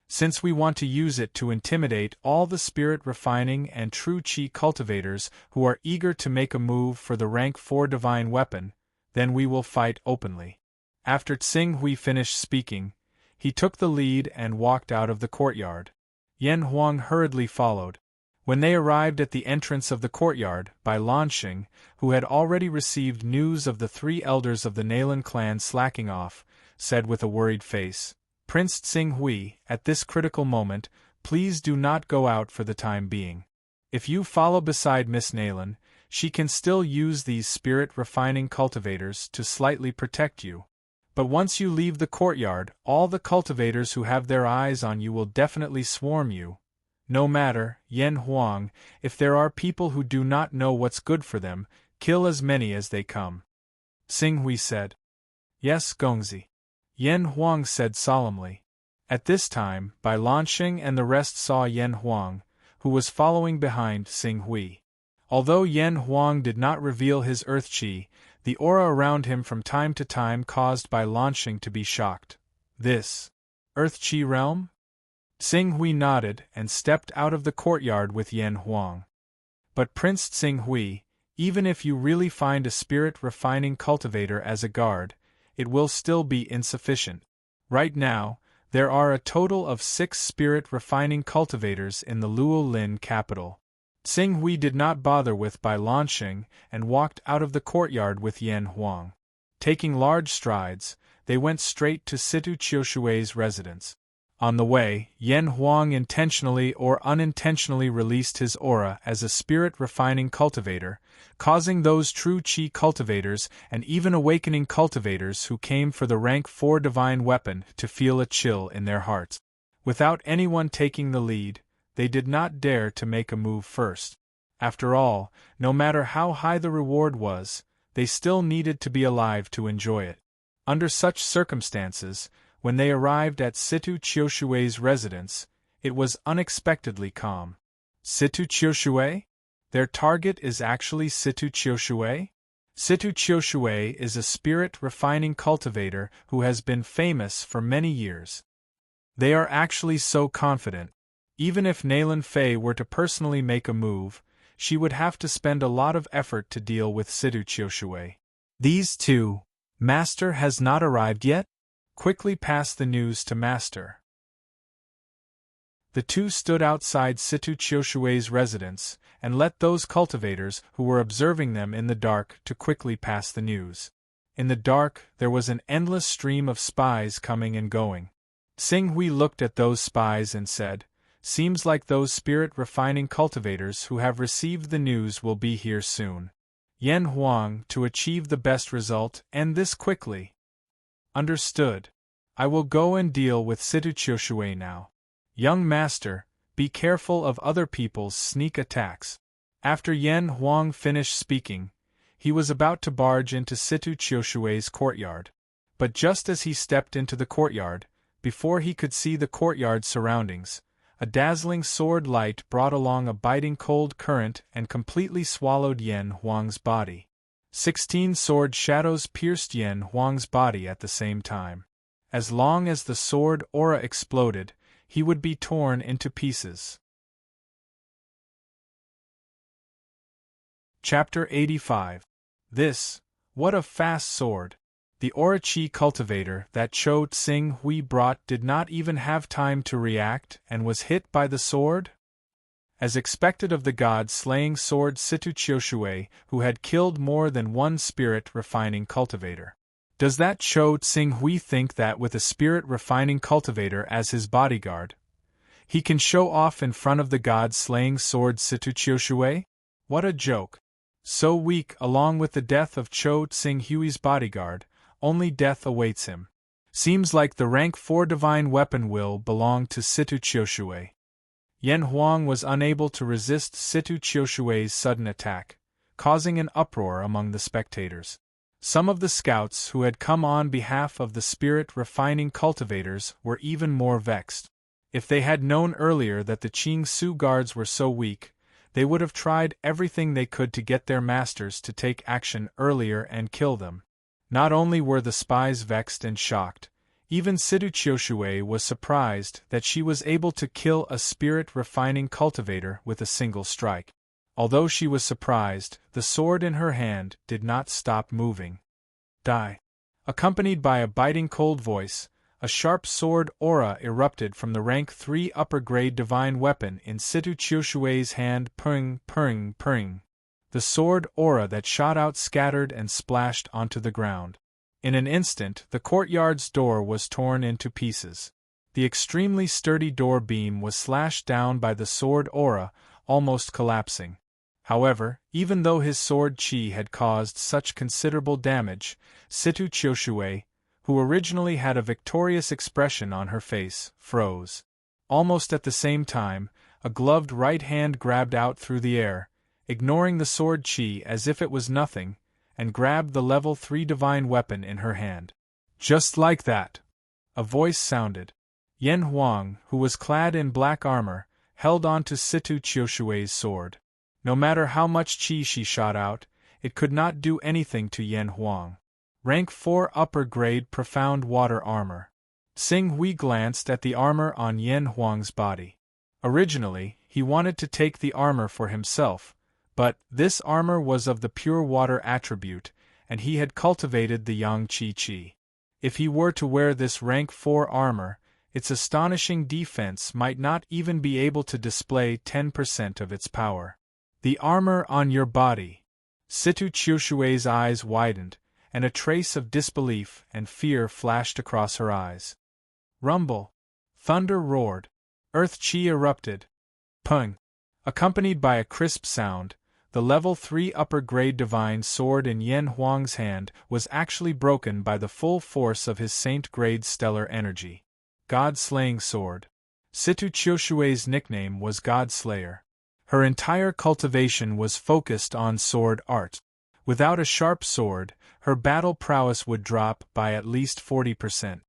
Since we want to use it to intimidate all the spirit-refining and true qi cultivators who are eager to make a move for the rank 4 divine weapon, then we will fight openly. After Xing Hui finished speaking, he took the lead and walked out of the courtyard. Yan Huang hurriedly followed. When they arrived at the entrance of the courtyard, Bai Lanxing, who had already received news of the 3 elders of the Nalan clan slacking off, said with a worried face, Prince Xing Hui, at this critical moment, please do not go out for the time being. If you follow beside Miss Nalan, she can still use these spirit-refining cultivators to slightly protect you. But once you leave the courtyard, all the cultivators who have their eyes on you will definitely swarm you. No matter, Yan Huang, if there are people who do not know what's good for them, kill as many as they come. Xing Hui said. Yes, Gongzi. Yan Huang said solemnly. At this time, Bai Lanxing and the rest saw Yan Huang, who was following behind Xing Hui. Although Yan Huang did not reveal his earth qi, the aura around him from time to time caused Bai Lanxing to be shocked. This earth qi realm? Xing Hui nodded and stepped out of the courtyard with Yan Huang. But Prince Xing Hui, even if you really find a spirit-refining cultivator as a guard, it will still be insufficient. Right now, there are a total of 6 spirit-refining cultivators in the Luo Lin capital. Xing Hui did not bother with Bai Lanxing and walked out of the courtyard with Yan Huang. Taking large strides, they went straight to Situ Chioshui's residence. On the way, Yan Huang intentionally or unintentionally released his aura as a spirit-refining cultivator, causing those true qi cultivators and even awakening cultivators who came for the rank 4 divine weapon to feel a chill in their hearts. Without anyone taking the lead, they did not dare to make a move first. After all, no matter how high the reward was, they still needed to be alive to enjoy it. Under such circumstances, when they arrived at Situ Chioshui's residence, it was unexpectedly calm. Situ Chioshui? Their target is actually Situ Chioshui? Situ Chioshui is a spirit-refining cultivator who has been famous for many years. They are actually so confident. Even if Nalan Fei were to personally make a move, she would have to spend a lot of effort to deal with Situ Chioshui. These two. Master has not arrived yet? Quickly pass the news to Master. The two stood outside Situ Chioshui's residence, and let those cultivators who were observing them in the dark to quickly pass the news. In the dark, there was an endless stream of spies coming and going. Xing Hui looked at those spies and said, "Seems like those spirit-refining cultivators who have received the news will be here soon. Yan Huang, to achieve the best result, end this quickly." "Understood. I will go and deal with Situ Chioshui now. Young master, be careful of other people's sneak attacks." After Yan Huang finished speaking, he was about to barge into Situ Chioshui's courtyard. But just as he stepped into the courtyard, before he could see the courtyard's surroundings, a dazzling sword light brought along a biting cold current and completely swallowed Yan Huang's body. 16 sword shadows pierced Yan Huang's body at the same time. As long as the sword aura exploded, he would be torn into pieces. Chapter 85. What a fast sword! The aura chi cultivator that Cho Xing Hui brought did not even have time to react and was hit by the sword? as expected of the god-slaying sword Situ Chioshui, who had killed more than one spirit-refining cultivator. Does that Cho Tsing Hui think that with a spirit-refining cultivator as his bodyguard, he can show off in front of the god-slaying sword Situ Chioshui? What a joke! So weak, along with the death of Cho Tsing Hui's bodyguard, only death awaits him. Seems like the rank 4 divine weapon will belong to Situ Chioshui. Yan Huang was unable to resist Situ Chioshui's sudden attack, causing an uproar among the spectators. Some of the scouts who had come on behalf of the spirit-refining cultivators were even more vexed. If they had known earlier that the Qing Su guards were so weak, they would have tried everything they could to get their masters to take action earlier and kill them. Not only were the spies vexed and shocked, even Situ Chioshui was surprised that she was able to kill a spirit-refining cultivator with a single strike. Although she was surprised, the sword in her hand did not stop moving. Die! Accompanied by a biting cold voice, a sharp sword aura erupted from the rank 3 upper-grade divine weapon in Situ Chioshui's hand. Purring, purring, purring. The sword aura that shot out scattered and splashed onto the ground. In an instant, the courtyard's door was torn into pieces. The extremely sturdy door beam was slashed down by the sword aura, almost collapsing. However, even though his sword chi had caused such considerable damage, Situ Chioshui, who originally had a victorious expression on her face, froze. Almost at the same time, a gloved right hand grabbed out through the air, ignoring the sword chi as if it was nothing, and grabbed the level 3 divine weapon in her hand. Just like that! A voice sounded. Yan Huang, who was clad in black armor, held on to Situ Chioshui's sword. No matter how much chi she shot out, it could not do anything to Yan Huang. Rank 4 upper grade profound water armor. Tsing Hui glanced at the armor on Yan Huang's body. Originally, he wanted to take the armor for himself, but this armor was of the pure water attribute, and he had cultivated the Yang Qi Qi. If he were to wear this rank 4 armor, its astonishing defense might not even be able to display 10% of its power. The armor on your body. Situ Chioshui's eyes widened, and a trace of disbelief and fear flashed across her eyes. Rumble. Thunder roared. Earth chi erupted. Pung. Accompanied by a crisp sound, the level 3 upper-grade divine sword in Yan Huang's hand was actually broken by the full force of his saint-grade stellar energy. God-slaying sword. Situ Chioshui's nickname was God-slayer. Her entire cultivation was focused on sword art. Without a sharp sword, her battle prowess would drop by at least 40%.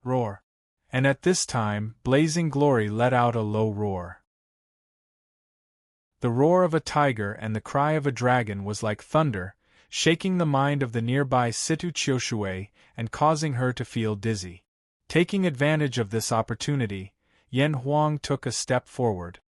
Roar. And at this time, Blazing Glory let out a low roar. The roar of a tiger and the cry of a dragon was like thunder, shaking the mind of the nearby Situ Chioshui and causing her to feel dizzy. Taking advantage of this opportunity, Yan Huang took a step forward.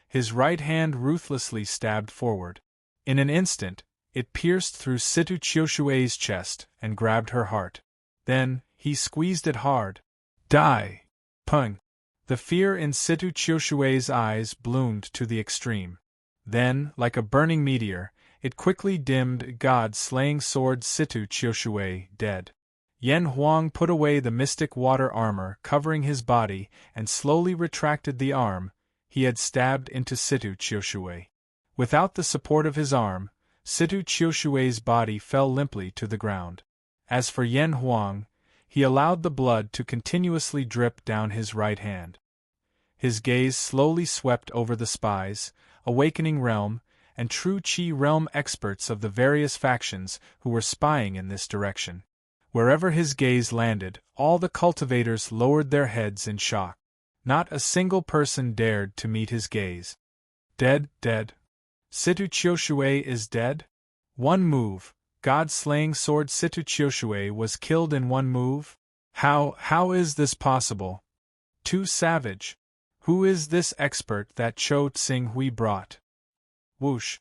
His right hand ruthlessly stabbed forward. In an instant, it pierced through Situ Chioshui's chest and grabbed her heart. Then, he squeezed it hard. Die! Pung! The fear in Situ Chioshui's eyes bloomed to the extreme. Then, like a burning meteor, it quickly dimmed God-slaying sword Situ Chioshui, dead. Yan Huang put away the mystic water armor covering his body and slowly retracted the arm he had stabbed into Situ Chioshui. Without the support of his arm, Situ Chioshui's body fell limply to the ground. As for Yan Huang, he allowed the blood to continuously drip down his right hand. His gaze slowly swept over the spies, Awakening Realm, and True Qi Realm experts of the various factions who were spying in this direction. Wherever his gaze landed, all the cultivators lowered their heads in shock. Not a single person dared to meet his gaze. Dead, dead. Situ Chioshui is dead? One move, God-slaying sword Situ Chioshui was killed in one move? How is this possible? Too savage. Who is this expert that Cho Tsing Hui brought? Whoosh.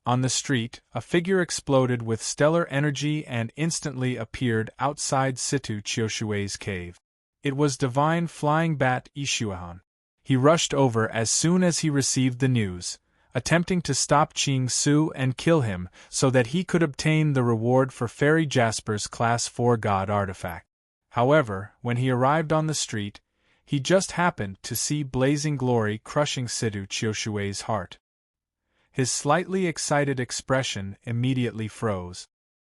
On the street, a figure exploded with stellar energy and instantly appeared outside Situ Chioshui's cave. It was Divine Flying Bat Ishuahan. He rushed over as soon as he received the news, attempting to stop Qing Su and kill him so that he could obtain the reward for Fairy Jasper's Class 4 God artifact. However, when he arrived on the street, he just happened to see blazing glory crushing Situ Qiushui's heart. His slightly excited expression immediately froze.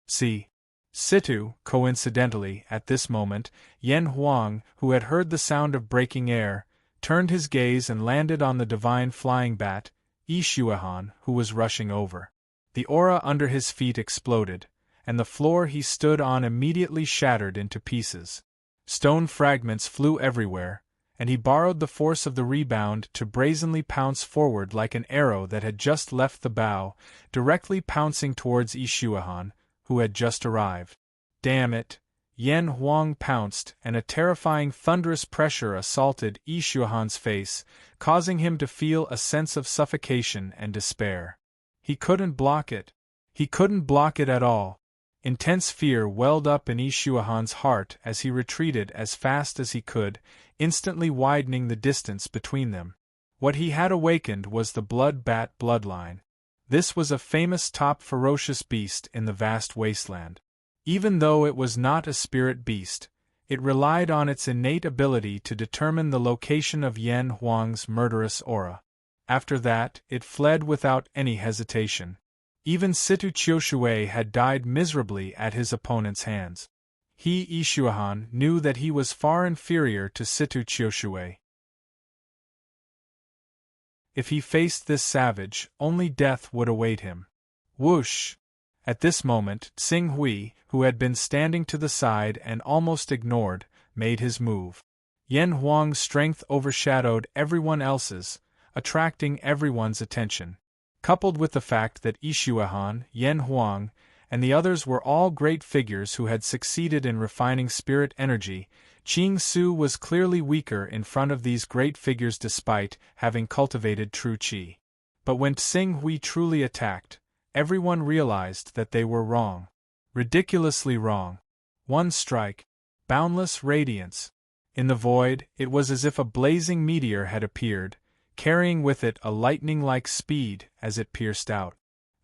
See. Situ, coincidentally, at this moment, Yan Huang, who had heard the sound of breaking air, turned his gaze and landed on the divine flying bat, Yi Shuahan, who was rushing over. The aura under his feet exploded, and the floor he stood on immediately shattered into pieces. Stone fragments flew everywhere, and he borrowed the force of the rebound to brazenly pounce forward like an arrow that had just left the bow, directly pouncing towards Yi Shuahan, who had just arrived. Damn it! Yan Huang pounced, and a terrifying thunderous pressure assaulted Yi Shuahan's face, causing him to feel a sense of suffocation and despair. He couldn't block it. He couldn't block it at all. Intense fear welled up in Yi Shuahan's heart as he retreated as fast as he could, instantly widening the distance between them. What he had awakened was the blood bat bloodline. This was a famous top ferocious beast in the vast wasteland. Even though it was not a spirit beast, it relied on its innate ability to determine the location of Yan Huang's murderous aura. After that, it fled without any hesitation. Even Situ Qiushui had died miserably at his opponent's hands. He, Yi Shuahan, knew that he was far inferior to Situ Qiushui. If he faced this savage, only death would await him. Whoosh! At this moment, Tsing Hui, who had been standing to the side and almost ignored, made his move. Yan Huang's strength overshadowed everyone else's, attracting everyone's attention. Coupled with the fact that Yi Shuahan, Yan Huang, and the others were all great figures who had succeeded in refining spirit energy, Qing Su was clearly weaker in front of these great figures despite having cultivated true qi. But when Tsing Hui truly attacked, everyone realized that they were wrong. Ridiculously wrong. One strike. Boundless radiance. In the void, it was as if a blazing meteor had appeared, carrying with it a lightning-like speed as it pierced out.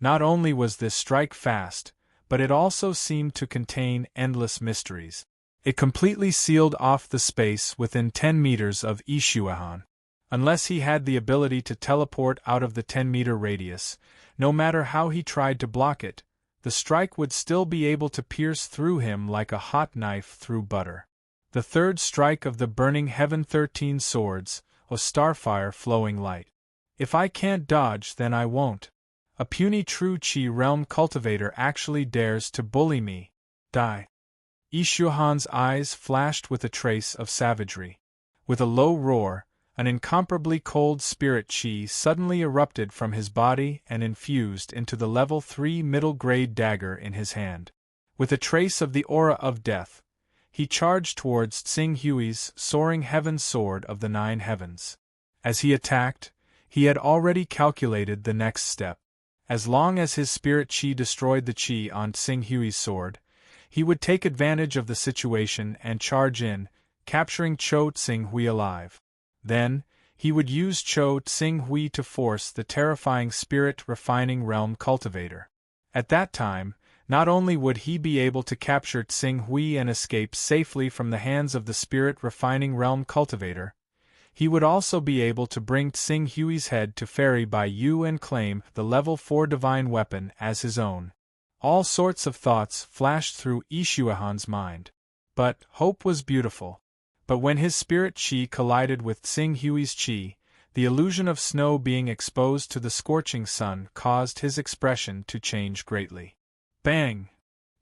Not only was this strike fast, but it also seemed to contain endless mysteries. It completely sealed off the space within 10 meters of Yi Shuahan. Unless he had the ability to teleport out of the 10-meter radius, no matter how he tried to block it, the strike would still be able to pierce through him like a hot knife through butter. The third strike of the burning heaven 13 swords, a starfire flowing light. If I can't dodge, then I won't. A puny true Qi realm cultivator actually dares to bully me. Die. Yi Shuahan's eyes flashed with a trace of savagery. With a low roar, an incomparably cold spirit Qi suddenly erupted from his body and infused into the level 3 middle-grade dagger in his hand. With a trace of the aura of death, he charged towards Tsing Hui's soaring heaven sword of the 9 heavens. As he attacked, he had already calculated the next step. As long as his spirit Qi destroyed the Qi on Tsing Hui's sword, he would take advantage of the situation and charge in, capturing Cho Tsing Hui alive. Then, he would use Cho Tsing Hui to force the terrifying spirit-refining realm cultivator. At that time, not only would he be able to capture Tsing Hui and escape safely from the hands of the spirit-refining realm cultivator, he would also be able to bring Tsing Hui's head to Fairy Bai Yu and claim the level 4 divine weapon as his own. All sorts of thoughts flashed through Yi Shuahan's mind. But hope was beautiful. But when his spirit Qi collided with Tsing Hui's Qi, the illusion of snow being exposed to the scorching sun caused his expression to change greatly. Bang!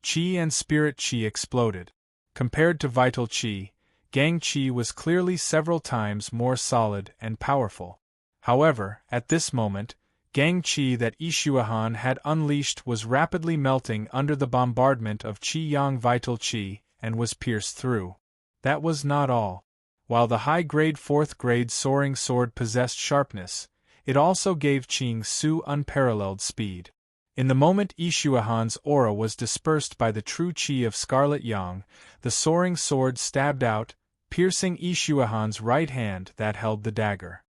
Qi and spirit Qi exploded. Compared to vital Qi, Gang Qi was clearly several times more solid and powerful. However, at this moment, Gang Qi that Yi Shuahan had unleashed was rapidly melting under the bombardment of Qi Yang vital Qi and was pierced through. That was not all. While the high-grade 4th-grade soaring sword possessed sharpness, it also gave Qing Su unparalleled speed. In the moment Yi Shuahan's aura was dispersed by the true Qi of Scarlet Yang, the soaring sword stabbed out, piercing Ishuahan's right hand that held the dagger.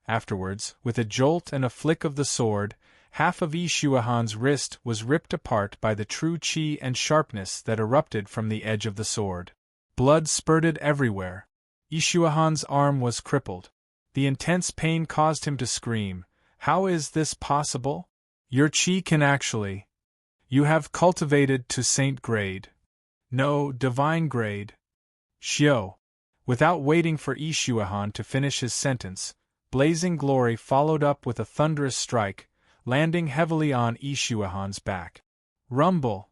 Afterwards, with a jolt and a flick of the sword, half of Ishuahan's wrist was ripped apart by the true chi and sharpness that erupted from the edge of the sword. Blood spurted everywhere. Ishuahan's arm was crippled. The intense pain caused him to scream, "How is this possible? Your chi can actually... You have cultivated to saint grade. No, divine grade." Xiao. Without waiting for Ishuahan to finish his sentence, Blazing Glory followed up with a thunderous strike, landing heavily on Ishuahan's back. Rumble!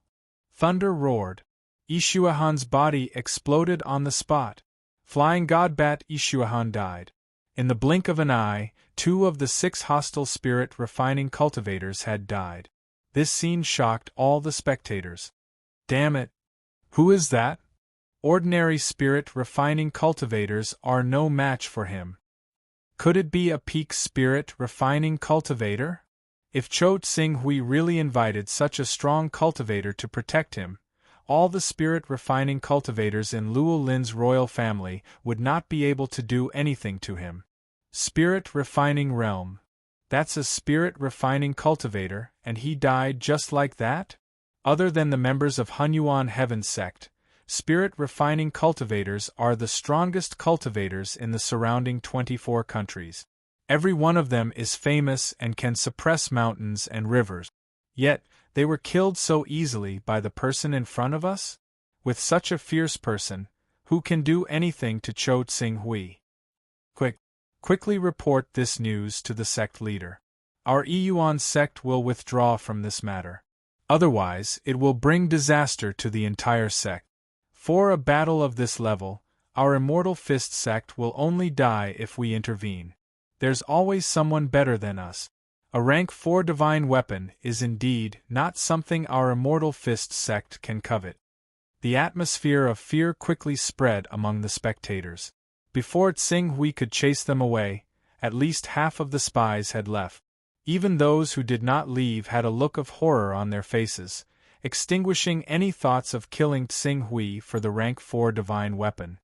Thunder roared. Ishuahan's body exploded on the spot. Flying Godbat Ishuahan died. In the blink of an eye, 2 of the 6 hostile spirit refining cultivators had died. This scene shocked all the spectators. Damn it! Who is that? Ordinary spirit refining cultivators are no match for him. Could it be a peak spirit refining cultivator? If Cho Tsing Hui really invited such a strong cultivator to protect him, all the spirit refining cultivators in Luo Lin's royal family would not be able to do anything to him. Spirit refining realm. That's a spirit refining cultivator, and he died just like that? Other than the members of Hunyuan Heaven sect, spirit refining cultivators are the strongest cultivators in the surrounding 24 countries. Every one of them is famous and can suppress mountains and rivers. Yet, they were killed so easily by the person in front of us? With such a fierce person, who can do anything to Cho Tsing Hui? Quickly report this news to the sect leader. Our Yuan sect will withdraw from this matter. Otherwise, it will bring disaster to the entire sect. For a battle of this level, our Immortal Fist sect will only die if we intervene. There's always someone better than us. A rank 4 divine weapon is indeed not something our Immortal Fist sect can covet. The atmosphere of fear quickly spread among the spectators. Before Tsing Hui could chase them away, at least half of the spies had left. Even those who did not leave had a look of horror on their faces, extinguishing any thoughts of killing Tsing Hui for the rank 4 divine weapon.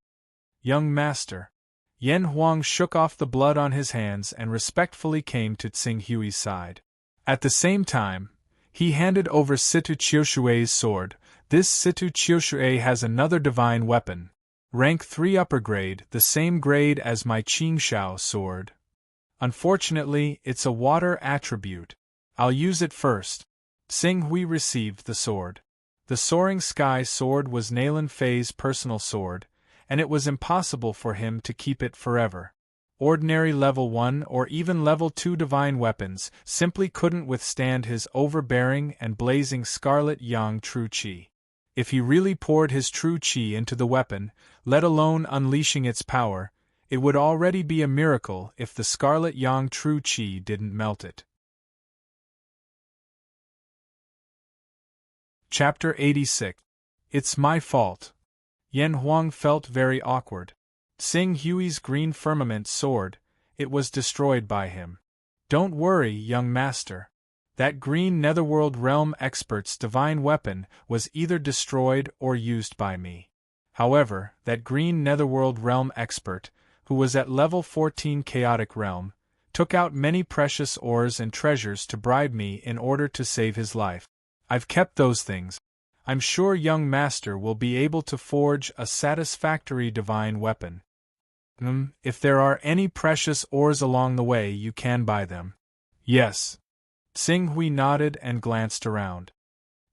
Young master. Yen Huang shook off the blood on his hands and respectfully came to Tsing Hui's side. At the same time, he handed over Situ Qiushui's sword. This Situ Qiushui has another divine weapon. Rank 3 upper grade, the same grade as my Qingshao sword. Unfortunately, it's a water attribute. I'll use it first. Tsing Hui received the sword. The Soaring Sky sword was Nalan Fei's personal sword, and it was impossible for him to keep it forever. Ordinary level 1 or even level 2 divine weapons simply couldn't withstand his overbearing and blazing scarlet yang true qi. If he really poured his true qi into the weapon, let alone unleashing its power, it would already be a miracle if the scarlet yang true qi didn't melt it. Chapter 86. It's my fault. Yen Huang felt very awkward. Tsing Hui's green firmament sword, it was destroyed by him. Don't worry, young master. That green netherworld realm expert's divine weapon was either destroyed or used by me. However, that green netherworld realm expert, who was at level 14 chaotic realm, took out many precious ores and treasures to bribe me in order to save his life. I've kept those things. I'm sure young master will be able to forge a satisfactory divine weapon. If there are any precious ores along the way, you can buy them. Yes. Tsing Hui nodded and glanced around.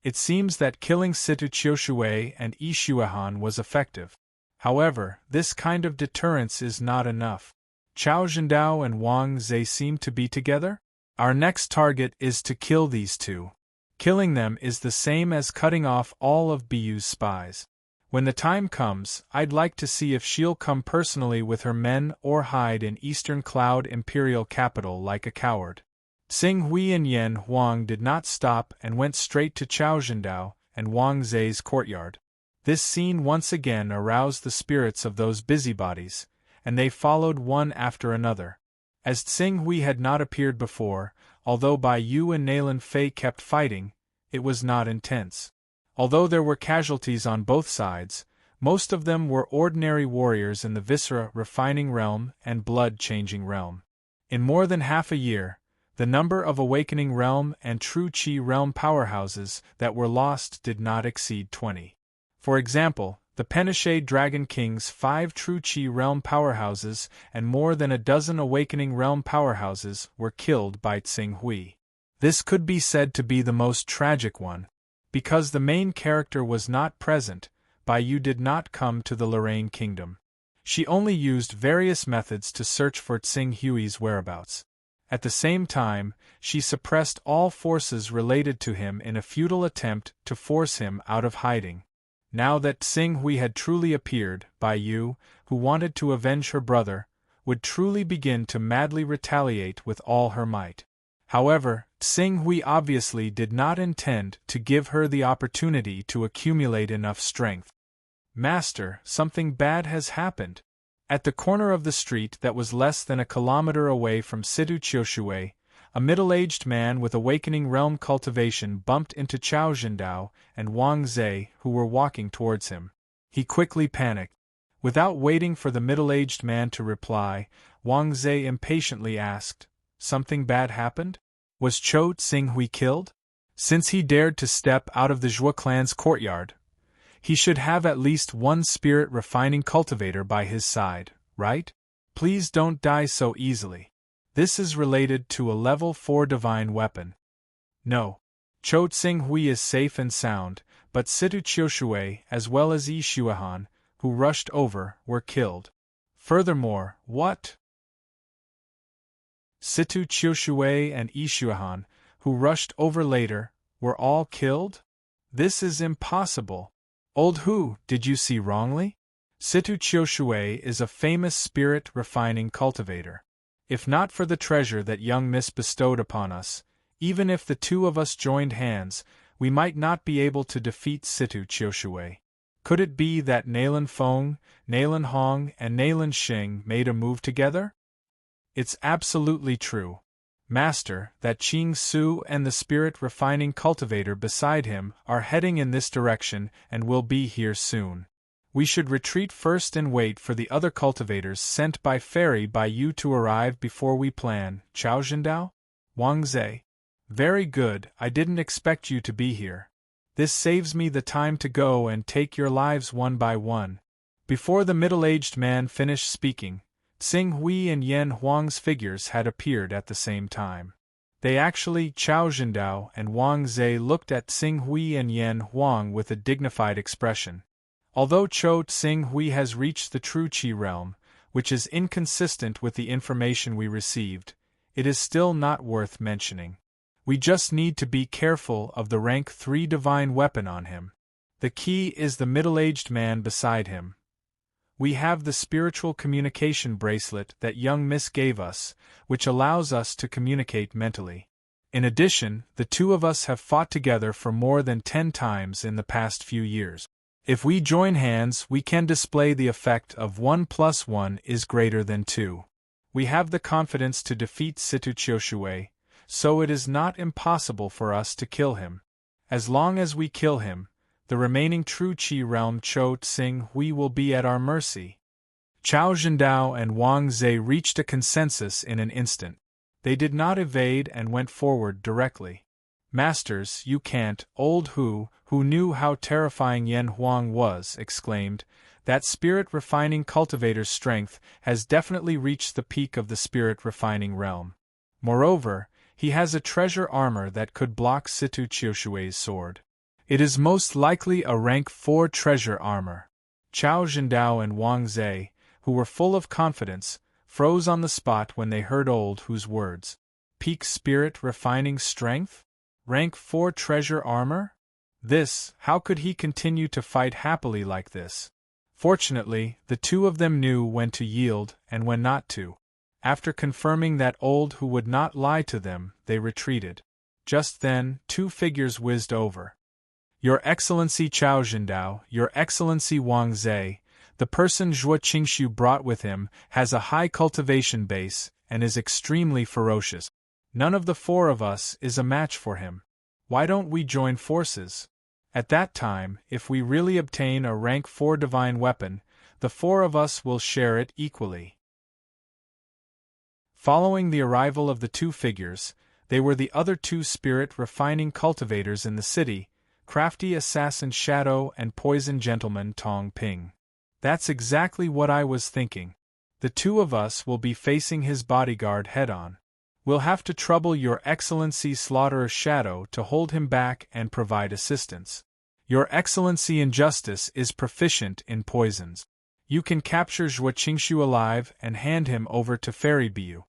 It seems that killing Situ Qiushui and Ishuahan was effective. However, this kind of deterrence is not enough. Chao Zhendao and Wang Zhe seem to be together? Our next target is to kill these two. Killing them is the same as cutting off all of Biyu's spies. When the time comes, I'd like to see if she'll come personally with her men or hide in Eastern Cloud Imperial Capital like a coward. Tsing Hui and Yen Huang did not stop and went straight to Chao Zhendao and Wang Zhe's courtyard. This scene once again aroused the spirits of those busybodies, and they followed one after another. As Tsing Hui had not appeared before, although Bai Yu and Nalan Fei kept fighting, it was not intense. Although there were casualties on both sides, Most of them were ordinary warriors in the viscera refining realm and blood changing realm. In more than half a year, the number of awakening realm and true chi realm powerhouses that were lost did not exceed 20. For example, the Penishe Dragon King's 5 true chi realm powerhouses and more than a dozen awakening realm powerhouses were killed by Tsing Hui. This could be said to be the most tragic one. Because the main character was not present, Bai Yu did not come to the Lorraine Kingdom. She only used various methods to search for Tsing Hui's whereabouts. At the same time, she suppressed all forces related to him in a futile attempt to force him out of hiding. Now that Tsing Hui had truly appeared, Bai Yu, who wanted to avenge her brother, would truly begin to madly retaliate with all her might. However, Tsing Hui obviously did not intend to give her the opportunity to accumulate enough strength. Master, something bad has happened. At the corner of the street that was less than a kilometer away from Situ Qiushui, a middle-aged man with awakening realm cultivation bumped into Chao Zhendao and Wang Zhe, who were walking towards him. He quickly panicked. Without waiting for the middle-aged man to reply, Wang Zhe impatiently asked, "Something bad happened? Was Chou Tsing Hui killed? Since he dared to step out of the Zhua clan's courtyard, he should have at least one spirit-refining cultivator by his side, right? Please don't die so easily. This is related to a level 4 divine weapon." No. Chou Tsing Hui is safe and sound, but Situ Qiushui as well as Yi Xuehan, who rushed over, were killed. Furthermore, what? Situ Qiushui and Yi Xuehan, who rushed over later, were all killed? This is impossible. Old Hu, did you see wrongly? Situ Qiushui is a famous spirit-refining cultivator. If not for the treasure that young Miss bestowed upon us, even if the two of us joined hands, we might not be able to defeat Situ Qiushui. Could it be that Nailan Feng, Nailan Hong, and Nailan Xing made a move together? It's absolutely true. Master, that Qing Su and the spirit-refining cultivator beside him are heading in this direction and will be here soon. We should retreat first and wait for the other cultivators sent by ferry by you to arrive before we plan. Chao Zhendao? Wang Zhe? Very good, I didn't expect you to be here. This saves me the time to go and take your lives one by one. Before the middle-aged man finished speaking, Tsing Hui and Yan Huang's figures had appeared at the same time. Chao Zhendao and Wang Zhe looked at Tsing Hui and Yan Huang with a dignified expression. Although Chou Tsing Hui has reached the true Qi realm, which is inconsistent with the information we received, it is still not worth mentioning. We just need to be careful of the rank 3 divine weapon on him. The key is the middle-aged man beside him. We have the spiritual communication bracelet that young Miss gave us, which allows us to communicate mentally. In addition, the two of us have fought together for more than 10 times in the past few years. If we join hands, we can display the effect of 1 + 1 is greater than 2. We have the confidence to defeat Situ Qiushui, so it is not impossible for us to kill him. As long as we kill him, the remaining true Qi realm Chou Tsing Hui will be at our mercy. Chao Zhendao and Wang Zhe reached a consensus in an instant. They did not evade and went forward directly. Masters, you can't. Old Hu, who knew how terrifying Yan Huang was, exclaimed, that spirit-refining cultivator's strength has definitely reached the peak of the spirit-refining realm. Moreover, he has a treasure armor that could block Situ Qiushui's sword. It is most likely a rank 4 treasure armor. Chao Zhendao and Wang Zhe, who were full of confidence, froze on the spot when they heard Old Hu's words. Peak spirit refining strength? Rank 4 treasure armor? How could he continue to fight happily like this? Fortunately, the two of them knew when to yield and when not to. After confirming that Old Hu would not lie to them, they retreated. Just then, 2 figures whizzed over. Your Excellency Chao Zhendao, Your Excellency Wang Zhe, the person Zhuo Qingshu brought with him has a high cultivation base and is extremely ferocious. None of the 4 of us is a match for him. Why don't we join forces? At that time, if we really obtain a rank 4 divine weapon, the 4 of us will share it equally. Following the arrival of the 2 figures, they were the other 2 spirit-refining cultivators in the city, crafty assassin Shadow and poison gentleman Tong Ping. That's exactly what I was thinking. The 2 of us will be facing his bodyguard head-on. We'll have to trouble Your Excellency Slaughterer Shadow to hold him back and provide assistance. Your Excellency Injustice is proficient in poisons. You can capture Zhuo Qingshu alive and hand him over to Fairy Biu.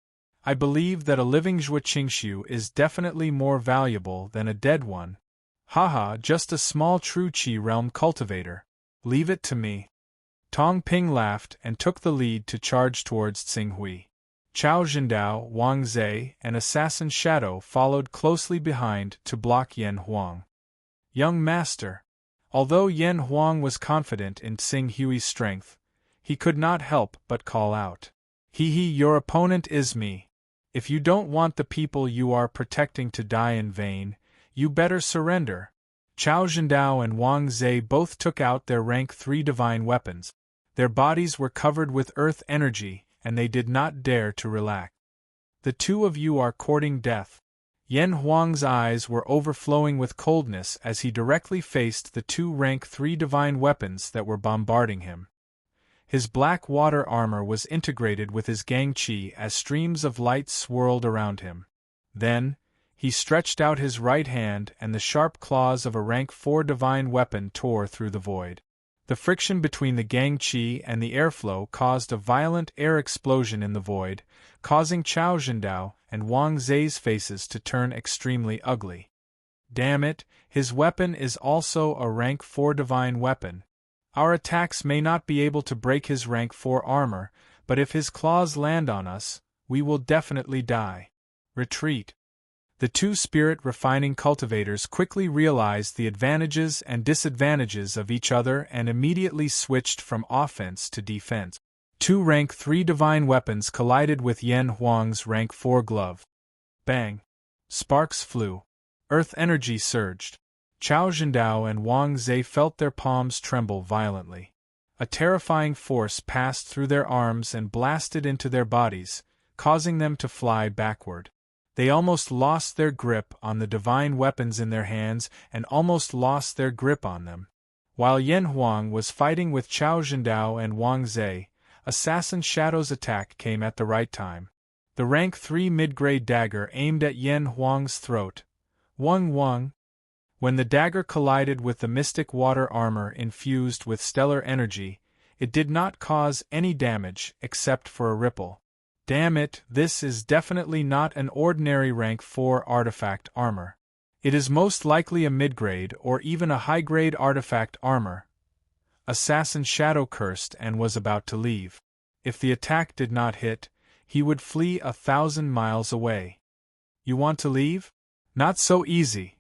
I believe that a living Zhuo Qingshu is definitely more valuable than a dead one. Haha, just a small true Qi realm cultivator. Leave it to me. Tong Ping laughed and took the lead to charge towards Tsinghui. Chao Zhendao, Wang Zhe, and Assassin Shadow followed closely behind to block Yan Huang. Young master. Although Yan Huang was confident in Tsinghui's strength, he could not help but call out. Your opponent is me. If you don't want the people you are protecting to die in vain, you better surrender. Chao Zhendao and Wang Zhe both took out their rank 3 divine weapons. Their bodies were covered with earth energy, and they did not dare to relax. The 2 of you are courting death. Yan Huang's eyes were overflowing with coldness as he directly faced the 2 rank 3 divine weapons that were bombarding him. His black water armor was integrated with his Gang Qi as streams of light swirled around him. Then, he stretched out his right hand and the sharp claws of a rank 4 divine weapon tore through the void. The friction between the Gang Qi and the airflow caused a violent air explosion in the void, causing Chao Zhendao and Wang Zhe's faces to turn extremely ugly. Damn it, his weapon is also a rank 4 divine weapon. Our attacks may not be able to break his rank 4 armor, but if his claws land on us, we will definitely die. Retreat. The 2 spirit-refining cultivators quickly realized the advantages and disadvantages of each other and immediately switched from offense to defense. 2 rank 3 divine weapons collided with Yan Huang's rank 4 glove. Bang! Sparks flew. Earth energy surged. Chao Zhendao and Wang Zhe felt their palms tremble violently. A terrifying force passed through their arms and blasted into their bodies, causing them to fly backward. They almost lost their grip on the divine weapons in their hands and almost lost their grip on them. While Yan Huang was fighting with Chao Zhendao and Wang Zhe, Assassin Shadow's attack came at the right time. The rank 3 mid-grade dagger aimed at Yan Huang's throat. Wang. When the dagger collided with the mystic water armor infused with stellar energy, it did not cause any damage except for a ripple. Damn it, this is definitely not an ordinary rank 4 artifact armor. It is most likely a mid-grade or even a high-grade artifact armor. Assassin Shadow cursed and was about to leave. If the attack did not hit, he would flee 1,000 miles away. You want to leave? Not so easy.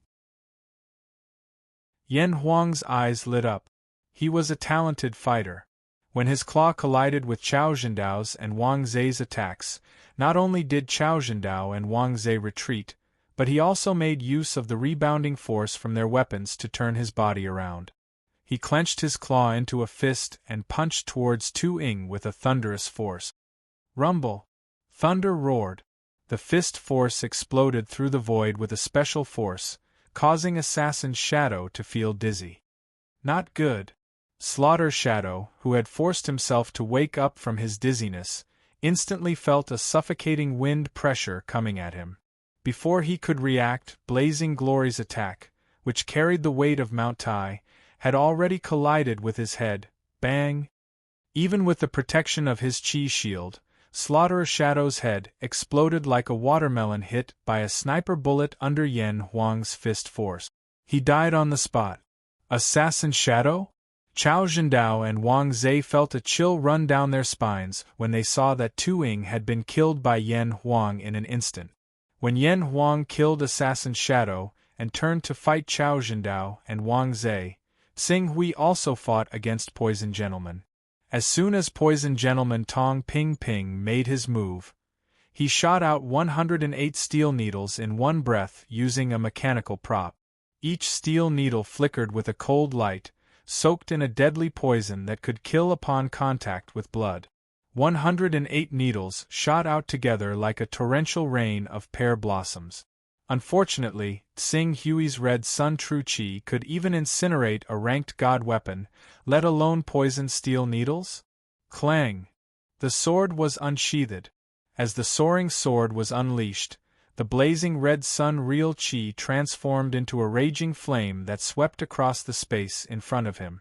Yan Huang's eyes lit up. He was a talented fighter. When his claw collided with Chao Zhendao's and Wang Zhe's attacks, not only did Chao Zhendao and Wang Zhe retreat, but he also made use of the rebounding force from their weapons to turn his body around. He clenched his claw into a fist and punched towards Tu Ying with a thunderous force. Rumble! Thunder roared. The fist force exploded through the void with a special force, causing Assassin Shadow to feel dizzy. Not good. Slaughter Shadow, who had forced himself to wake up from his dizziness, instantly felt a suffocating wind pressure coming at him. Before he could react, Blazing Glory's attack, which carried the weight of Mount Tai, had already collided with his head. Bang! Even with the protection of his chi shield, Slaughterer Shadow's head exploded like a watermelon hit by a sniper bullet under Yan Huang's fist force. He died on the spot. Assassin Shadow? Chao Zhendao and Wang Zhe felt a chill run down their spines when they saw that Tu Ying had been killed by Yan Huang in an instant. When Yan Huang killed Assassin Shadow and turned to fight Chao Zhendao and Wang Zhe, Tsinghui also fought against Poison Gentleman. As soon as Poison Gentleman Tong Ping made his move, he shot out 108 steel needles in one breath using a mechanical prop. Each steel needle flickered with a cold light, soaked in a deadly poison that could kill upon contact with blood. 108 needles shot out together like a torrential rain of pear blossoms. Unfortunately, Tsing Hui's red sun true chi could even incinerate a ranked god weapon, let alone poison steel needles? Clang! The sword was unsheathed. As the soaring sword was unleashed, the blazing red sun real chi transformed into a raging flame that swept across the space in front of him.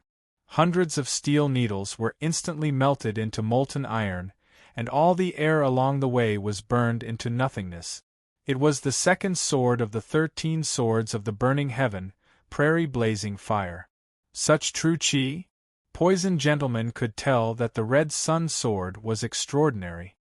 Hundreds of steel needles were instantly melted into molten iron, and all the air along the way was burned into nothingness. It was the second sword of the 13 swords of the burning heaven, prairie blazing fire. Such true chi? Poison Gentleman could tell that the red sun sword was extraordinary.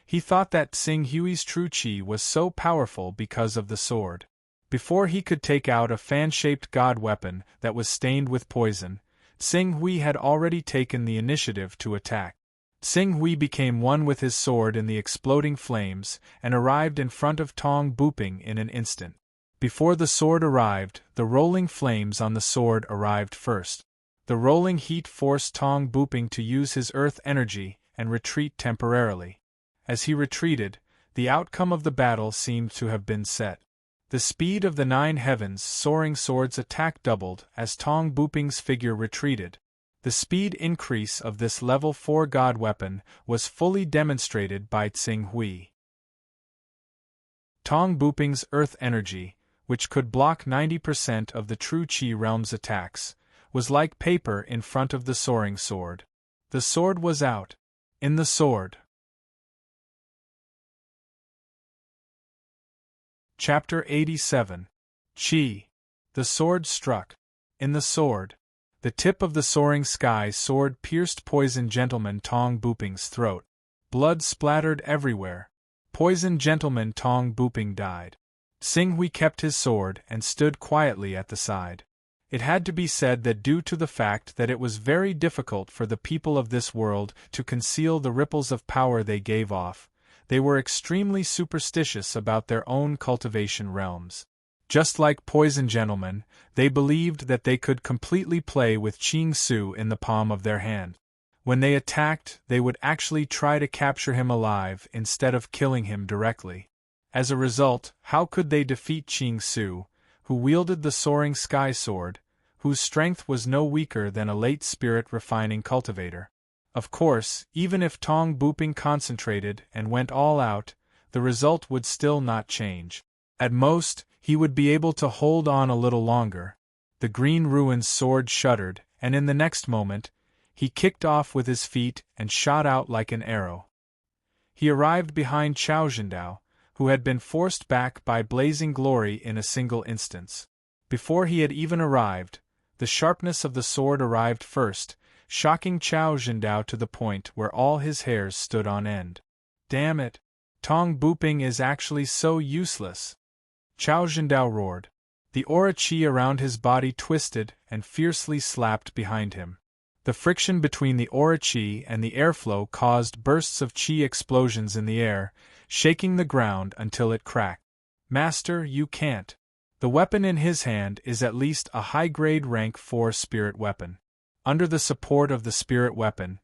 He thought that Tsing Hui's true chi was so powerful because of the sword. Before he could take out a fan-shaped god weapon that was stained with poison, Tsing Hui had already taken the initiative to attack. Tsing Hui became one with his sword in the exploding flames and arrived in front of Tong Booping in an instant. Before the sword arrived, the rolling flames on the sword arrived first. The rolling heat forced Tong Booping to use his earth energy and retreat temporarily. As he retreated, the outcome of the battle seemed to have been set. The speed of the 9 heavens soaring sword's attack doubled as Tong Booping's figure retreated. The speed increase of this level 4 god weapon was fully demonstrated by Tsing Hui. Tong Booping's earth energy, which could block 90% of the true Chi realm's attacks, was like paper in front of the soaring sword. The sword was out. In the sword. Chapter 87. Chi. The sword struck. In the sword. The tip of the soaring sky sword pierced Poison Gentleman Tong Booping's throat. Blood splattered everywhere. Poison Gentleman Tong Booping died. Tsing Hui kept his sword and stood quietly at the side. It had to be said that due to the fact that it was very difficult for the people of this world to conceal the ripples of power they gave off, they were extremely superstitious about their own cultivation realms. Just like Poison Gentleman, they believed that they could completely play with Ching Su in the palm of their hand. When they attacked, they would actually try to capture him alive instead of killing him directly. As a result, how could they defeat Ching Su, who wielded the soaring sky sword, whose strength was no weaker than a late spirit refining cultivator? Of course, even if Tong Booping concentrated and went all out, the result would still not change. At most, he would be able to hold on a little longer. The Green Ruin's sword shuddered, and in the next moment, he kicked off with his feet and shot out like an arrow. He arrived behind Chao Zhendao, who had been forced back by blazing glory in a single instance. Before he had even arrived, the sharpness of the sword arrived first, shocking Chao Zhendao to the point where all his hairs stood on end. Damn it! Tong Booping is actually so useless! Chao Zhendao roared. The aura chi around his body twisted and fiercely slapped behind him. The friction between the aura chi and the airflow caused bursts of chi explosions in the air, shaking the ground until it cracked. Master, you can't. The weapon in his hand is at least a high-grade rank 4 spirit weapon. Under the support of the spirit weapon,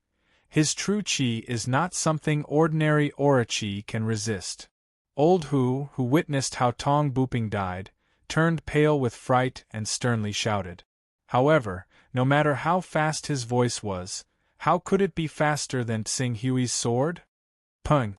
his true chi is not something ordinary aura chi can resist. Old Hu, who witnessed how Tong Booping died, turned pale with fright and sternly shouted. However, no matter how fast his voice was, how could it be faster than Tsing Hui's sword? Pung!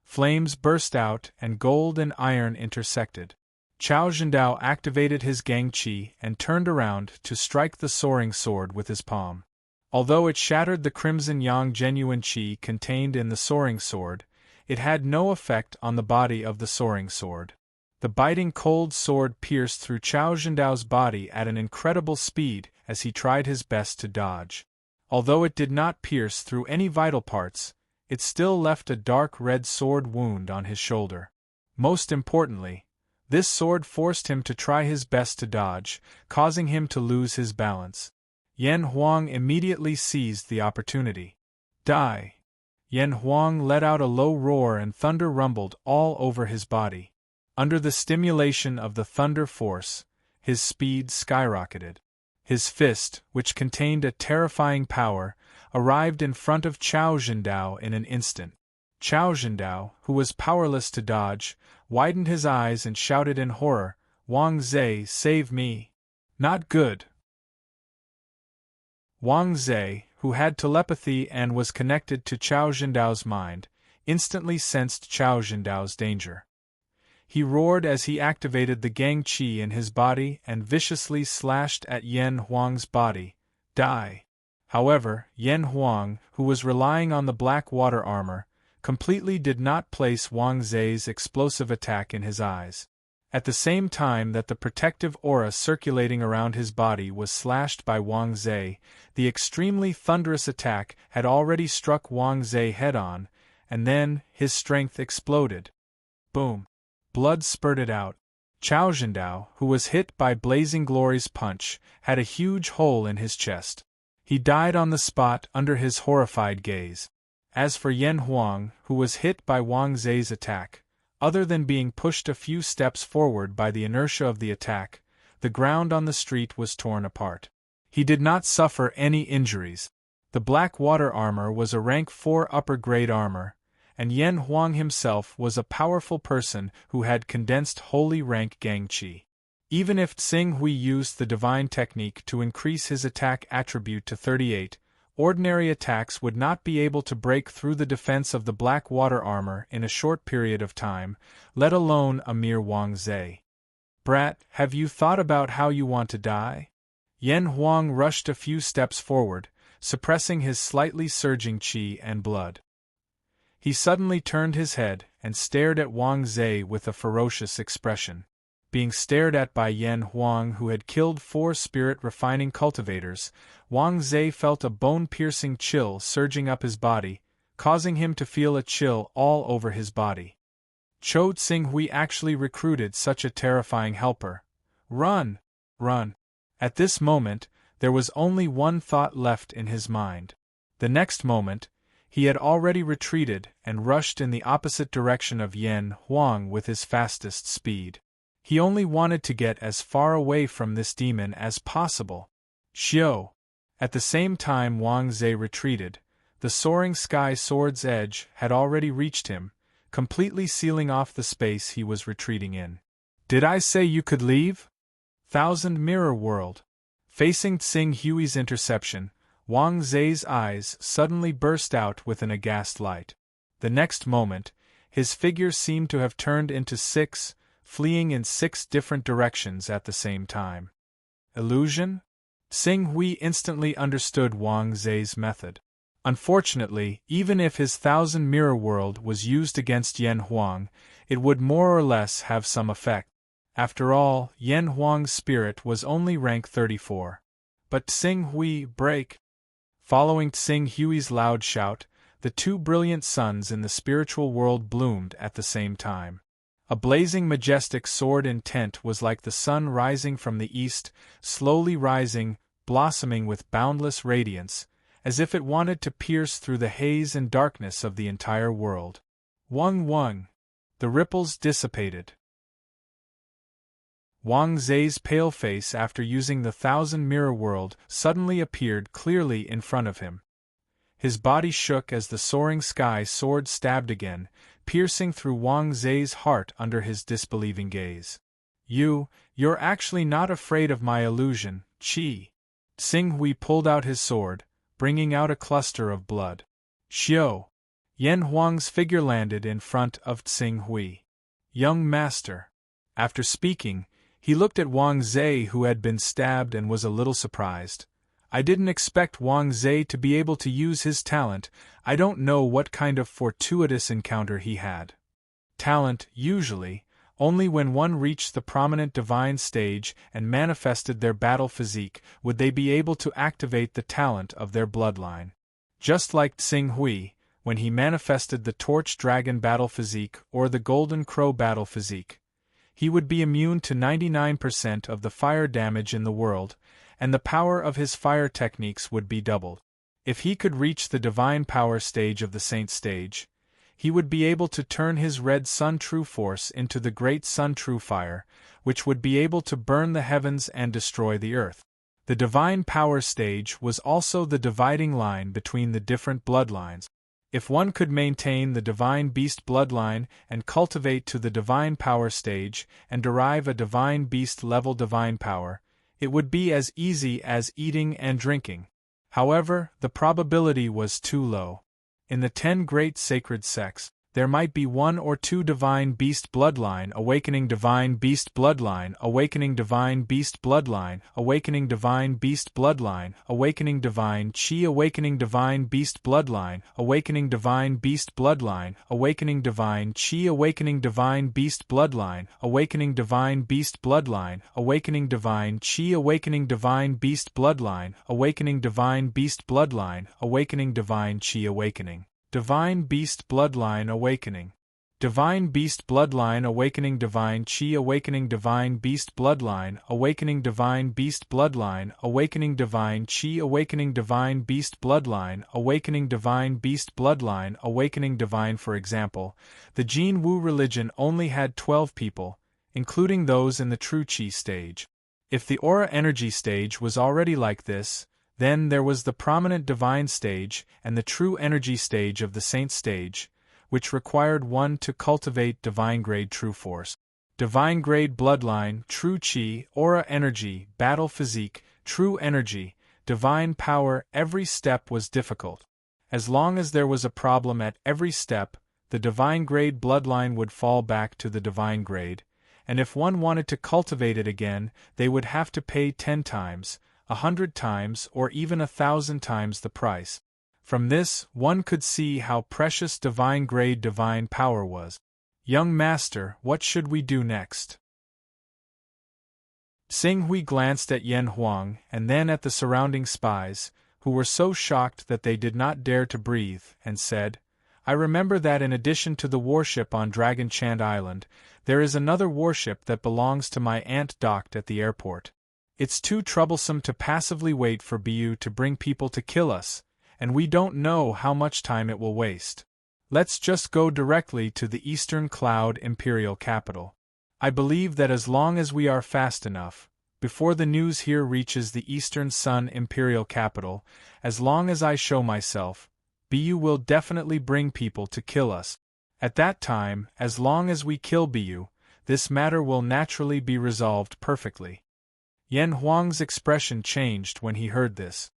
Flames burst out and gold and iron intersected. Chao Zhendao activated his Gang Chi and turned around to strike the soaring sword with his palm. Although it shattered the Crimson Yang genuine Chi contained in the soaring sword, it had no effect on the body of the soaring sword. The biting cold sword pierced through Chao Zhendao's body at an incredible speed as he tried his best to dodge. Although it did not pierce through any vital parts, it still left a dark red sword wound on his shoulder. Most importantly, this sword forced him to try his best to dodge, causing him to lose his balance. Yen Huang immediately seized the opportunity. Die! Yen Huang let out a low roar and thunder rumbled all over his body. Under the stimulation of the thunder force, his speed skyrocketed. His fist, which contained a terrifying power, arrived in front of Chao Zhendao in an instant. Chao Zhendao, who was powerless to dodge, widened his eyes and shouted in horror, "Wang Zhe, save me! Not good!" Wang Zhe, who had telepathy and was connected to Chao Zhendao's mind, instantly sensed Chao Zhendao's danger. He roared as he activated the Gang Qi in his body and viciously slashed at Yan Huang's body. Die! However, Yan Huang, who was relying on the black water armor, completely did not place Wang Zhe's explosive attack in his eyes. At the same time that the protective aura circulating around his body was slashed by Wang Zhe, the extremely thunderous attack had already struck Wang Zhe head-on, and then his strength exploded. Boom! Blood spurted out. Chao Zhendao, who was hit by Blazing Glory's punch, had a huge hole in his chest. He died on the spot under his horrified gaze. As for Yan Huang, who was hit by Wang Zhe's attack, other than being pushed a few steps forward by the inertia of the attack, the ground on the street was torn apart. He did not suffer any injuries. The black water armor was a rank 4 upper-grade armor, and Yan Huang himself was a powerful person who had condensed holy rank Gang Qi. Even if Tsing Hui used the divine technique to increase his attack attribute to 38, ordinary attacks would not be able to break through the defense of the black water armor in a short period of time, let alone a mere Wang Zhe. "Brat, have you thought about how you want to die?" Yan Huang rushed a few steps forward, suppressing his slightly surging qi and blood. He suddenly turned his head and stared at Wang Zhe with a ferocious expression. Being stared at by Yan Huang, who had killed 4 spirit-refining cultivators, Wang Zhe felt a bone-piercing chill surging up his body, causing him to feel a chill all over his body. Chou Tsing Hui actually recruited such a terrifying helper. Run! Run! At this moment, there was only one thought left in his mind. The next moment, he had already retreated and rushed in the opposite direction of Yan Huang with his fastest speed. He only wanted to get as far away from this demon as possible. Xiao! At the same time Wang Zhe retreated, the soaring sky sword's edge had already reached him, completely sealing off the space he was retreating in. "Did I say you could leave?" Thousand Mirror World. Facing Tsing Hui's interception, Wang Zhe's eyes suddenly burst out with an aghast light. The next moment, his figure seemed to have turned into 6, fleeing in 6 different directions at the same time. Illusion? Tsing Hui instantly understood Wang Zhe's method. Unfortunately, even if his Thousand Mirror World was used against Yan Huang, it would more or less have some effect. After all, Yan Huang's spirit was only rank 34. But Tsing Hui, break! Following Tsing Hui's loud shout, the 2 brilliant suns in the spiritual world bloomed at the same time. A blazing majestic sword intent was like the sun rising from the east, slowly rising, blossoming with boundless radiance, as if it wanted to pierce through the haze and darkness of the entire world. Wang Wang! The ripples dissipated. Wang Zhe's pale face after using the Thousand Mirror World suddenly appeared clearly in front of him. His body shook as the soaring sky sword stabbed again, piercing through Wang Zhe's heart under his disbelieving gaze. You're actually not afraid of my illusion, Qi. Tsing Hui pulled out his sword, bringing out a cluster of blood. Xiao! Yan Huang's figure landed in front of Tsing Hui. Young master. After speaking, he looked at Wang Zhe, who had been stabbed, and was a little surprised. I didn't expect Wang Zhe to be able to use his talent. I don't know what kind of fortuitous encounter he had. Talent, usually, only when one reached the prominent divine stage and manifested their battle physique would they be able to activate the talent of their bloodline. Just like Tsing Hui, when he manifested the Torch Dragon battle physique or the Golden Crow battle physique, he would be immune to 99% of the fire damage in the world, and the power of his fire techniques would be doubled. If he could reach the divine power stage of the Saint stage, he would be able to turn his red sun true force into the great sun true fire, which would be able to burn the heavens and destroy the earth. The divine power stage was also the dividing line between the different bloodlines. If one could maintain the divine beast bloodline and cultivate to the divine power stage and derive a divine beast level divine power, it would be as easy as eating and drinking. However, the probability was too low. In the 10 great sacred sects, there might be 1 or 2 divine beast bloodline awakening divine beast bloodline awakening divine beast bloodline awakening divine beast bloodline awakening divine chi awakening divine beast bloodline awakening divine beast bloodline awakening divine chi awakening divine beast bloodline awakening divine beast bloodline awakening divine chi awakening divine beast bloodline awakening divine beast bloodline awakening divine chi awakening divine beast bloodline awakening. Divine beast bloodline awakening divine chi awakening divine beast bloodline awakening divine beast bloodline awakening divine chi awakening divine beast bloodline awakening divine beast bloodline awakening divine. For example, the Jin Wu religion only had 12 people, including those in the true chi stage. If the aura energy stage was already like this, then there was the prominent divine stage and the true energy stage of the saint stage, which required one to cultivate divine grade true force. Divine grade bloodline, true chi, aura energy, battle physique, true energy, divine power. Every step was difficult. As long as there was a problem at every step, the divine grade bloodline would fall back to the divine grade, and if one wanted to cultivate it again, they would have to pay 10 times, 100 times, or even 1,000 times the price. From this, one could see how precious divine grade divine power was. Young master, what should we do next? Xing Hui glanced at Yan Huang and then at the surrounding spies, who were so shocked that they did not dare to breathe, and said, I remember that in addition to the warship on Dragon Chant Island, there is another warship that belongs to my aunt docked at the airport. It's too troublesome to passively wait for BU to bring people to kill us, and we don't know how much time it will waste. Let's just go directly to the Eastern Cloud Imperial Capital. I believe that as long as we are fast enough, before the news here reaches the Eastern Sun Imperial Capital, as long as I show myself, BU will definitely bring people to kill us. At that time, as long as we kill BU, this matter will naturally be resolved perfectly. Yan Huang's expression changed when he heard this.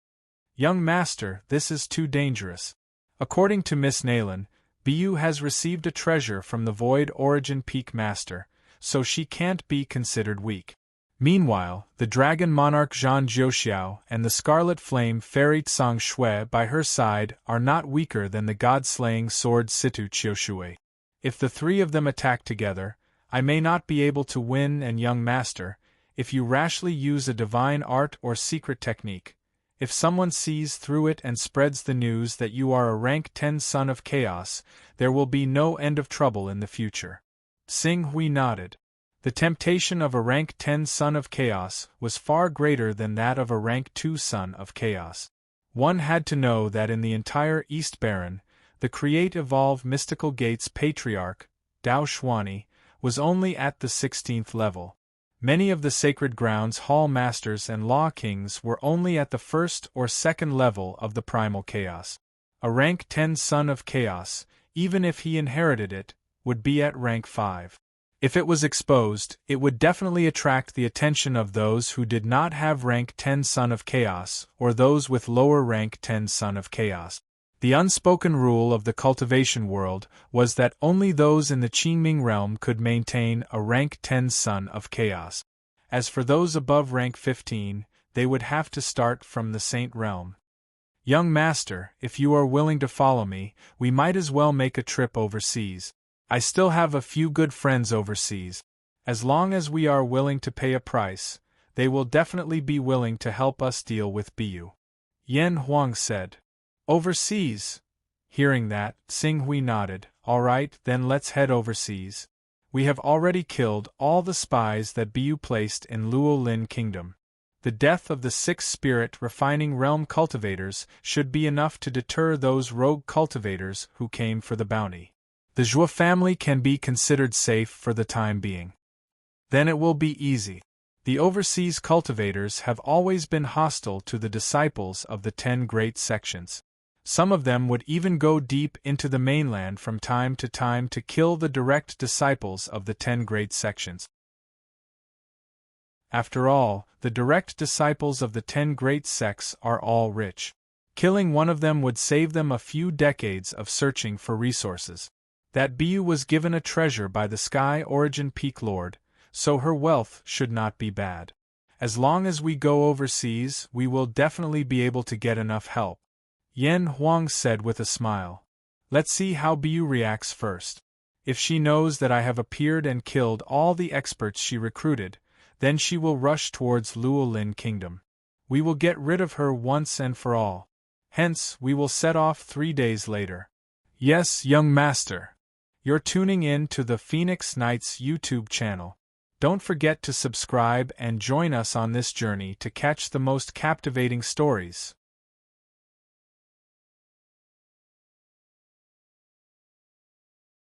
Young master, this is too dangerous. According to Miss Naylan, BU has received a treasure from the Void Origin Peak Master, so she can't be considered weak. Meanwhile, the Dragon Monarch Zhan Jiuxiao and the Scarlet Flame Fairy Tsang Shui by her side are not weaker than the god-slaying sword Situ Qiushui. If the 3 of them attack together, I may not be able to win. And young master, if you rashly use a divine art or secret technique, if someone sees through it and spreads the news that you are a rank 10 son of chaos, there will be no end of trouble in the future. Xing Hui nodded. The temptation of a rank 10 son of chaos was far greater than that of a rank 2 son of chaos. One had to know that in the entire East Baron, the Create Evolve Mystical Gates Patriarch, Dao Xuani, was only at the 16th level. Many of the Sacred Grounds Hall Masters and Law Kings were only at the 1st or 2nd level of the Primal Chaos. A rank 10 Son of Chaos, even if he inherited it, would be at rank 5. If it was exposed, it would definitely attract the attention of those who did not have rank 10 Son of Chaos, or those with lower rank 10 Son of Chaos. The unspoken rule of the cultivation world was that only those in the Qingming realm could maintain a rank 10 Son of Chaos. As for those above rank 15, they would have to start from the Saint realm. Young master, if you are willing to follow me, we might as well make a trip overseas. I still have a few good friends overseas. As long as we are willing to pay a price, they will definitely be willing to help us deal with BU. Yan Huang said. Overseas? Hearing that, Xing Hui nodded. All right, then let's head overseas. We have already killed all the spies that BU placed in Luo Lin Kingdom. The death of the 6 spirit refining realm cultivators should be enough to deter those rogue cultivators who came for the bounty. The Zhou family can be considered safe for the time being. Then it will be easy. The overseas cultivators have always been hostile to the disciples of the 10 great sections. Some of them would even go deep into the mainland from time to time to kill the direct disciples of the 10 great sections. After all, the direct disciples of the 10 great sects are all rich. Killing one of them would save them a few decades of searching for resources. That Biu was given a treasure by the Sky Origin Peak Lord, so her wealth should not be bad. As long as we go overseas, we will definitely be able to get enough help. Yan Huang said with a smile. Let's see how Biu reacts first. If she knows that I have appeared and killed all the experts she recruited, then she will rush towards Luolin Kingdom. We will get rid of her once and for all. Hence, we will set off 3 days later. Yes, young master. You're tuning in to the Phoenix Knights YouTube channel. Don't forget to subscribe and join us on this journey to catch the most captivating stories.